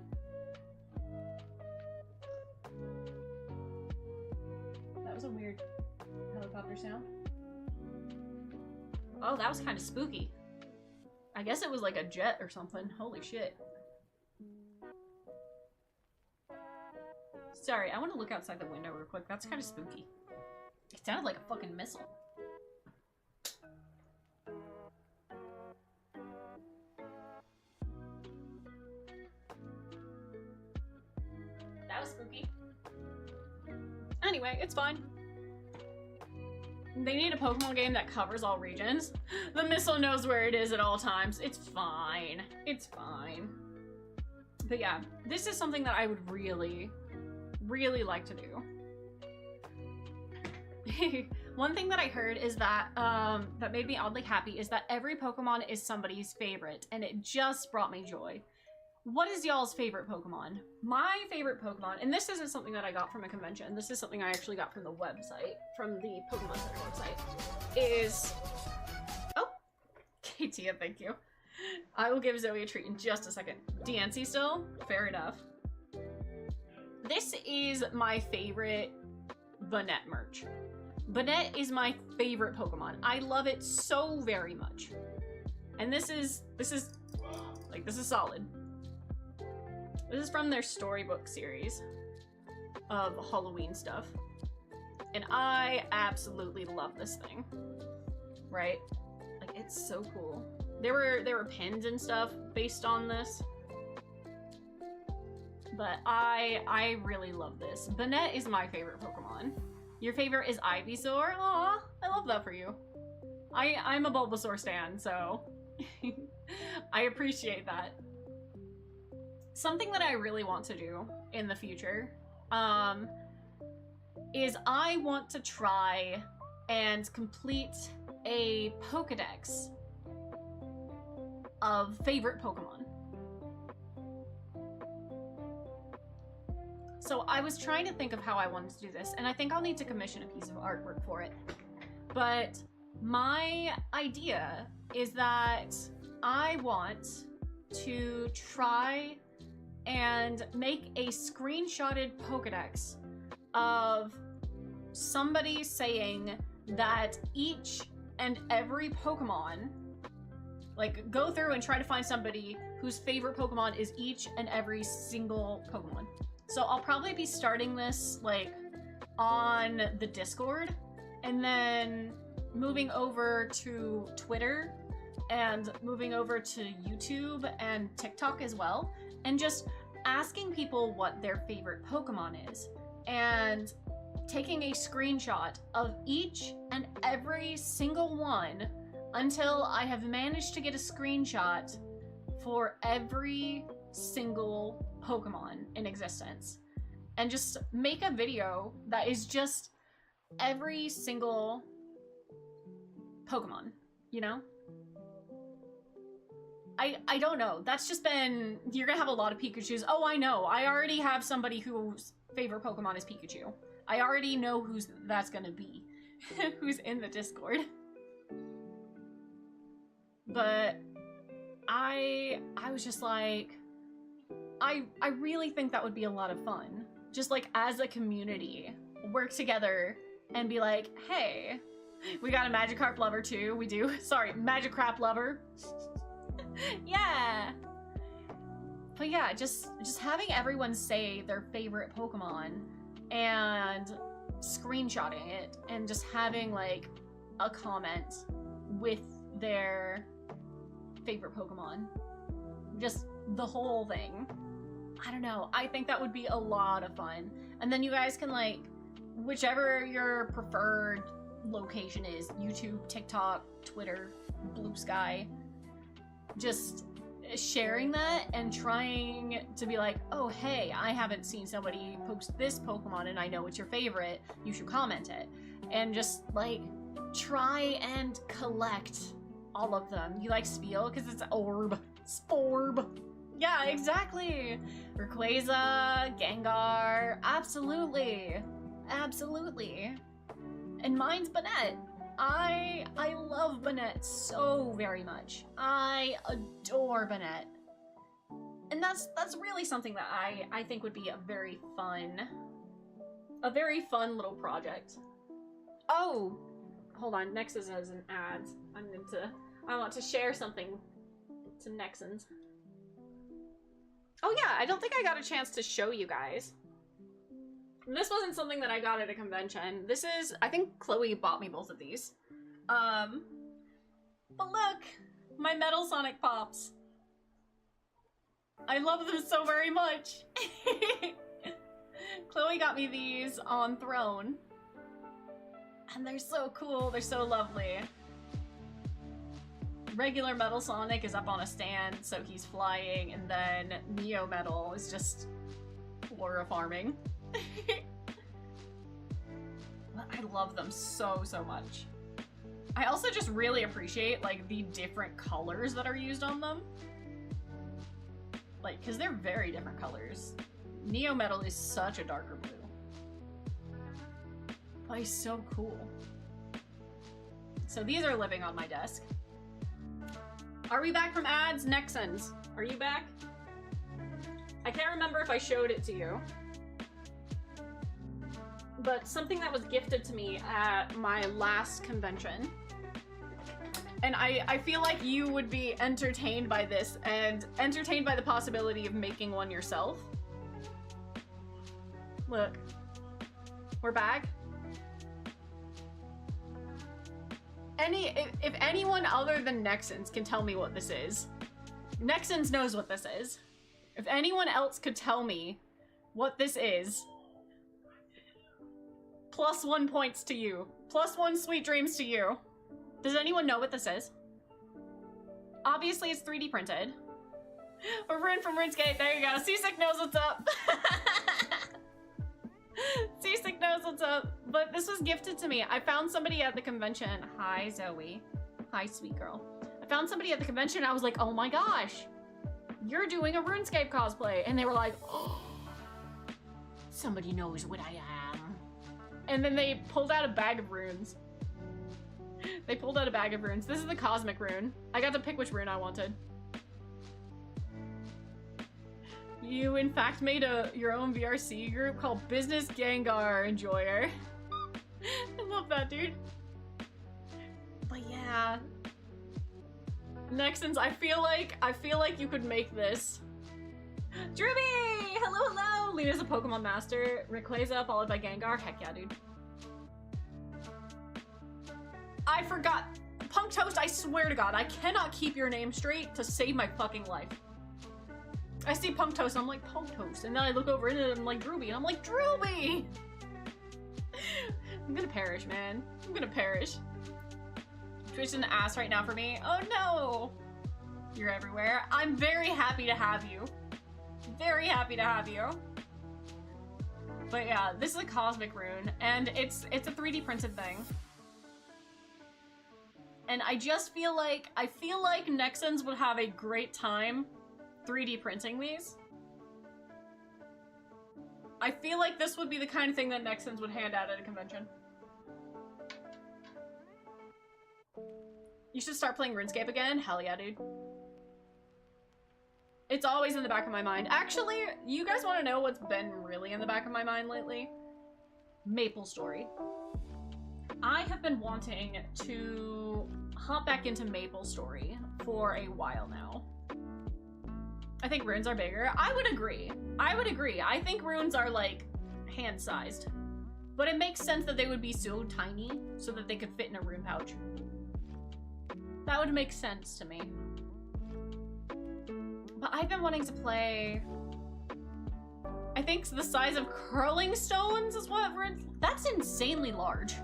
That was a weird helicopter sound. Oh, that was kind of spooky. I guess it was like a jet or something. Holy shit. Sorry, I want to look outside the window real quick. That's kind of spooky. It sounded like a fucking missile. That was spooky. Anyway, it's fine. They need a Pokemon game that covers all regions. The missile knows where it is at all times. It's fine. It's fine. But yeah, this is something that I would really, really like to do. One thing that I heard is that, that made me oddly happy is that every Pokemon is somebody's favorite, and it just brought me joy. What is y'all's favorite Pokemon? My favorite Pokemon, and this isn't something that I got from a convention, this is something I actually got from the website, from the Pokemon Center website, is... Oh! Katia, thank you. I will give Zoe a treat in just a second. DNC still? Fair enough. This is my favorite Banette merch. Banette is my favorite Pokemon. I love it so very much. And this is solid. This is from their storybook series of Halloween stuff. And I absolutely love this thing. Right? It's so cool. There were pins and stuff based on this. But I really love this. Banette is my favorite Pokemon. Your favorite is Ivysaur? Aw, I love that for you. I'm a Bulbasaur stan, so I appreciate that. Something that I really want to do in the future is I want to try and complete a Pokedex of favorite Pokemon. So I was trying to think of how I wanted to do this, and I think I'll need to commission a piece of artwork for it. But my idea is that I want to try and make a screenshotted Pokedex of somebody saying that each and every Pokemon, like, go through and try to find somebody whose favorite Pokemon is each and every single Pokemon. So I'll probably be starting this, like, on the Discord, and then moving over to Twitter, and moving over to YouTube and TikTok as well, and just asking people what their favorite Pokemon is, and taking a screenshot of each and every single one until I have managed to get a screenshot for every single Pokemon in existence, and just make a video that is just every single Pokemon, you know? I don't know. That's just been... You're gonna have a lot of Pikachus. Oh, I know. I already have somebody whose favorite Pokemon is Pikachu. I already know who's that's gonna be. Who's in the Discord. But I was just like... I really think that would be a lot of fun. Just like as a community, work together and be like, hey, we got a Magikarp lover too. We do. Sorry, Magikarp lover. Yeah. But yeah, just having everyone say their favorite Pokemon and screenshotting it and just having like a comment with their favorite Pokemon. Just the whole thing. I don't know. I think that would be a lot of fun. And then you guys can, like, whichever your preferred location is, YouTube, TikTok, Twitter, Blue Sky, just sharing that and trying to be like, oh, hey, I haven't seen somebody post this Pokemon and I know it's your favorite. You should comment it. And just, like, try and collect all of them. You like Spiel? Because it's Orb. Sporb. Yeah, exactly. Rayquaza, Gengar, absolutely. Absolutely. And mine's Banette. I love Banette so very much. I adore Banette. And that's really something that I think would be a very fun little project. Oh, hold on, Nexus has an ad. I want to share something to Nexans. Oh yeah, I don't think I got a chance to show you guys. This wasn't something that I got at a convention. This is, I think Chloe bought me both of these. But look, my Metal Sonic Pops. I love them so very much. Chloe got me these on Throne. And they're so cool, they're so lovely. Regular Metal Sonic is up on a stand, so he's flying, and then Neo Metal is just Flora farming. I love them so much. I also just really appreciate, like, the different colors that are used on them. Like, because they're very different colors. Neo Metal is such a darker blue. But he's so cool. So these are living on my desk. Are we back from ads? Nexans, are you back? I can't remember if I showed it to you. But something that was gifted to me at my last convention. And I feel like you would be entertained by this and entertained by the possibility of making one yourself. Look. We're back. if anyone other than Nexans can tell me what this is, Nexans knows what this is. If anyone else could tell me what this is, +1 points to you. +1 sweet dreams to you. Does anyone know what this is? Obviously, it's 3D printed. A rune from RuneScape. There you go. Seasick knows what's up. Seasick knows what's up. But this was gifted to me. I found somebody at the convention. Hi, Zoe. Hi, sweet girl. I found somebody at the convention. I was like, oh my gosh, you're doing a RuneScape cosplay. And they were like, oh, somebody knows what I am. And then they pulled out a bag of runes. They pulled out a bag of runes. This is the cosmic rune. I got to pick which rune I wanted. You, in fact, made your own VRC group called Business Gengar Enjoyer. I love that, dude. But yeah. Nexans, I feel like you could make this. Drewby! Hello, hello! Lena's a Pokemon Master. Rayquaza followed by Gengar. Heck yeah, dude. I forgot. Punk Toast, I swear to God, I cannot keep your name straight to save my fucking life. I see Punk Toast and I'm like, Punk Toast. And then I look over it and I'm like, Drewby. And I'm like, Drewby! I'm gonna perish, man. I'm gonna perish. Twitch an ass right now for me. Oh no! You're everywhere. I'm very happy to have you. Very happy to have you. But yeah, this is a cosmic rune, and it's a 3D printed thing. And I just feel like Nexans would have a great time 3D printing these. I feel like this would be the kind of thing that Nexans would hand out at a convention. You should start playing RuneScape again? Hell yeah, dude. It's always in the back of my mind. Actually, you guys want to know what's been really in the back of my mind lately? MapleStory. I have been wanting to hop back into MapleStory for a while now. I think runes are bigger. I would agree. I would agree. I think runes are like hand-sized. But it makes sense that they would be so tiny so that they could fit in a rune pouch. That would make sense to me. But I've been wanting to play... I think the size of curling stones is what runes... That's insanely large.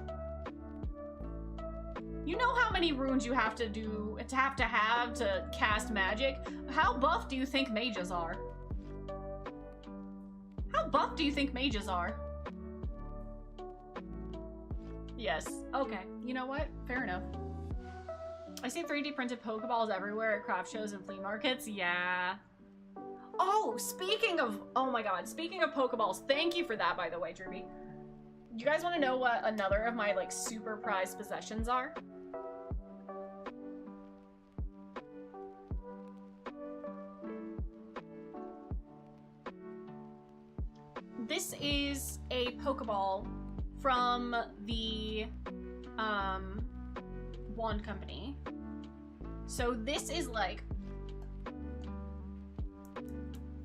You know how many runes you have to do, have to cast magic? How buff do you think mages are? How buff do you think mages are? Yes. Okay. You know what? Fair enough. I see 3D printed Pokeballs everywhere at craft shows and flea markets. Yeah. Oh, speaking of... Oh my god. Speaking of Pokeballs, thank you for that, by the way, Drewby. You guys want to know what another of my, like, super prized possessions are? This is a Pokeball from the wand company. So this is like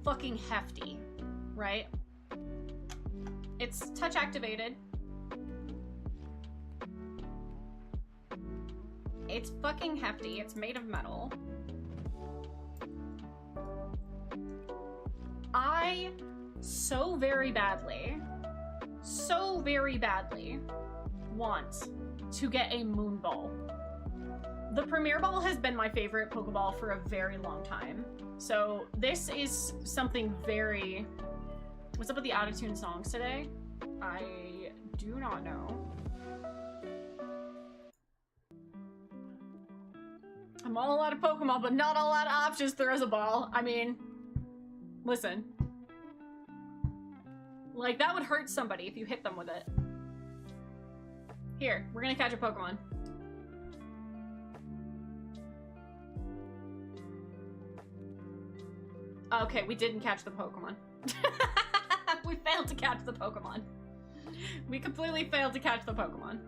fucking hefty, right? It's touch activated. It's fucking hefty. It's made of metal. I so very badly want to get a moon ball. The Premier Ball has been my favorite Pokeball for a very long time. So this is something very... What's up with the out-of-tune songs today? I do not know. I'm all out of Pokemon, but not all out of options. Throws a ball. I mean, listen. Like, that would hurt somebody if you hit them with it. Here, we're gonna catch a Pokemon. Okay, we didn't catch the Pokemon. We failed to catch the Pokemon. We completely failed to catch the Pokemon.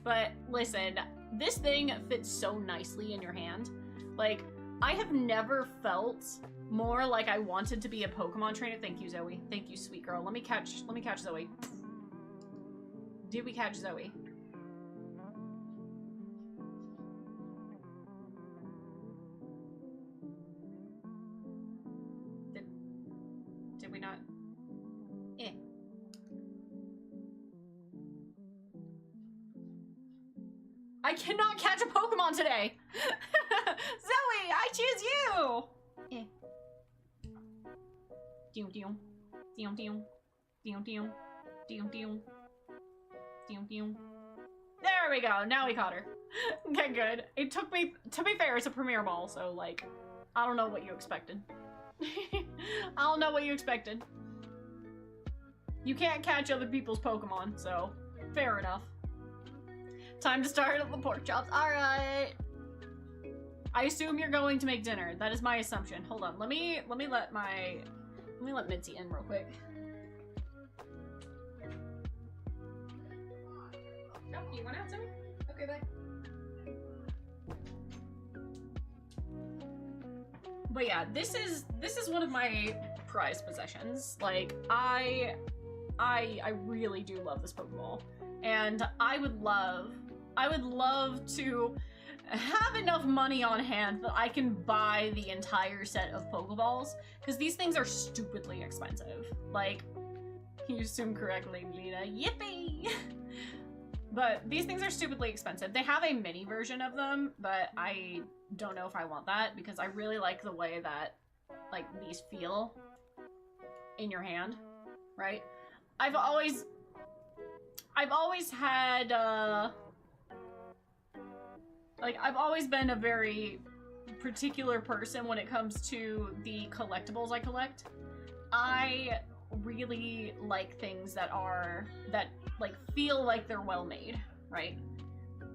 But listen, this thing fits so nicely in your hand. Like, I have never felt more like I wanted to be a Pokemon trainer. Thank you, Zoe. Thank you, sweet girl. Let me catch Zoe. Did we catch Zoe? cannot catch a Pokemon today. Zoe, I choose you. Eh. Doom doom. Doom doom. Doom doom. Doom doom. Doom doom. There we go. Now we caught her. Okay, good. It took me, to be fair, it's a premiere ball, so like, I don't know what you expected. I don't know what you expected. You can't catch other people's Pokemon, so fair enough. Time to start at the pork chops. All right. I assume you're going to make dinner. That is my assumption. Hold on. Let me let Mitzi in real quick. Oh, you went out, Zoe? Okay, bye. But yeah, this is one of my prized possessions. Like, I really do love this Pokeball. And I would love to have enough money on hand that I can buy the entire set of Pokeballs, because these things are stupidly expensive. Like, you assume correctly, Lena. Yippee! But these things are stupidly expensive. They have a mini version of them, but I don't know if I want that, because I really like the way that, like, these feel in your hand, right? I've always had, like, I've always been a very particular person when it comes to the collectibles I collect. I really like things that like feel like they're well made, right?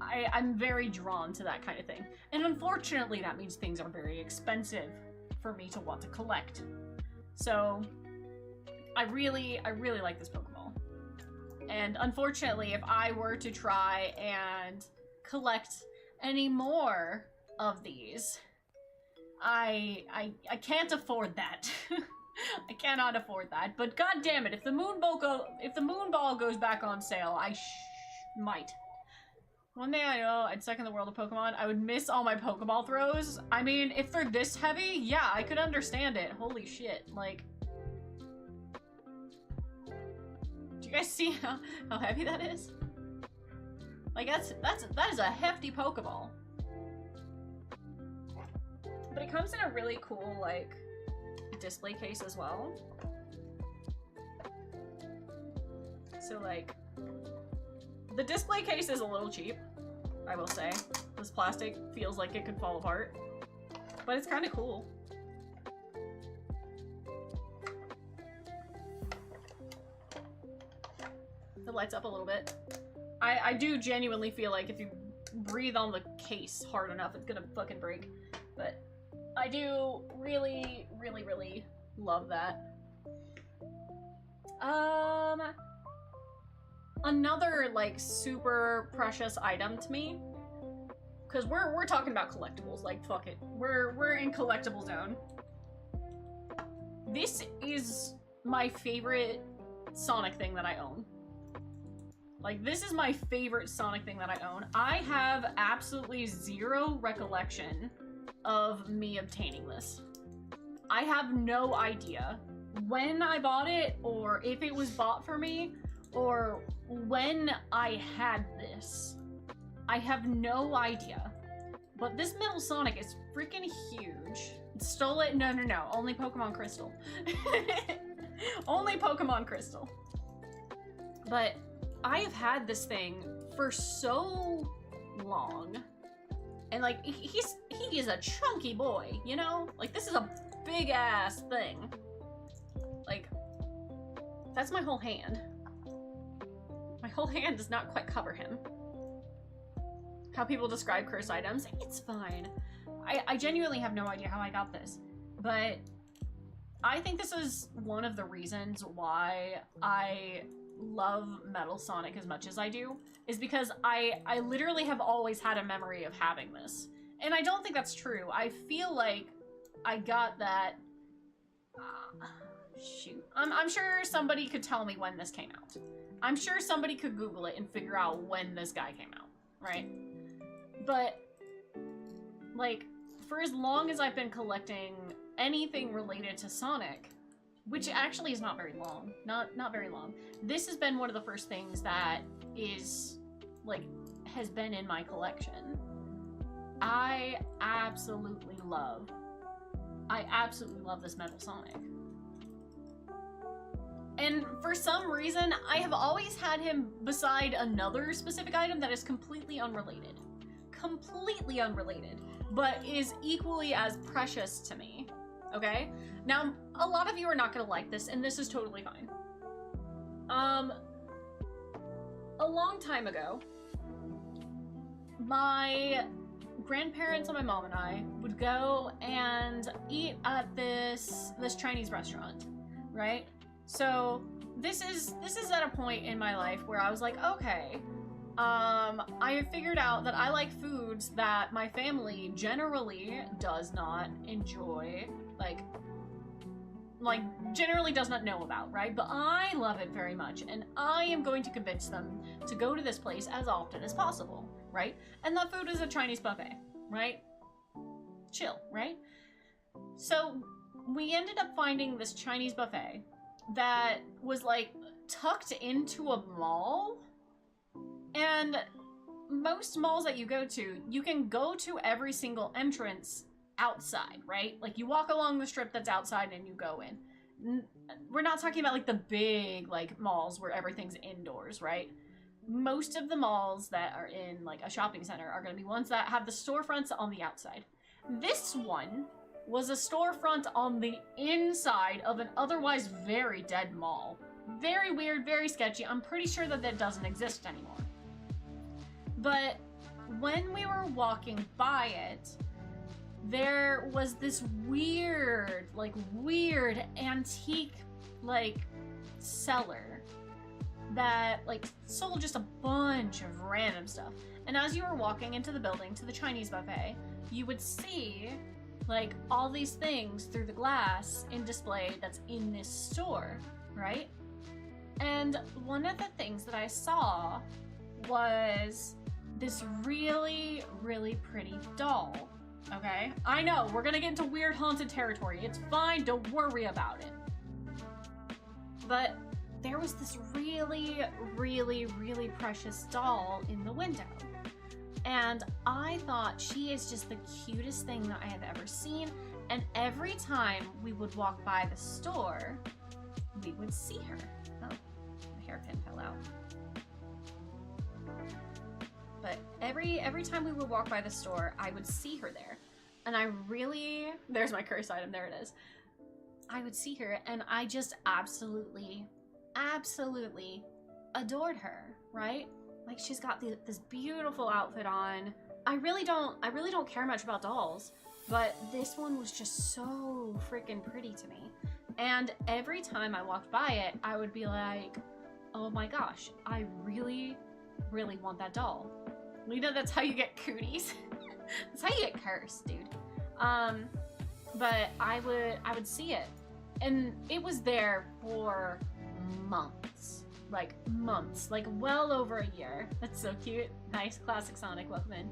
I'm very drawn to that kind of thing. And unfortunately that means things are very expensive for me to want to collect. So I really like this Pokeball. And unfortunately, if I were to try and collect any more of these, I can't afford that. I cannot afford that. But god damn it, if the moon ball goes back on sale, I might. One day I know I'd suck in the world of Pokemon. I would miss all my Pokeball throws. I mean, if they're this heavy, yeah, I could understand it. Holy shit, like. Do you guys see how heavy that is? Like, that is a hefty Pokeball. But it comes in a really cool, like, display case as well. So, like, the display case is a little cheap, I will say. This plastic feels like it could fall apart. But it's kind of cool. It lights up a little bit. I do genuinely feel like if you breathe on the case hard enough, it's gonna fucking break. But I do really love that. Another, like, super precious item to me, because we're talking about collectibles, like, fuck it. We're in collectible zone. This is my favorite Sonic thing that I own. Like, this is my favorite Sonic thing that I own. I have absolutely zero recollection of me obtaining this. I have no idea when I bought it, or if it was bought for me, or when I had this. I have no idea. But this Metal Sonic is freaking huge. Stole it? No, only Pokemon Crystal. Only Pokemon Crystal. But I have had this thing for so long, and like he is a chunky boy, you know? Like, this is a big ass thing. Like, that's my whole hand. My whole hand does not quite cover him. How people describe curse items, it's fine. I genuinely have no idea how I got this, but I think this is one of the reasons why I love Metal Sonic as much as I do, is because I literally have always had a memory of having this. And I don't think that's true. I feel like I got that... shoot. I'm sure somebody could tell me when this came out. I'm sure somebody could Google it and figure out when this guy came out, right? But, like, for as long as I've been collecting anything related to Sonic, which actually is not very long, not very long, this has been one of the first things that is, like, has been in my collection. I absolutely love this Metal Sonic. And for some reason, I have always had him beside another specific item that is completely unrelated. Completely unrelated, but is equally as precious to me. Okay? Now, a lot of you are not gonna like this, and this is totally fine. A long time ago, my grandparents and my mom and I would go and eat at this Chinese restaurant, right? So this is at a point in my life where I was like, okay, I have figured out that I like foods that my family generally does not enjoy, like generally does not know about, right? But I love it very much, and I am going to convince them to go to this place as often as possible, right? And that food is a Chinese buffet, right? Chill, right? So we ended up finding this Chinese buffet that was like tucked into a mall. And most malls that you go to, you can go to every single entrance outside, right? Like you walk along the strip that's outside and you go in. We're not talking about like the big like malls where everything's indoors, right? Most of the malls that are in like a shopping center are going to be ones that have the storefronts on the outside. This one was a storefront on the inside of an otherwise very dead mall. Very weird, very sketchy. I'm pretty sure that that doesn't exist anymore. But when we were walking by it, there was this weird antique, like, cellar that, like, sold just a bunch of random stuff. And as you were walking into the building to the Chinese buffet, you would see, like, all these things through the glass in display that's in this store, right? And one of the things that I saw was this really, really pretty doll. Okay? I know, we're gonna get into weird haunted territory. It's fine, don't worry about it. But there was this really, really, really precious doll in the window. And I thought she is just the cutest thing that I have ever seen. And every time we would walk by the store, we would see her. Oh, my hairpin fell out. But every time we would walk by the store, I would see her there. And I really, there's my curse item, there it is. I would see her and I just absolutely adored her, right? Like she's got this beautiful outfit on. I really don't care much about dolls, but this one was just so freaking pretty to me. And every time I walked by it, I would be like, oh my gosh, I really, really want that doll. Lena, that's how you get cooties. That's how you get cursed, dude. But I would see it, and it was there for months, like well over a year. That's so cute. Nice, classic Sonic, welcome in.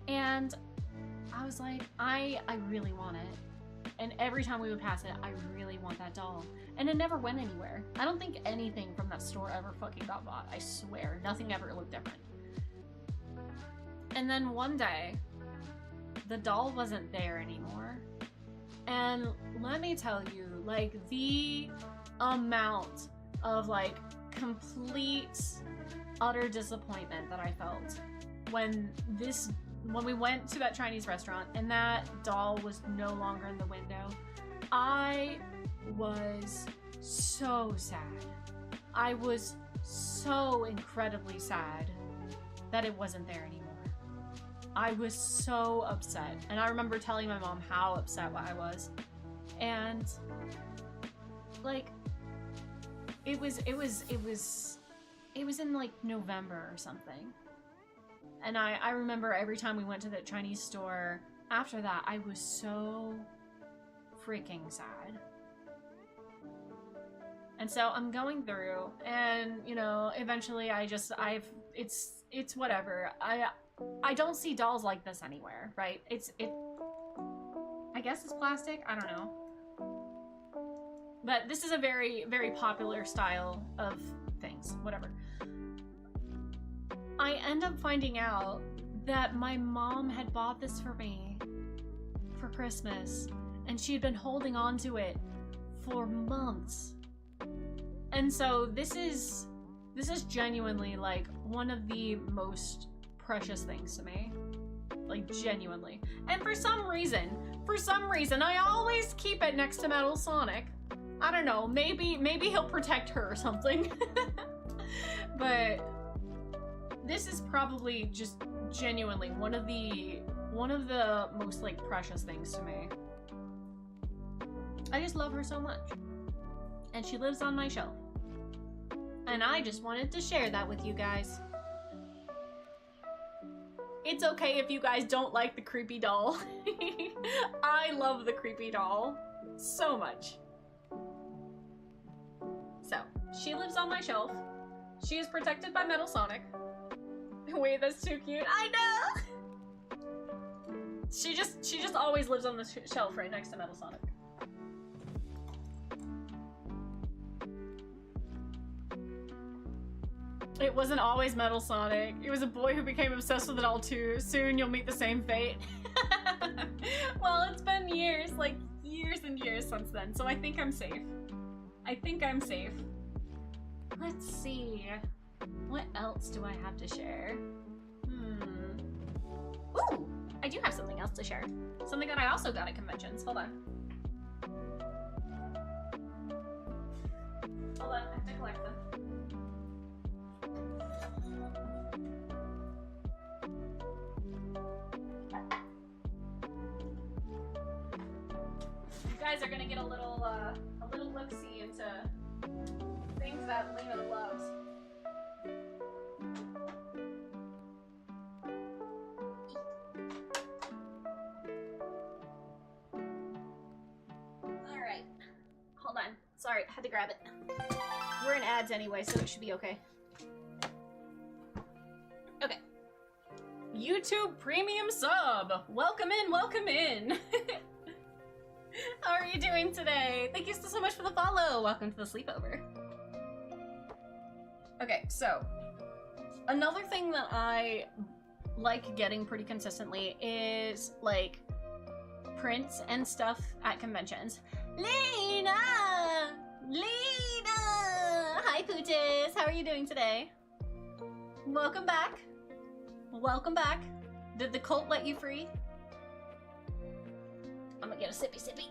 And I was like, I really want it. And every time we would pass it, I really want that doll. And it never went anywhere. I don't think anything from that store ever fucking got bought. I swear, nothing ever looked different. And then one day, the doll wasn't there anymore. And let me tell you, like, the amount of, like, complete, utter disappointment that I felt when we went to that Chinese restaurant and that doll was no longer in the window, I was so sad. I was so incredibly sad that it wasn't there anymore. I was so upset, and I remember telling my mom how upset I was, and like it was in like November or something, and I remember every time we went to the Chinese store after that, I was so freaking sad. And so I'm going through, and you know, eventually it's whatever. I don't see dolls like this anywhere, right? I guess it's plastic, I don't know. But this is a very, very popular style of things, whatever. I end up finding out that my mom had bought this for me for Christmas, and she had been holding on to it for months. And so this is genuinely like one of the most precious things to me. Like, genuinely. And for some reason, I always keep it next to Metal Sonic. I don't know, maybe he'll protect her or something. But this is probably just genuinely one of the most like precious things to me. I just love her so much. And she lives on my shelf. And I just wanted to share that with you guys. It's okay if you guys don't like the creepy doll. I love the creepy doll so much. So, she lives on my shelf. She is protected by Metal Sonic. Wait, that's too cute. I know! She just always lives on the shelf right next to Metal Sonic. It wasn't always Metal Sonic. It was a boy who became obsessed with it all too. Soon you'll meet the same fate. Well, it's been years, like years and years since then, so I think I'm safe. I think I'm safe. Let's see. What else do I have to share? Ooh! I do have something else to share. Something that I also got at conventions. Hold on. Hold on, I have to collect them. You guys are gonna get a little look-see into things that Lena loves. Alright. Hold on. Sorry, I had to grab it. We're in ads anyway, so it should be okay. Okay. YouTube Premium Sub! Welcome in, welcome in! How are you doing today? Thank you so much for the follow! Welcome to the sleepover. Okay, so another thing that I like getting pretty consistently is like prints and stuff at conventions. Lena! Lena! Hi Pooches! How are you doing today? Welcome back. Welcome back. Did the cult let you free? I'm gonna get a sippy sippy.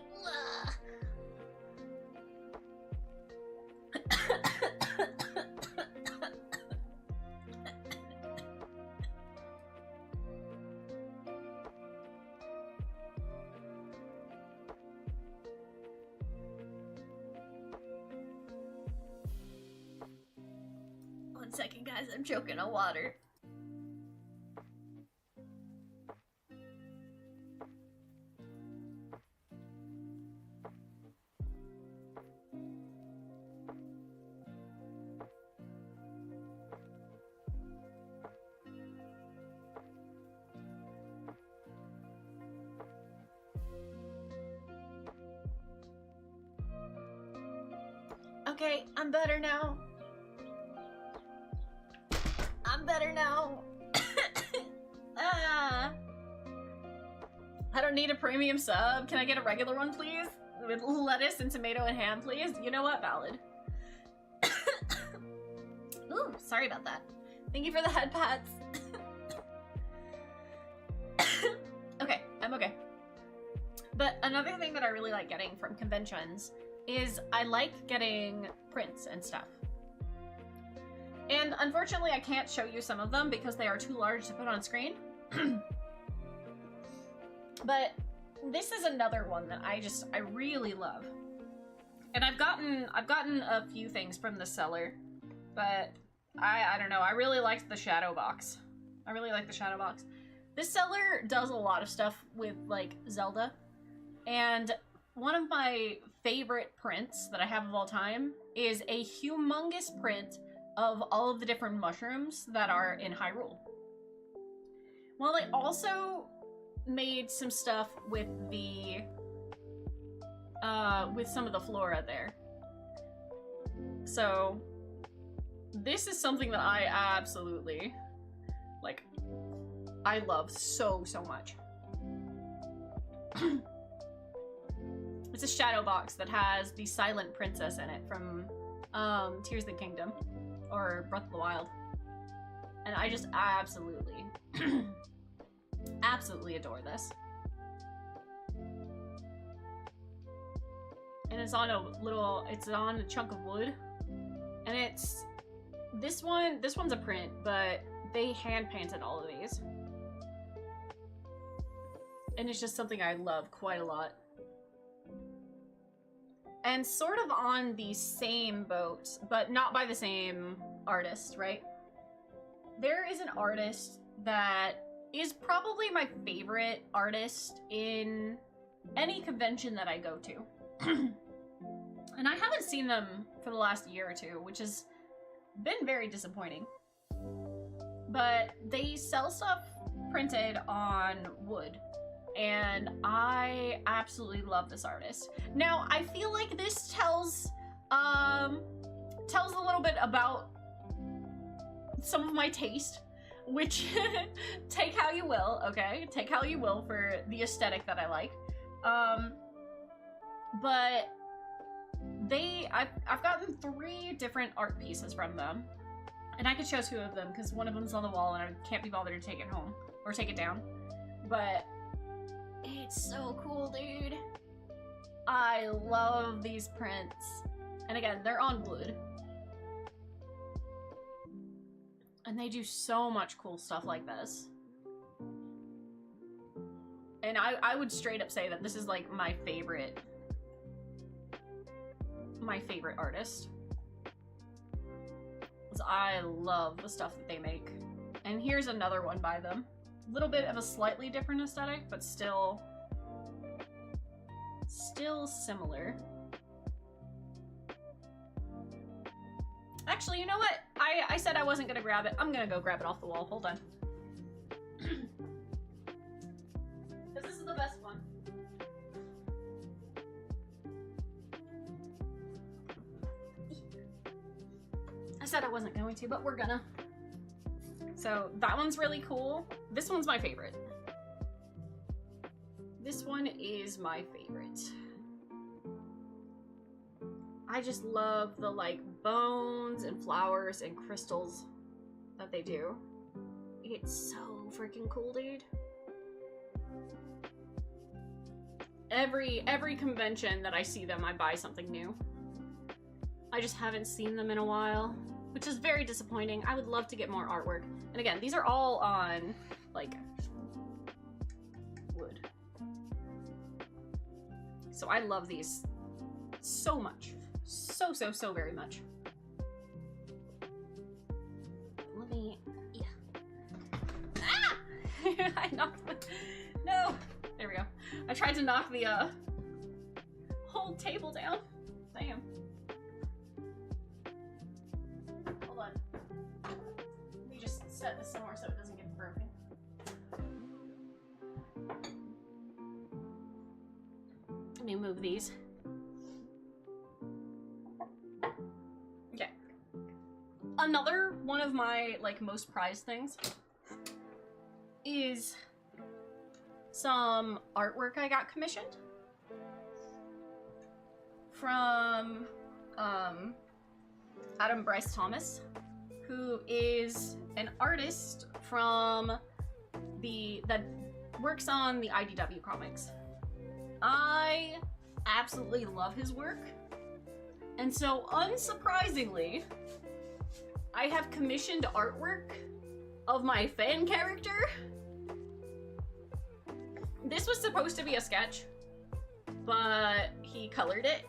1 second, guys. I'm choking on water. Okay, I'm better now. I'm better now. Ah. I don't need a premium sub. Can I get a regular one, please? With lettuce and tomato and ham, please? You know what? Valid. Ooh, sorry about that. Thank you for the head pats. Okay, I'm okay. But another thing that I really like getting from conventions is I like getting prints and stuff. And unfortunately I can't show you some of them because they are too large to put on screen. But this is another one that I really love. And I've gotten a few things from the seller, but I don't know, I really liked the shadow box. I really like the shadow box. This seller does a lot of stuff with like Zelda, and one of my favorite prints that I have of all time is a humongous print of all of the different mushrooms that are in Hyrule. Well, they also made some stuff with the with some of the flora there. So this is something that I absolutely Like, I love so much. It's a shadow box that has the Silent Princess in it from Tears of the Kingdom or Breath of the Wild. And I just absolutely, absolutely adore this. And it's on it's on a chunk of wood. And it's, this one's a print, but they hand painted all of these. And it's just something I love quite a lot. And sort of on the same boat, but not by the same artist, right? There is an artist that is probably my favorite artist in any convention that I go to. And I haven't seen them for the last year or two, which has been very disappointing. But they sell stuff printed on wood. And I absolutely love this artist. Now, I feel like this tells a little bit about some of my taste, which take how you will, okay? Take how you will for the aesthetic that I like. But I've gotten 3 different art pieces from them. And I could show 2 of them because one of them's on the wall and I can't be bothered to take it home or take it down. But it's so cool, dude. I love these prints. And again, they're on wood. And they do so much cool stuff like this. And I would straight up say that this is like my favorite artist. Because I love the stuff that they make. And here's another one by them. A little bit of a slightly different aesthetic, but still similar. Actually, you know what? I said I wasn't gonna grab it. I'm gonna go grab it off the wall. Hold on. Because this is the best one. I said I wasn't going to, but we're gonna. So that one's really cool. This one's my favorite. This one is my favorite. I just love the like bones and flowers and crystals that they do. It's so freaking cool, dude. Every convention that I see them, I buy something new. I just haven't seen them in a while, which is very disappointing. I would love to get more artwork. And again, these are all on like wood. So I love these so much. So very much. Let me, yeah. Ah! I knocked the, no. There we go. I tried to knock the whole table down. Damn. Hold on. Let me just set this somewhere so it doesn't get broken. Let me move these. Okay. Another one of my like most prized things is some artwork I got commissioned from Adam Bryce Thomas, who is an artist from that works on the IDW comics. I absolutely love his work, and so unsurprisingly, I have commissioned artwork of my fan character. This was supposed to be a sketch, but he colored it.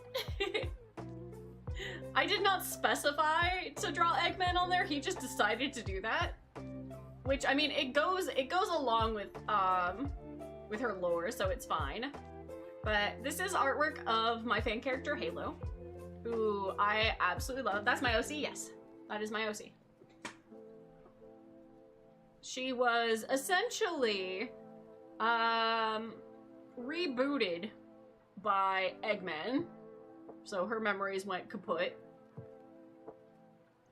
I did not specify to draw Eggman on there. He just decided to do that, which I mean, it goes along with her lore, so it's fine. But this is artwork of my fan character Halo, who I absolutely love. That's my OC. Yes, that is my OC. She was essentially rebooted by Eggman, so her memories went kaput.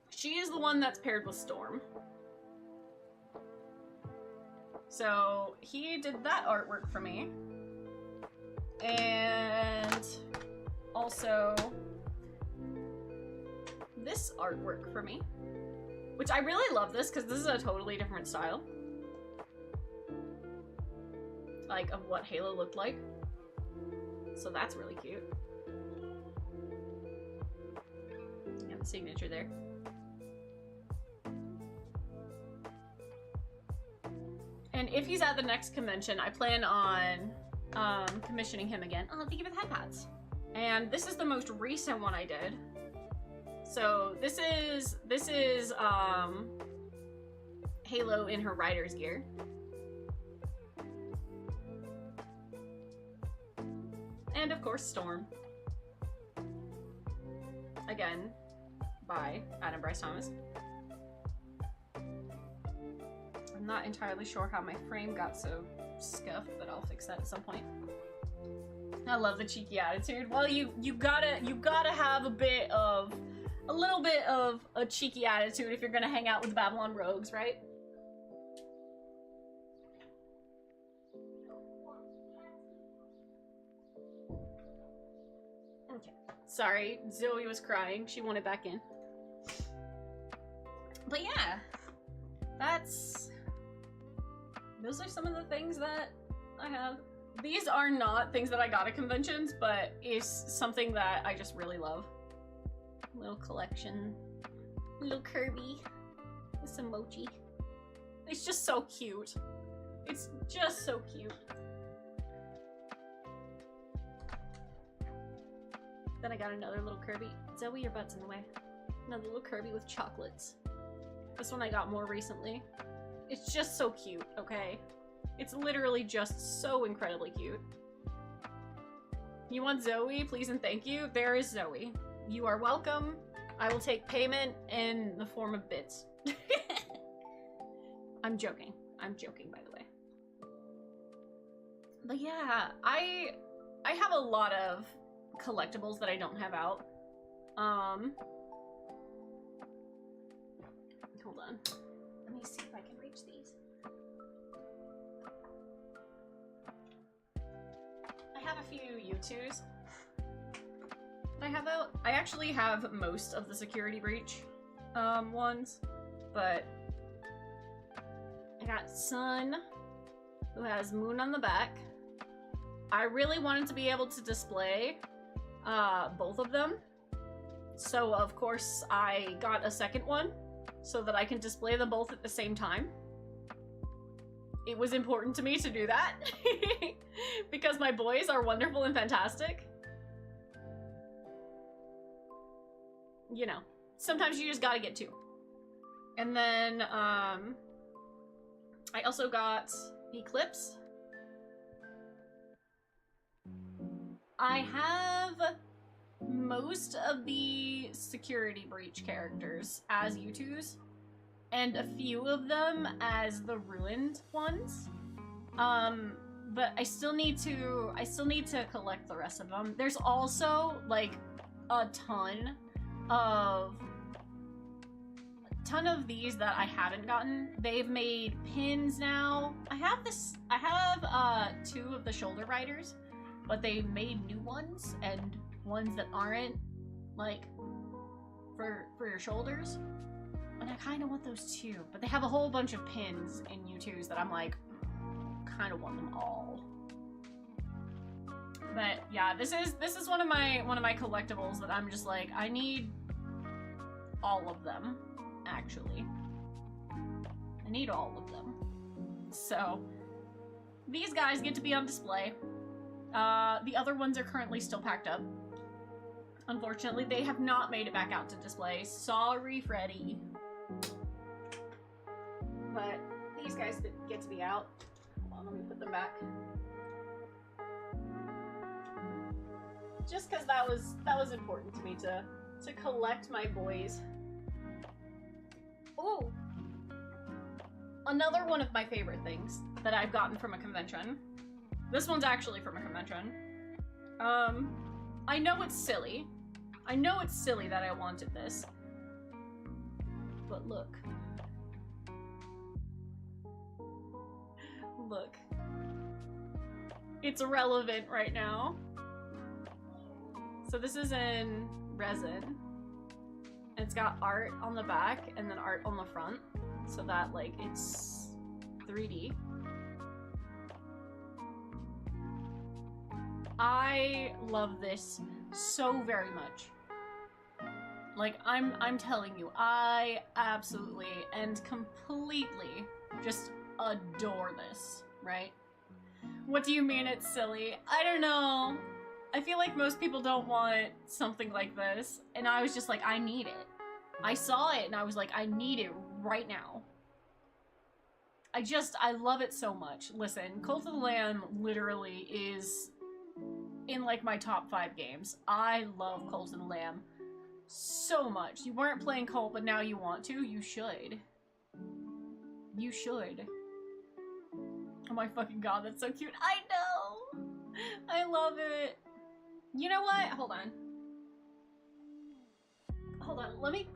She is the one that's paired with Storm. So he did that artwork for me. And also this artwork for me. Which I really love this because this is a totally different style. Like, of what Halo looked like. So that's really cute. You have the signature there. And if he's at the next convention, I plan on commissioning him again. Oh, thank you for the head pads. And this is the most recent one I did. So this is Halo in her rider's gear. And of course Storm. Again, by Adam Bryce Thomas. I'm not entirely sure how my frame got so scuffed, but I'll fix that at some point. I love the cheeky attitude. Well, you gotta have a little bit of a cheeky attitude if you're gonna hang out with Babylon Rogues, right? Okay. Sorry, Zoe was crying. She wanted back in. But yeah, those are some of the things that I have. These are not things that I got at conventions, but is something that I just really love. Little collection. Little Kirby. With some mochi. It's just so cute. It's just so cute. Then I got another little Kirby. Zoe, your butt's in the way. Another little Kirby with chocolates. This one I got more recently. It's just so cute, okay? It's literally just so incredibly cute. You want Zoe? Please and thank you. There is Zoe. You are welcome. I will take payment in the form of bits. I'm joking. I'm joking, by the way. But yeah, I have a lot of collectibles that I don't have out. Hold on. Let me see if I can reach these. I have a few U2s that I have out. I actually have most of the Security Breach ones, but I got Sun, who has Moon on the back. I really wanted to be able to display both of them, so of course I got a second one so that I can display them both at the same time. It was important to me to do that because my boys are wonderful and fantastic. You know, sometimes you just gotta get two. And then I also got Eclipse. I have most of the Security Breach characters as U2s, and a few of them as the Ruined ones. But I still need to collect the rest of them. There's also like a ton of these that I haven't gotten. They've made pins now. I have two of the shoulder riders, but they made new ones and ones that aren't like for your shoulders. And I kind of want those too, but they have a whole bunch of pins in U2s that I'm like, kind of want them all. But yeah, this is one of my collectibles that I'm just like, I need all of them. Actually, I need all of them. So these guys get to be on display. The other ones are currently still packed up. Unfortunately, they have not made it back out to display. Sorry, Freddy. But these guys get to be out. Hold on, let me put them back. Just because that was important to me to collect my boys. Oh, another one of my favorite things that I've gotten from a convention. This one's actually from a convention. I know it's silly. I know it's silly that I wanted this. But look. Look. It's relevant right now. So this is in resin. It's got art on the back and then art on the front. So that, like, it's 3D. I love this so very much. Like, I'm telling you, I absolutely and completely just adore this, right? What do you mean it's silly? I don't know. I feel like most people don't want something like this, and I was just like, I need it. I saw it and I was like, I need it right now. I love it so much. Listen, Cult of the Lamb literally is in like my top 5 games. I love Cult of the Lamb so much. You weren't playing Cult, but now you want to? You should. You should. Oh my fucking god, that's so cute. I know! I love it. You know what? Hold on. Hold on. Let me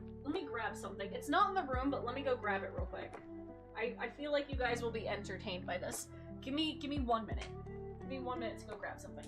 grab something. It's not in the room, but let me go grab it real quick. I feel like you guys will be entertained by this. Give me 1 minute. Give me 1 minute to go grab something.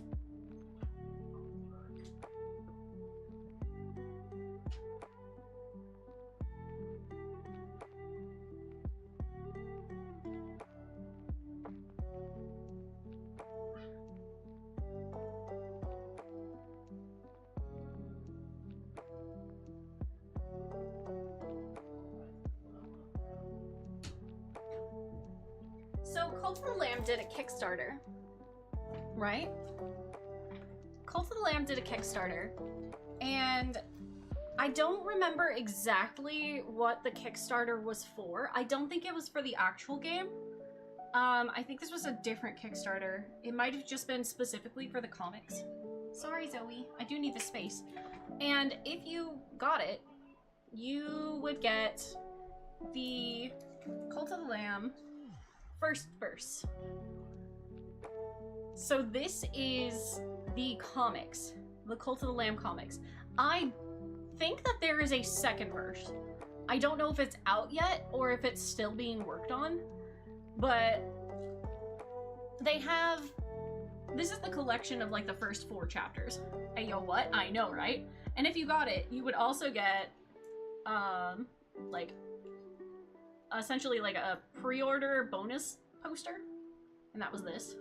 So, Cult of the Lamb did a Kickstarter, right? Cult of the Lamb did a Kickstarter, and I don't remember exactly what the Kickstarter was for. I don't think it was for the actual game. I think this was a different Kickstarter. It might have just been specifically for the comics. Sorry, Zoe. I do need the space. And if you got it, you would get the Cult of the Lamb first verse. So this is the comics, the Cult of the Lamb comics. I think that there is a second verse. I don't know if it's out yet or if it's still being worked on, but they have, this is the collection of like the first 4 chapters. Hey, yo, what? I know, right? And if you got it, you would also get, like, essentially like a pre-order bonus poster, and that was this.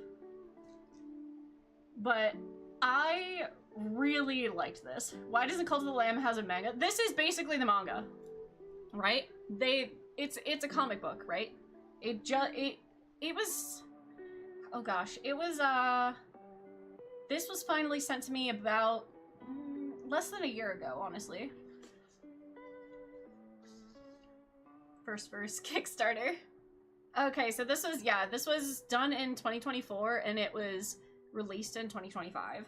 But I really liked this. Why doesn't Cult of the Lamb has a manga? This is basically the manga, right? It's a comic book, right? It was, oh gosh, it was this was finally sent to me about less than a year ago, honestly. First verse Kickstarter. Okay, so this was, yeah, this was done in 2024 and it was released in 2025.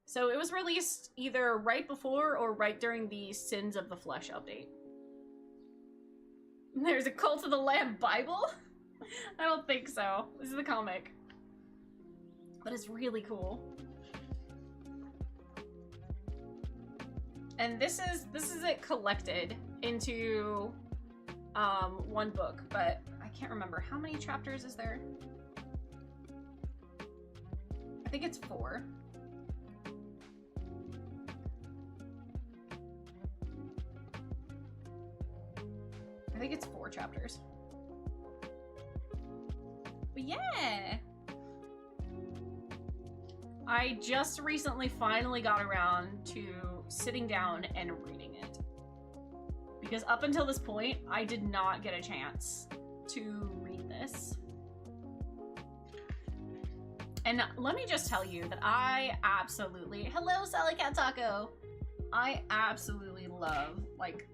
So it was released either right before or right during the Sins of the Flesh update. There's a Cult of the Lamb Bible? I don't think so. This is the comic. But it's really cool. And this is it collected into one book, but I can't remember. How many chapters is there? I think it's 4. I think it's 4 chapters. But yeah! I just recently finally got around to sitting down and reading it. Because up until this point, I did not get a chance to read this. And let me just tell you that I absolutely, hello Sally Cat Taco! I absolutely love, like,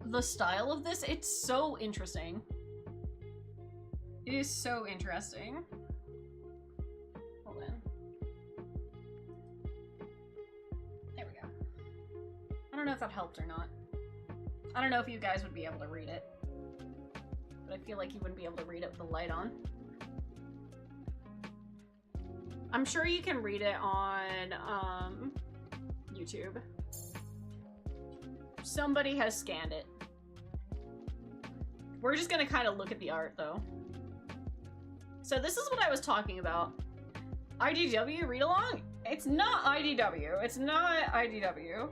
the style of this. It's so interesting. It is so interesting. Hold on. There we go. I don't know if that helped or not. I don't know if you guys would be able to read it, but I feel like you wouldn't be able to read it with the light on. I'm sure you can read it on YouTube. Somebody has scanned it. We're just gonna kind of look at the art though. So this is what I was talking about. IDW read along? It's not IDW. It's not IDW.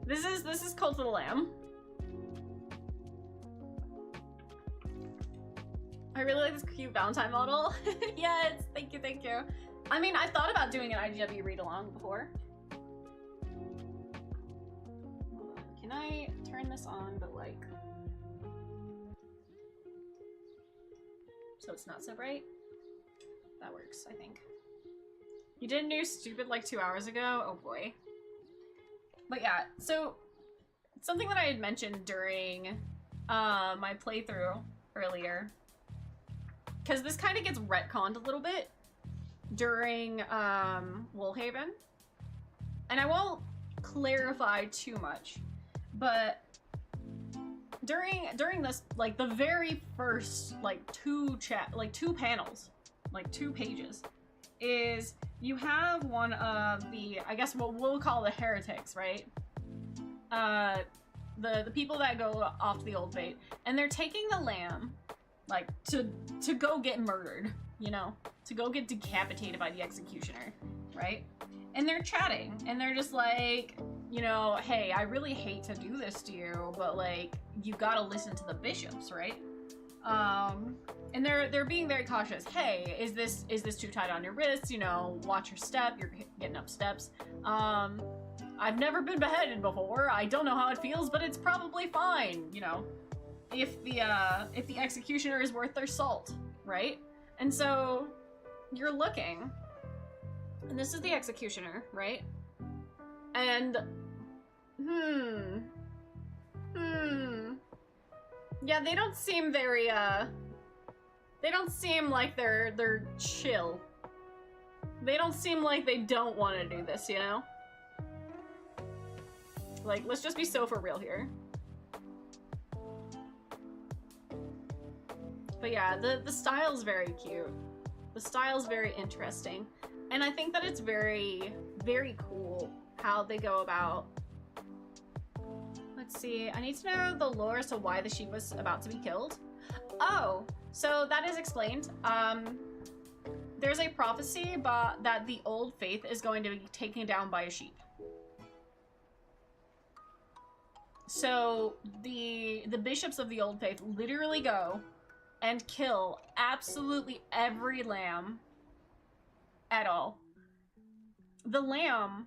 This is Cult of the Lamb. I really like this cute Valentine model. Yes, thank you, thank you. I mean, I thought about doing an IDW read along before. Can I turn this on, but like, so it's not so bright? That works, I think. You did new stupid like 2 hours ago? Oh boy. But yeah, so something that I had mentioned during my playthrough earlier, because this kind of gets retconned a little bit during Woolhaven, and I won't clarify too much, but during this, like the very first like two panels, like 2 pages, is you have one of the, I guess what we'll call the heretics, right? The people that go off to the old faith, and they're taking the lamb, like to go get murdered, you know, to go get decapitated by the executioner, right? And they're chatting, and they're just like, you know, hey, I really hate to do this to you, but like, you gotta listen to the bishops, right? And they're being very cautious. Hey, is this too tight on your wrists? You know, watch your step. You're getting up steps. I've never been beheaded before. I don't know how it feels, but it's probably fine. You know, if the executioner is worth their salt, right? And so you're looking, and this is the executioner, right? And yeah, they don't seem very they don't seem like they're chill. They don't seem like they don't want to do this, you know? Like, let's just be so for real here. But yeah, the style's very cute. The style's very interesting. And I think that it's very, very cool how they go about. Let's see, I need to know the lore as to why the sheep was about to be killed. Oh, so that is explained. There's a prophecy that the old faith is going to be taken down by a sheep. So the bishops of the old faith literally go and kill absolutely every lamb at all. The lamb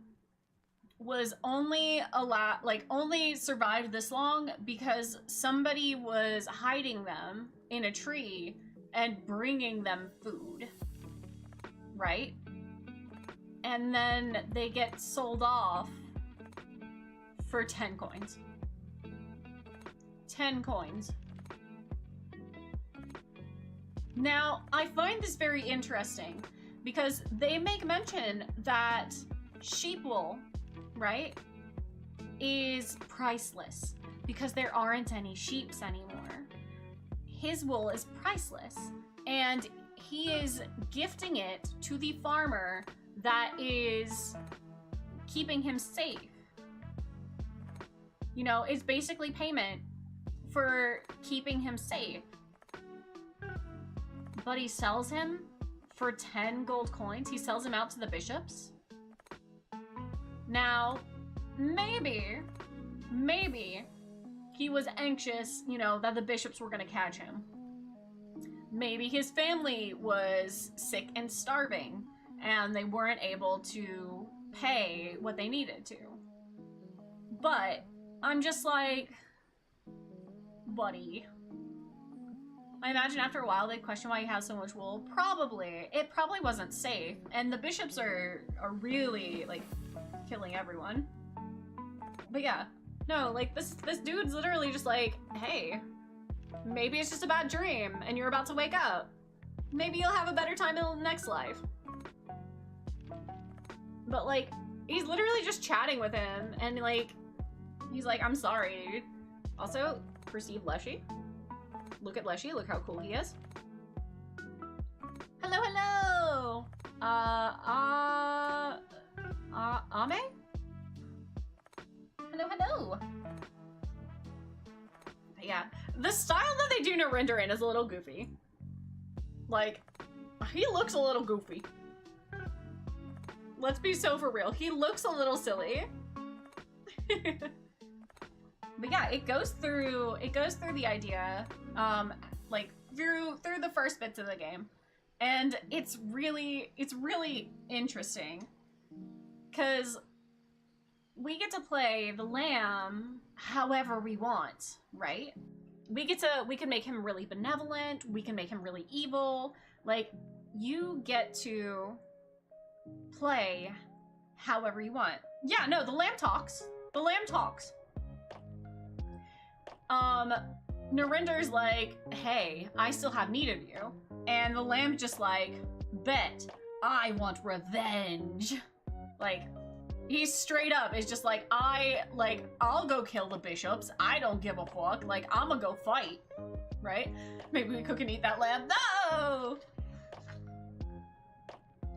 was only only survived this long because somebody was hiding them in a tree and bringing them food, right? And then they get sold off for 10 coins. 10 coins. Now, I find this very interesting because they make mention that sheep wool, right, is priceless because there aren't any sheeps anymore. His wool is priceless, and he is gifting it to the farmer that is keeping him safe. You know, it's basically payment for keeping him safe. But he sells him for 10 gold coins. He sells him out to the bishops. Now, maybe he was anxious, you know, that the bishops were gonna catch him. Maybe his family was sick and starving, and they weren't able to pay what they needed to. But I'm just like, buddy. I imagine after a while they'd question why you have so much wool. Probably. It probably wasn't safe. And the bishops are really, like, killing everyone. But yeah. No, like, this dude's literally just like, hey, maybe it's just a bad dream and you're about to wake up. Maybe you'll have a better time in the next life. But, like, he's literally just chatting with him and, like, he's like, I'm sorry, dude. Also, perceive Leshy. Look at Leshy, look how cool he is. Hello, hello! Ame? Hello, hello! But yeah, the style that they do no render in is a little goofy. Like, he looks a little goofy. Let's be so for real. He looks a little silly. But yeah, it goes through the idea, like through the first bits of the game. And it's really interesting. 'Cause we get to play the lamb however we want, right? We can make him really benevolent, we can make him really evil. Like, you get to play however you want. Yeah, no, the lamb talks. The lamb talks. Narinder's like, hey, I still have need of you. And the lamb's just like, bet, I want revenge. Like, he's straight up is just like, I'll go kill the bishops. I don't give a fuck. Like, I'ma go fight. Right? Maybe we cook and eat that lamb. No!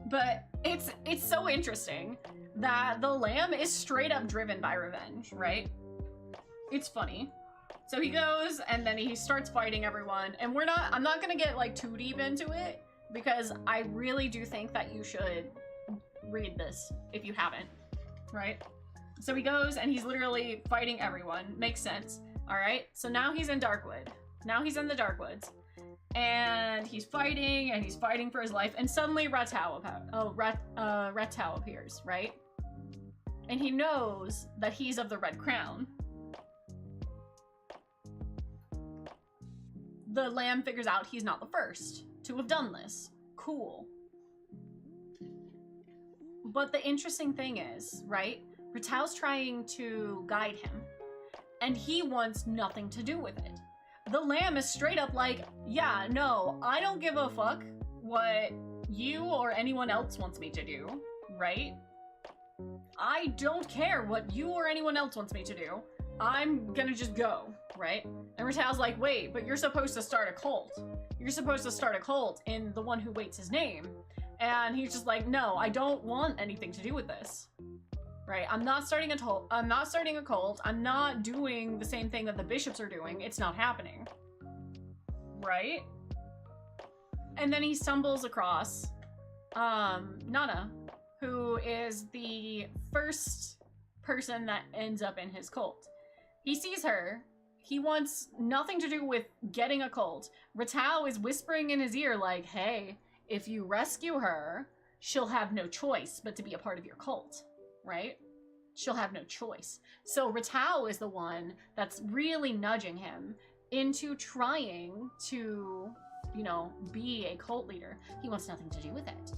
But it's so interesting that the lamb is straight up driven by revenge, right? It's funny. So he goes and then he starts fighting everyone, and I'm not gonna get like too deep into it because I really do think that you should read this if you haven't, right? So he goes and he's literally fighting everyone. Makes sense. All right. So now he's in Darkwood. Now he's in the Darkwoods. And he's fighting for his life, and suddenly Ratau appears, right? And he knows that he's of the Red Crown. The lamb figures out he's not the first to have done this. Cool. But the interesting thing is, right? Ratau's trying to guide him, and he wants nothing to do with it. The lamb is straight up like, yeah, no, I don't give a fuck what you or anyone else wants me to do, right? I don't care what you or anyone else wants me to do. I'm gonna just go, right? And Ratau's like, wait, but you're supposed to start a cult. You're supposed to start a cult in the one who waits his name. And he's just like, no, I don't want anything to do with this. Right? I'm not starting a cult. I'm not doing the same thing that the bishops are doing. It's not happening. Right? And then he stumbles across Nana, who is the first person that ends up in his cult. He sees her. He wants nothing to do with getting a cult. Ratau is whispering in his ear like, hey, if you rescue her, she'll have no choice but to be a part of your cult. Right? She'll have no choice. So Ratau is the one that's really nudging him into trying to, you know, be a cult leader. He wants nothing to do with it.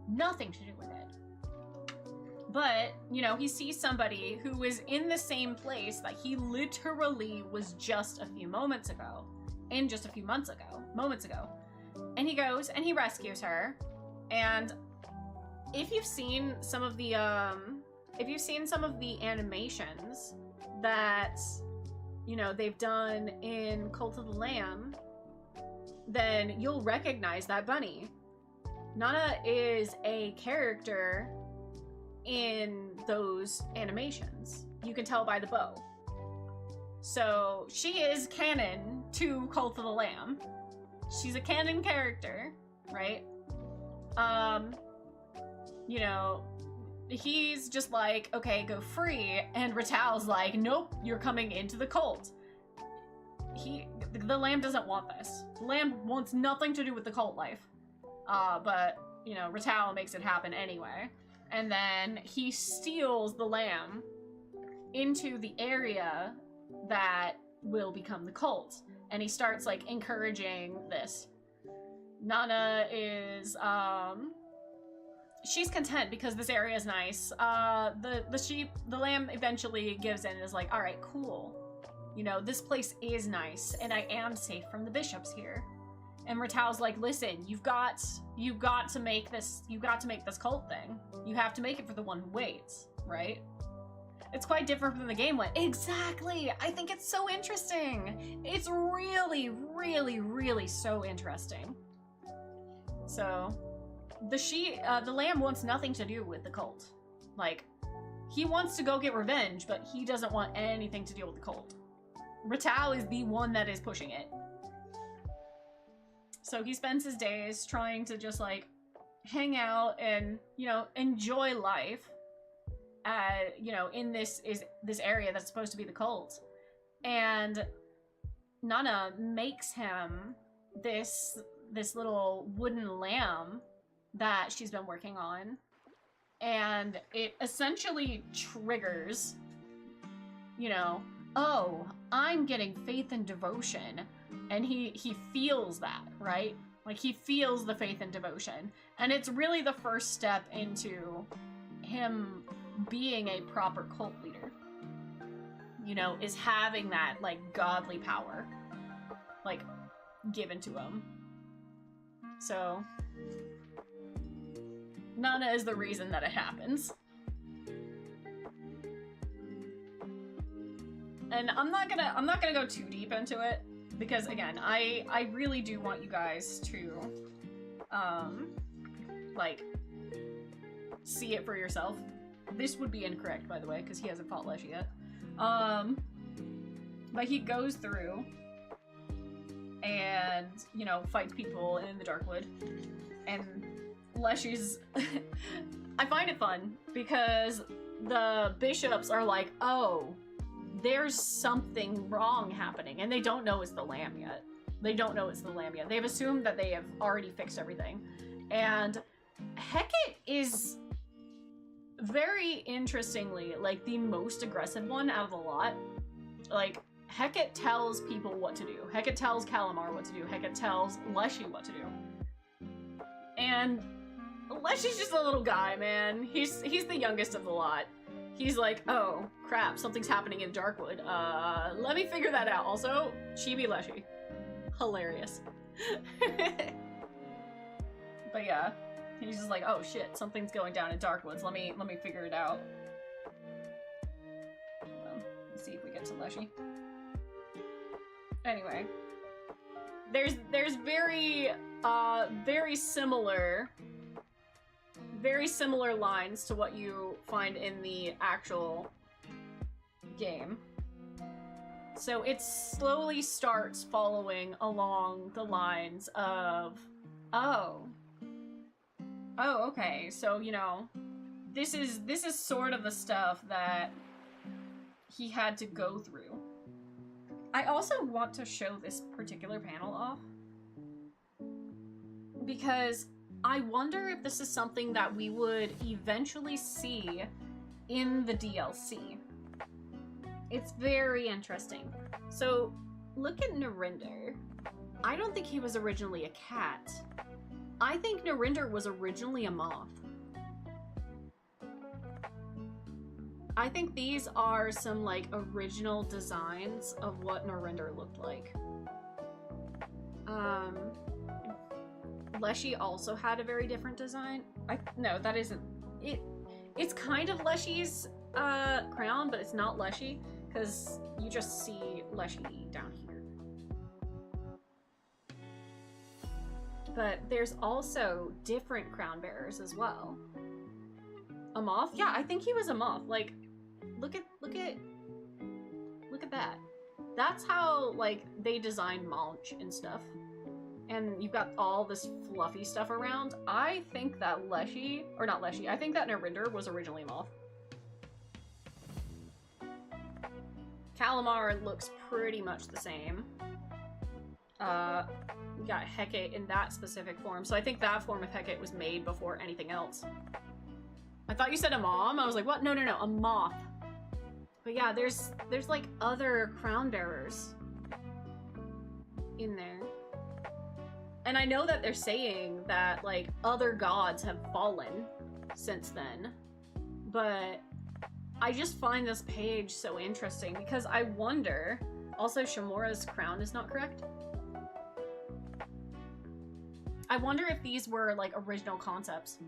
Nothing to do with it. But, you know, he sees somebody who is in the same place that he literally was just a few moments ago. Moments ago. And he goes and he rescues her. And if you've seen some of the animations that, you know, they've done in Cult of the Lamb, then you'll recognize that bunny. Nana is a character in those animations. You can tell by the bow. So she is canon to Cult of the Lamb. She's a canon character, right? You know, he's just like, okay, go free, and Ratau's like, nope, you're coming into the cult. The lamb doesn't want this. The lamb wants nothing to do with the cult life. But, you know, Ratau makes it happen anyway. And then he steals the lamb into the area that will become the cult. And he starts, like, encouraging this. Nana is, she's content because this area is nice. The lamb eventually gives in and is like, all right, cool. You know, this place is nice and I am safe from the bishops here. And Ratau's like, listen, you've got to make this cult thing. You have to make it for the one who waits, right? It's quite different from the game went. Exactly. I think it's so interesting. It's really, really, really so interesting. So the lamb wants nothing to do with the cult. Like, he wants to go get revenge, but he doesn't want anything to do with the cult. Ratau is the one that is pushing it. So he spends his days trying to just like hang out and, you know, enjoy life you know, in this area that's supposed to be the cult. And Nana makes him this little wooden lamb that she's been working on, and it essentially triggers, you know, oh, I'm getting faith and devotion, and he feels that, right? Like, he feels the faith and devotion, and it's really the first step into him being a proper cult leader, you know, is having that, like, godly power, like, given to him. So Nana is the reason that it happens. And I'm not gonna go too deep into it, because again, I really do want you guys to like see it for yourself. This would be incorrect, by the way, because he hasn't fought Leshy yet. But he goes through and, you know, fights people in the Darkwood, and Leshy's I find it fun because the bishops are like, oh, there's something wrong happening, and they don't know it's the lamb yet. They've assumed that they have already fixed everything. And Hecate is very interestingly, like, the most aggressive one out of the lot. Like, Hecate tells people what to do. Hecate tells Calamar what to do. Hecate tells Leshy what to do. And Leshy's just a little guy, man. He's the youngest of the lot. He's like, oh, crap, something's happening in Darkwood. Let me figure that out. Also, Chibi Leshy. Hilarious. But yeah, he's just like, oh shit, something's going down in Darkwoods. Let me figure it out. Let's see if we get to Leshy. Anyway, there's very similar lines to what you find in the actual game. So it slowly starts following along the lines of, oh, okay, so, you know, this is sort of the stuff that he had to go through. I also want to show this particular panel off because I wonder if this is something that we would eventually see in the DLC. It's very interesting. So, look at Narinder. I don't think he was originally a cat. I think Narinder was originally a moth. I think these are some, like, original designs of what Narinder looked like. Leshy also had a very different design. No, that isn't it. It's kind of Leshy's crown, but it's not Leshy because you just see Leshy down here. But there's also different crown bearers as well. A moth? Yeah, I think he was a moth. Like, look at that. That's how, like, they designed Maunch and stuff. And you've got all this fluffy stuff around. I think that Leshy, or not Leshy, I think that Narinder was originally a moth. Calamar looks pretty much the same. We got Hecate in that specific form, so I think that form of Hecate was made before anything else. I thought you said a mom. I was like, what? No, a moth. But yeah, there's like other crown bearers in there. And I know that they're saying that, like, other gods have fallen since then, but I just find this page so interesting because I wonder, also Shimura's crown is not correct. I wonder if these were, like, original concepts.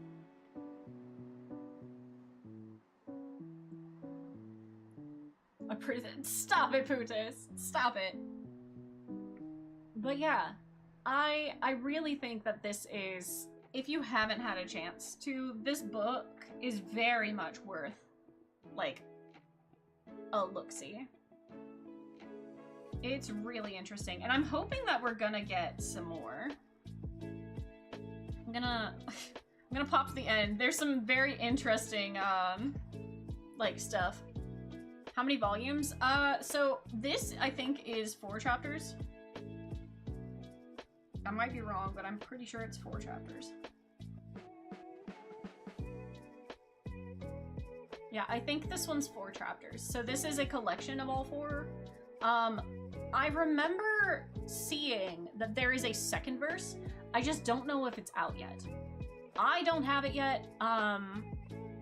Stop it, Putus! Stop it! But yeah. I really think that this is, if you haven't had a chance to, this book is very much worth, like, a look-see. It's really interesting, and I'm hoping that we're gonna get some more. I'm gonna pop to the end. There's some very interesting, like, stuff. How many volumes? So this, I think, is 4 chapters. I might be wrong, but I'm pretty sure it's 4 chapters. Yeah, I think this one's 4 chapters. So this is a collection of all 4. I remember seeing that there is a second verse. I just don't know if it's out yet. I don't have it yet.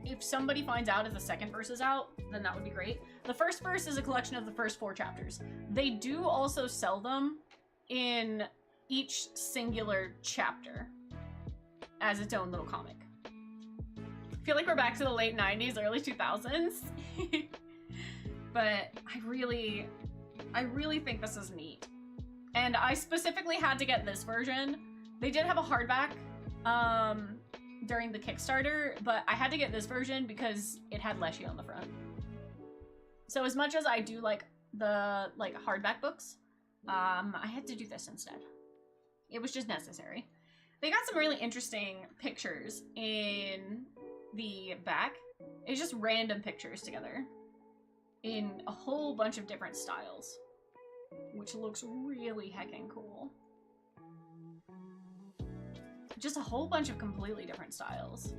If somebody finds out if the second verse is out, then that would be great. The first verse is a collection of the first 4 chapters. They do also sell them in each singular chapter as its own little comic. I feel like we're back to the late 90s, early 2000s. But I really think this is neat. And I specifically had to get this version. They did have a hardback during the Kickstarter, but I had to get this version because it had Leshy on the front. So as much as I do like the hardback books, I had to do this instead. It was just necessary. They got some really interesting pictures in the back. It's just random pictures together in a whole bunch of different styles, which looks really heckin' cool. Just a whole bunch of completely different styles.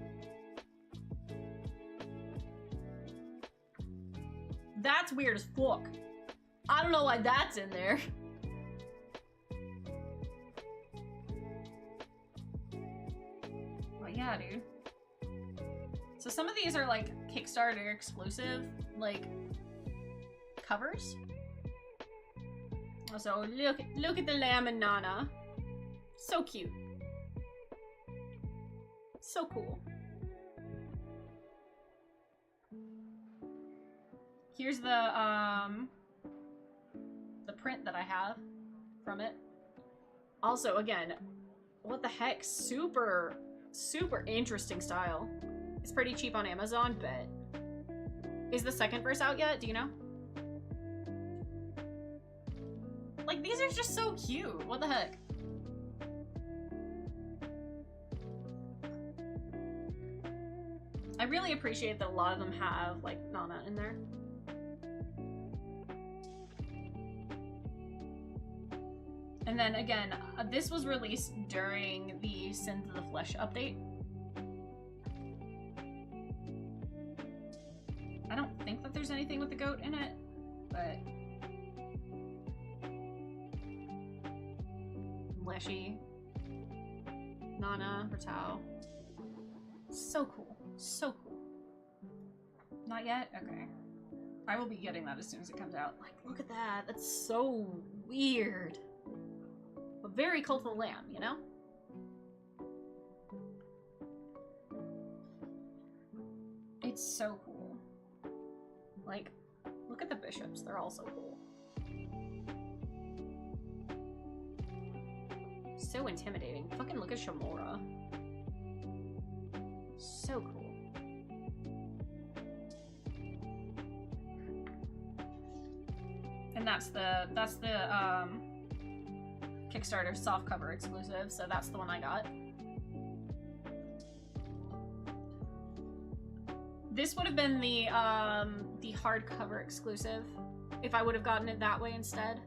That's weird as fuck. I don't know why that's in there. But yeah, dude. So some of these are like Kickstarter exclusive, like, covers. So look at the lamb and Nana. So cute. So cool. Here's the print that I have from it. Also, again, what the heck? Super interesting style. It's pretty cheap on Amazon, but is the second verse out yet? Do you know? Like, these are just so cute. What the heck? I really appreciate that a lot of them have, like, Nana in there. And then again, this was released during the Synth of the Flesh update. I don't think that there's anything with the goat in it, but Leshy, Nana, Ratau. So cool. So cool. Not yet? Okay. I will be getting that as soon as it comes out. Like, look at that. That's so weird. But very Cult of the Lamb, you know? It's so cool. Like, look at the bishops. They're all so cool. So intimidating. Fucking look at Shamora. So cool. And that's the Kickstarter softcover exclusive, so that's the one I got. This would have been the hardcover exclusive if I would have gotten it that way instead.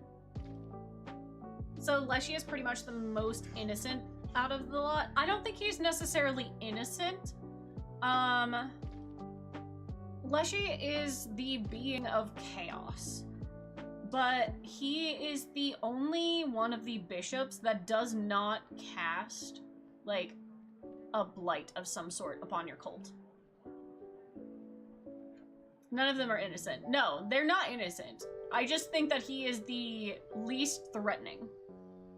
So Leshy is pretty much the most innocent out of the lot. I don't think he's necessarily innocent. Leshy is the being of chaos, but he is the only one of the bishops that does not cast, like, a blight of some sort upon your cult. None of them are innocent. No, they're not innocent. I just think that he is the least threatening.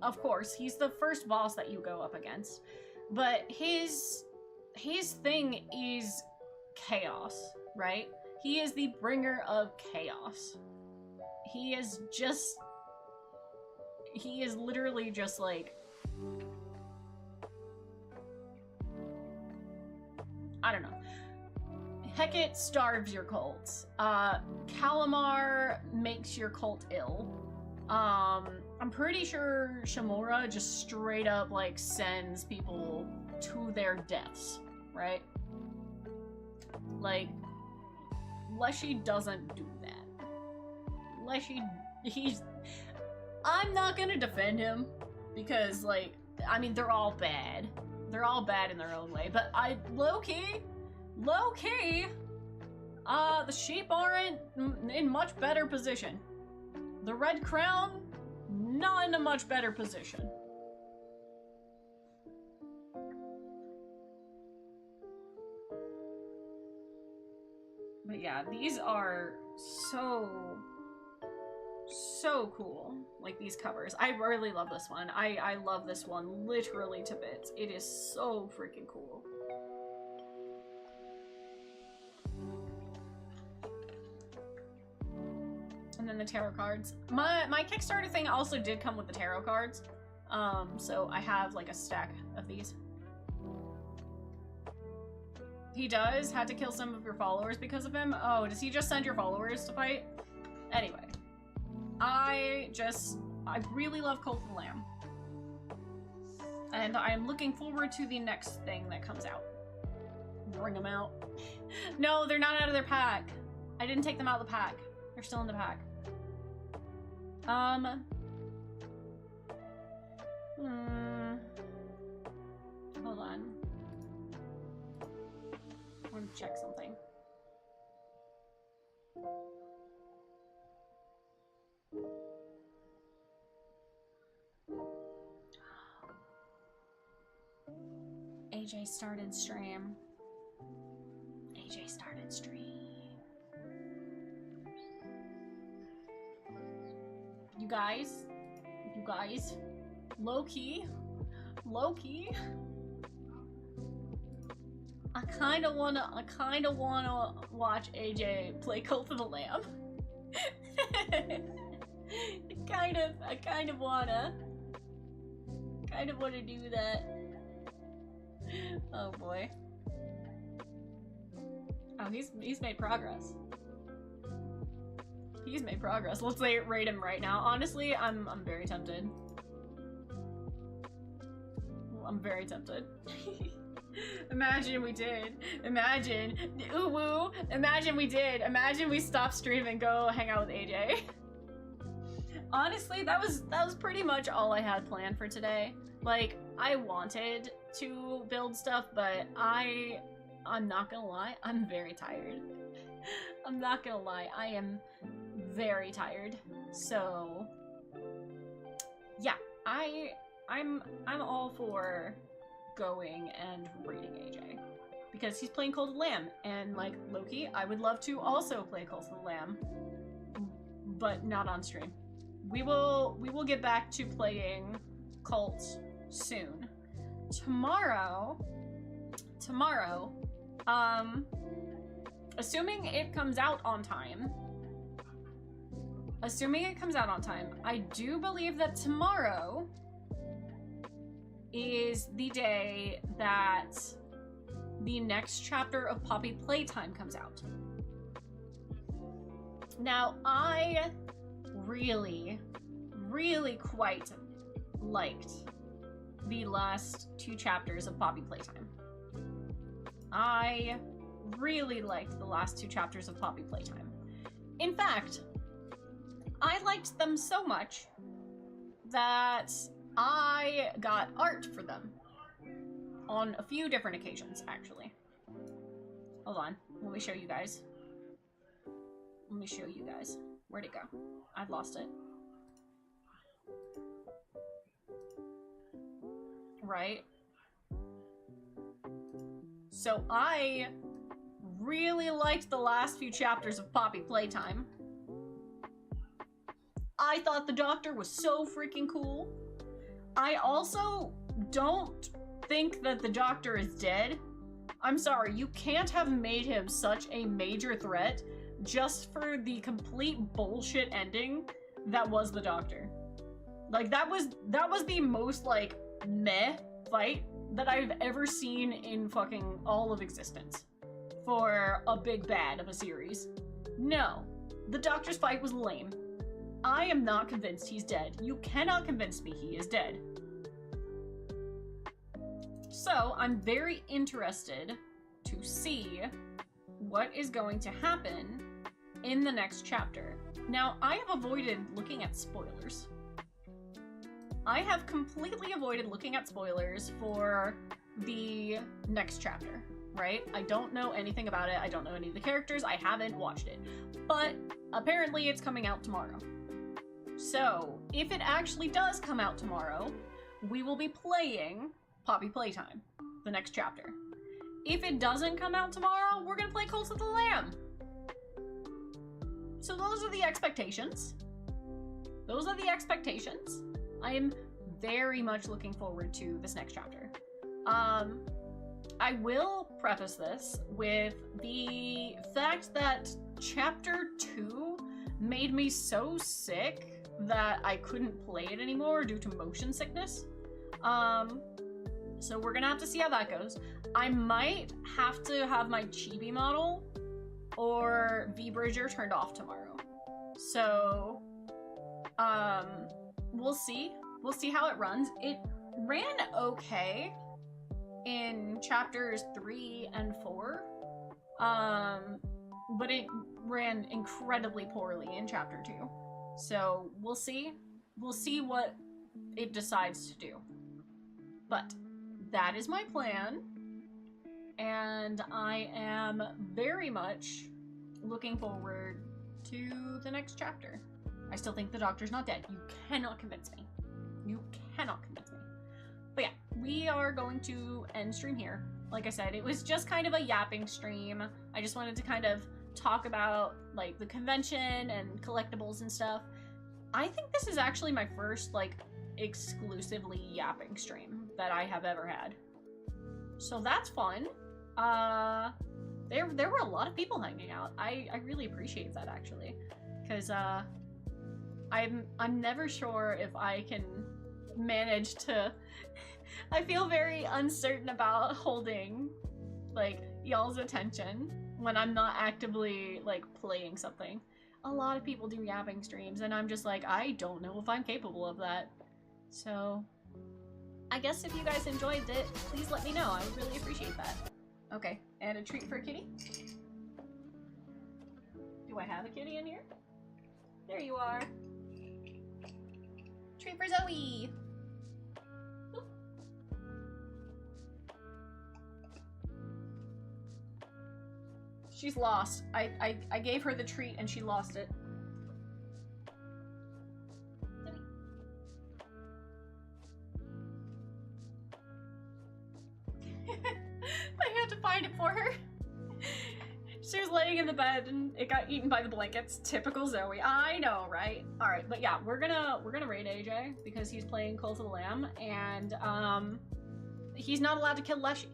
Of course, he's the first boss that you go up against, but his thing is chaos, right? He is the bringer of chaos. He is literally just like, I don't know. Hecate starves your cult. Calamar makes your cult ill. I'm pretty sure Shamora just straight up, like, sends people to their deaths, right? Like, Leshy doesn't do that. Leshy, I'm not gonna defend him, because, like, I mean, they're all bad. They're all bad in their own way, but low-key, the sheep aren't in much better position. The Red Crown, not in a much better position. But yeah, these are so cool. Like, these covers. I really love this one. I love this one literally to bits. It is so freaking cool. And then the tarot cards. My Kickstarter thing also did come with the tarot cards. So I have like a stack of these. He does had to kill some of your followers because of him. Oh, does he just send your followers to fight? Anyway, I really love Cult of the Lamb. And I am looking forward to the next thing that comes out. Bring them out. No, they're not out of their pack. I didn't take them out of the pack. They're still in the pack. Hold on. I want to check something. AJ started stream. AJ started stream. You guys, low-key, I kinda wanna watch AJ play Cult of the Lamb. I kind of wanna do that. Oh boy. Oh, he's made progress. He's made progress. Let's rate him right now. Honestly, I'm very tempted. I'm very tempted. Imagine we did. Imagine. Ooh woo. Imagine we did. Imagine we stop stream and go hang out with AJ. Honestly, that was pretty much all I had planned for today. Like, I wanted to build stuff, but I'm not gonna lie, I'm very tired. I'm not gonna lie, I am very tired. So yeah, I'm all for going and raiding AJ because he's playing Cult of the Lamb, and like Loki, I would love to also play Cult of the Lamb, but not on stream. We will get back to playing Cult soon. Tomorrow, assuming it comes out on time, I do believe that tomorrow is the day that the next chapter of Poppy Playtime comes out. Now, I really quite liked the last 2 chapters of Poppy Playtime. I really liked the last 2 chapters of Poppy Playtime. In fact, I liked them so much that I got art for them on a few different occasions, actually. Hold on, let me show you guys. Where'd it go? I've lost it. Right? So I really liked the last few chapters of Poppy Playtime. I thought the Doctor was so freaking cool. I also don't think that the Doctor is dead. I'm sorry, you can't have made him such a major threat just for the complete bullshit ending that was the Doctor. Like, that was the most, like, meh fight that I've ever seen in fucking all of existence for a big bad of a series. No, the Doctor's fight was lame. I am not convinced he's dead. You cannot convince me he is dead. So I'm very interested to see what is going to happen in the next chapter. Now, I have avoided looking at spoilers. I have completely avoided looking at spoilers for the next chapter, right? I don't know anything about it. I don't know any of the characters. I haven't watched it. But apparently it's coming out tomorrow. So, if it actually does come out tomorrow, we will be playing Poppy Playtime, the next chapter. If it doesn't come out tomorrow, we're gonna play Cult of the Lamb. So those are the expectations. Those are the expectations. I am very much looking forward to this next chapter. I will preface this with the fact that chapter 2 made me so sick that I couldn't play it anymore due to motion sickness. So we're gonna have to see how that goes. I might have to have my chibi model or V-Bridger turned off tomorrow. So, we'll see. We'll see how it runs. It ran okay in chapters 3 and 4, but it ran incredibly poorly in chapter 2. So we'll see. We'll see what it decides to do. But that is my plan, and I am very much looking forward to the next chapter. I still think the Doctor's not dead. You cannot convince me. You cannot convince me. But yeah, we are going to end stream here. Like I said, it was just kind of a yapping stream. I just wanted to kind of talk about like the convention and collectibles and stuff. I think this is actually my first like exclusively yapping stream that I have ever had. So that's fun. There were a lot of people hanging out. I really appreciate that actually, because I'm never sure if I can manage to. I feel very uncertain about holding like y'all's attention when I'm not actively like playing something. A lot of people do yapping streams, and I'm just like, I don't know if I'm capable of that. So I guess if you guys enjoyed it, please let me know. I would really appreciate that. Okay, and a treat for a kitty. Do I have a kitty in here? There you are. Treat for Zoe. Oop. She's lost. I gave her the treat and she lost it. I had to find it for her. She was laying in the bed and it got eaten by the blankets. Typical Zoe. I know, right? All right, but yeah, we're gonna raid AJ because he's playing Cult of the Lamb, and he's not allowed to kill Leshy.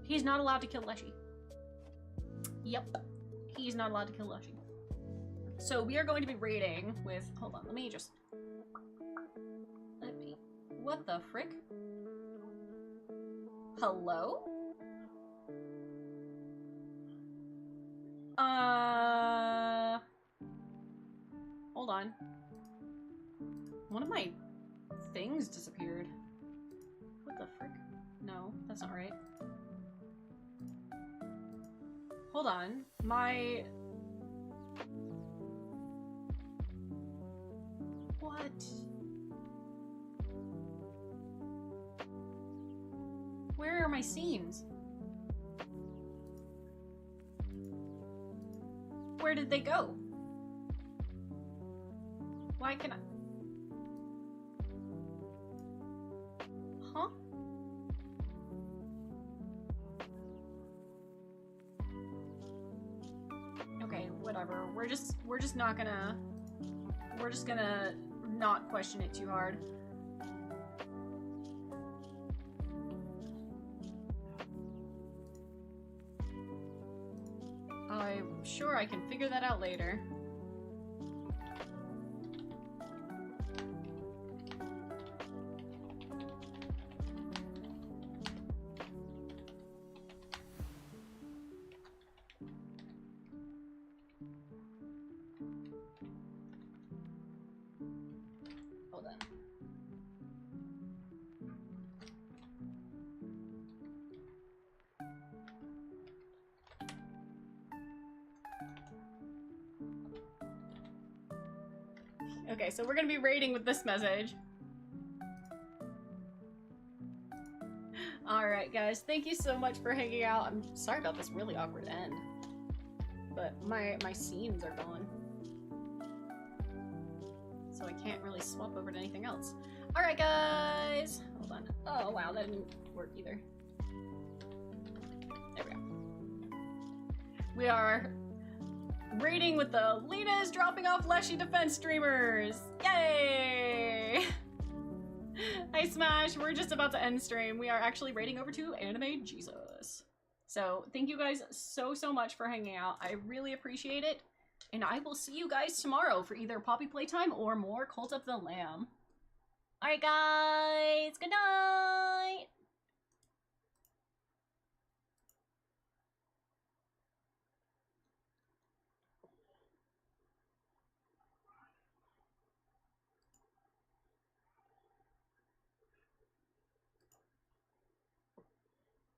He's not allowed to kill Leshy. Yep, he's not allowed to kill Leshy. So we are going to be raiding with. Hold on, let me. What the frick? Hello? Hold on. One of my things disappeared. What the frick? No, that's not right. Hold on. What? Where are my scenes? Where did they go? Why can I? Huh? Okay, whatever. We're just gonna not question it too hard. I'm sure I can figure that out later. Hold on. Okay, so we're gonna be raiding with this message. Alright, guys, thank you so much for hanging out. I'm sorry about this really awkward end. But my seams are gone. So I can't really swap over to anything else. Alright, guys! Hold on. Oh, wow, that didn't work either. There we go. We are raiding with the Lena's dropping off Leshy defense streamers! Yay! Hi Smash, we're just about to end stream. We are actually raiding over to Anime Jesus. So thank you guys so much for hanging out. I really appreciate it. And I will see you guys tomorrow for either Poppy Playtime or more Cult of the Lamb. Alright guys, good night!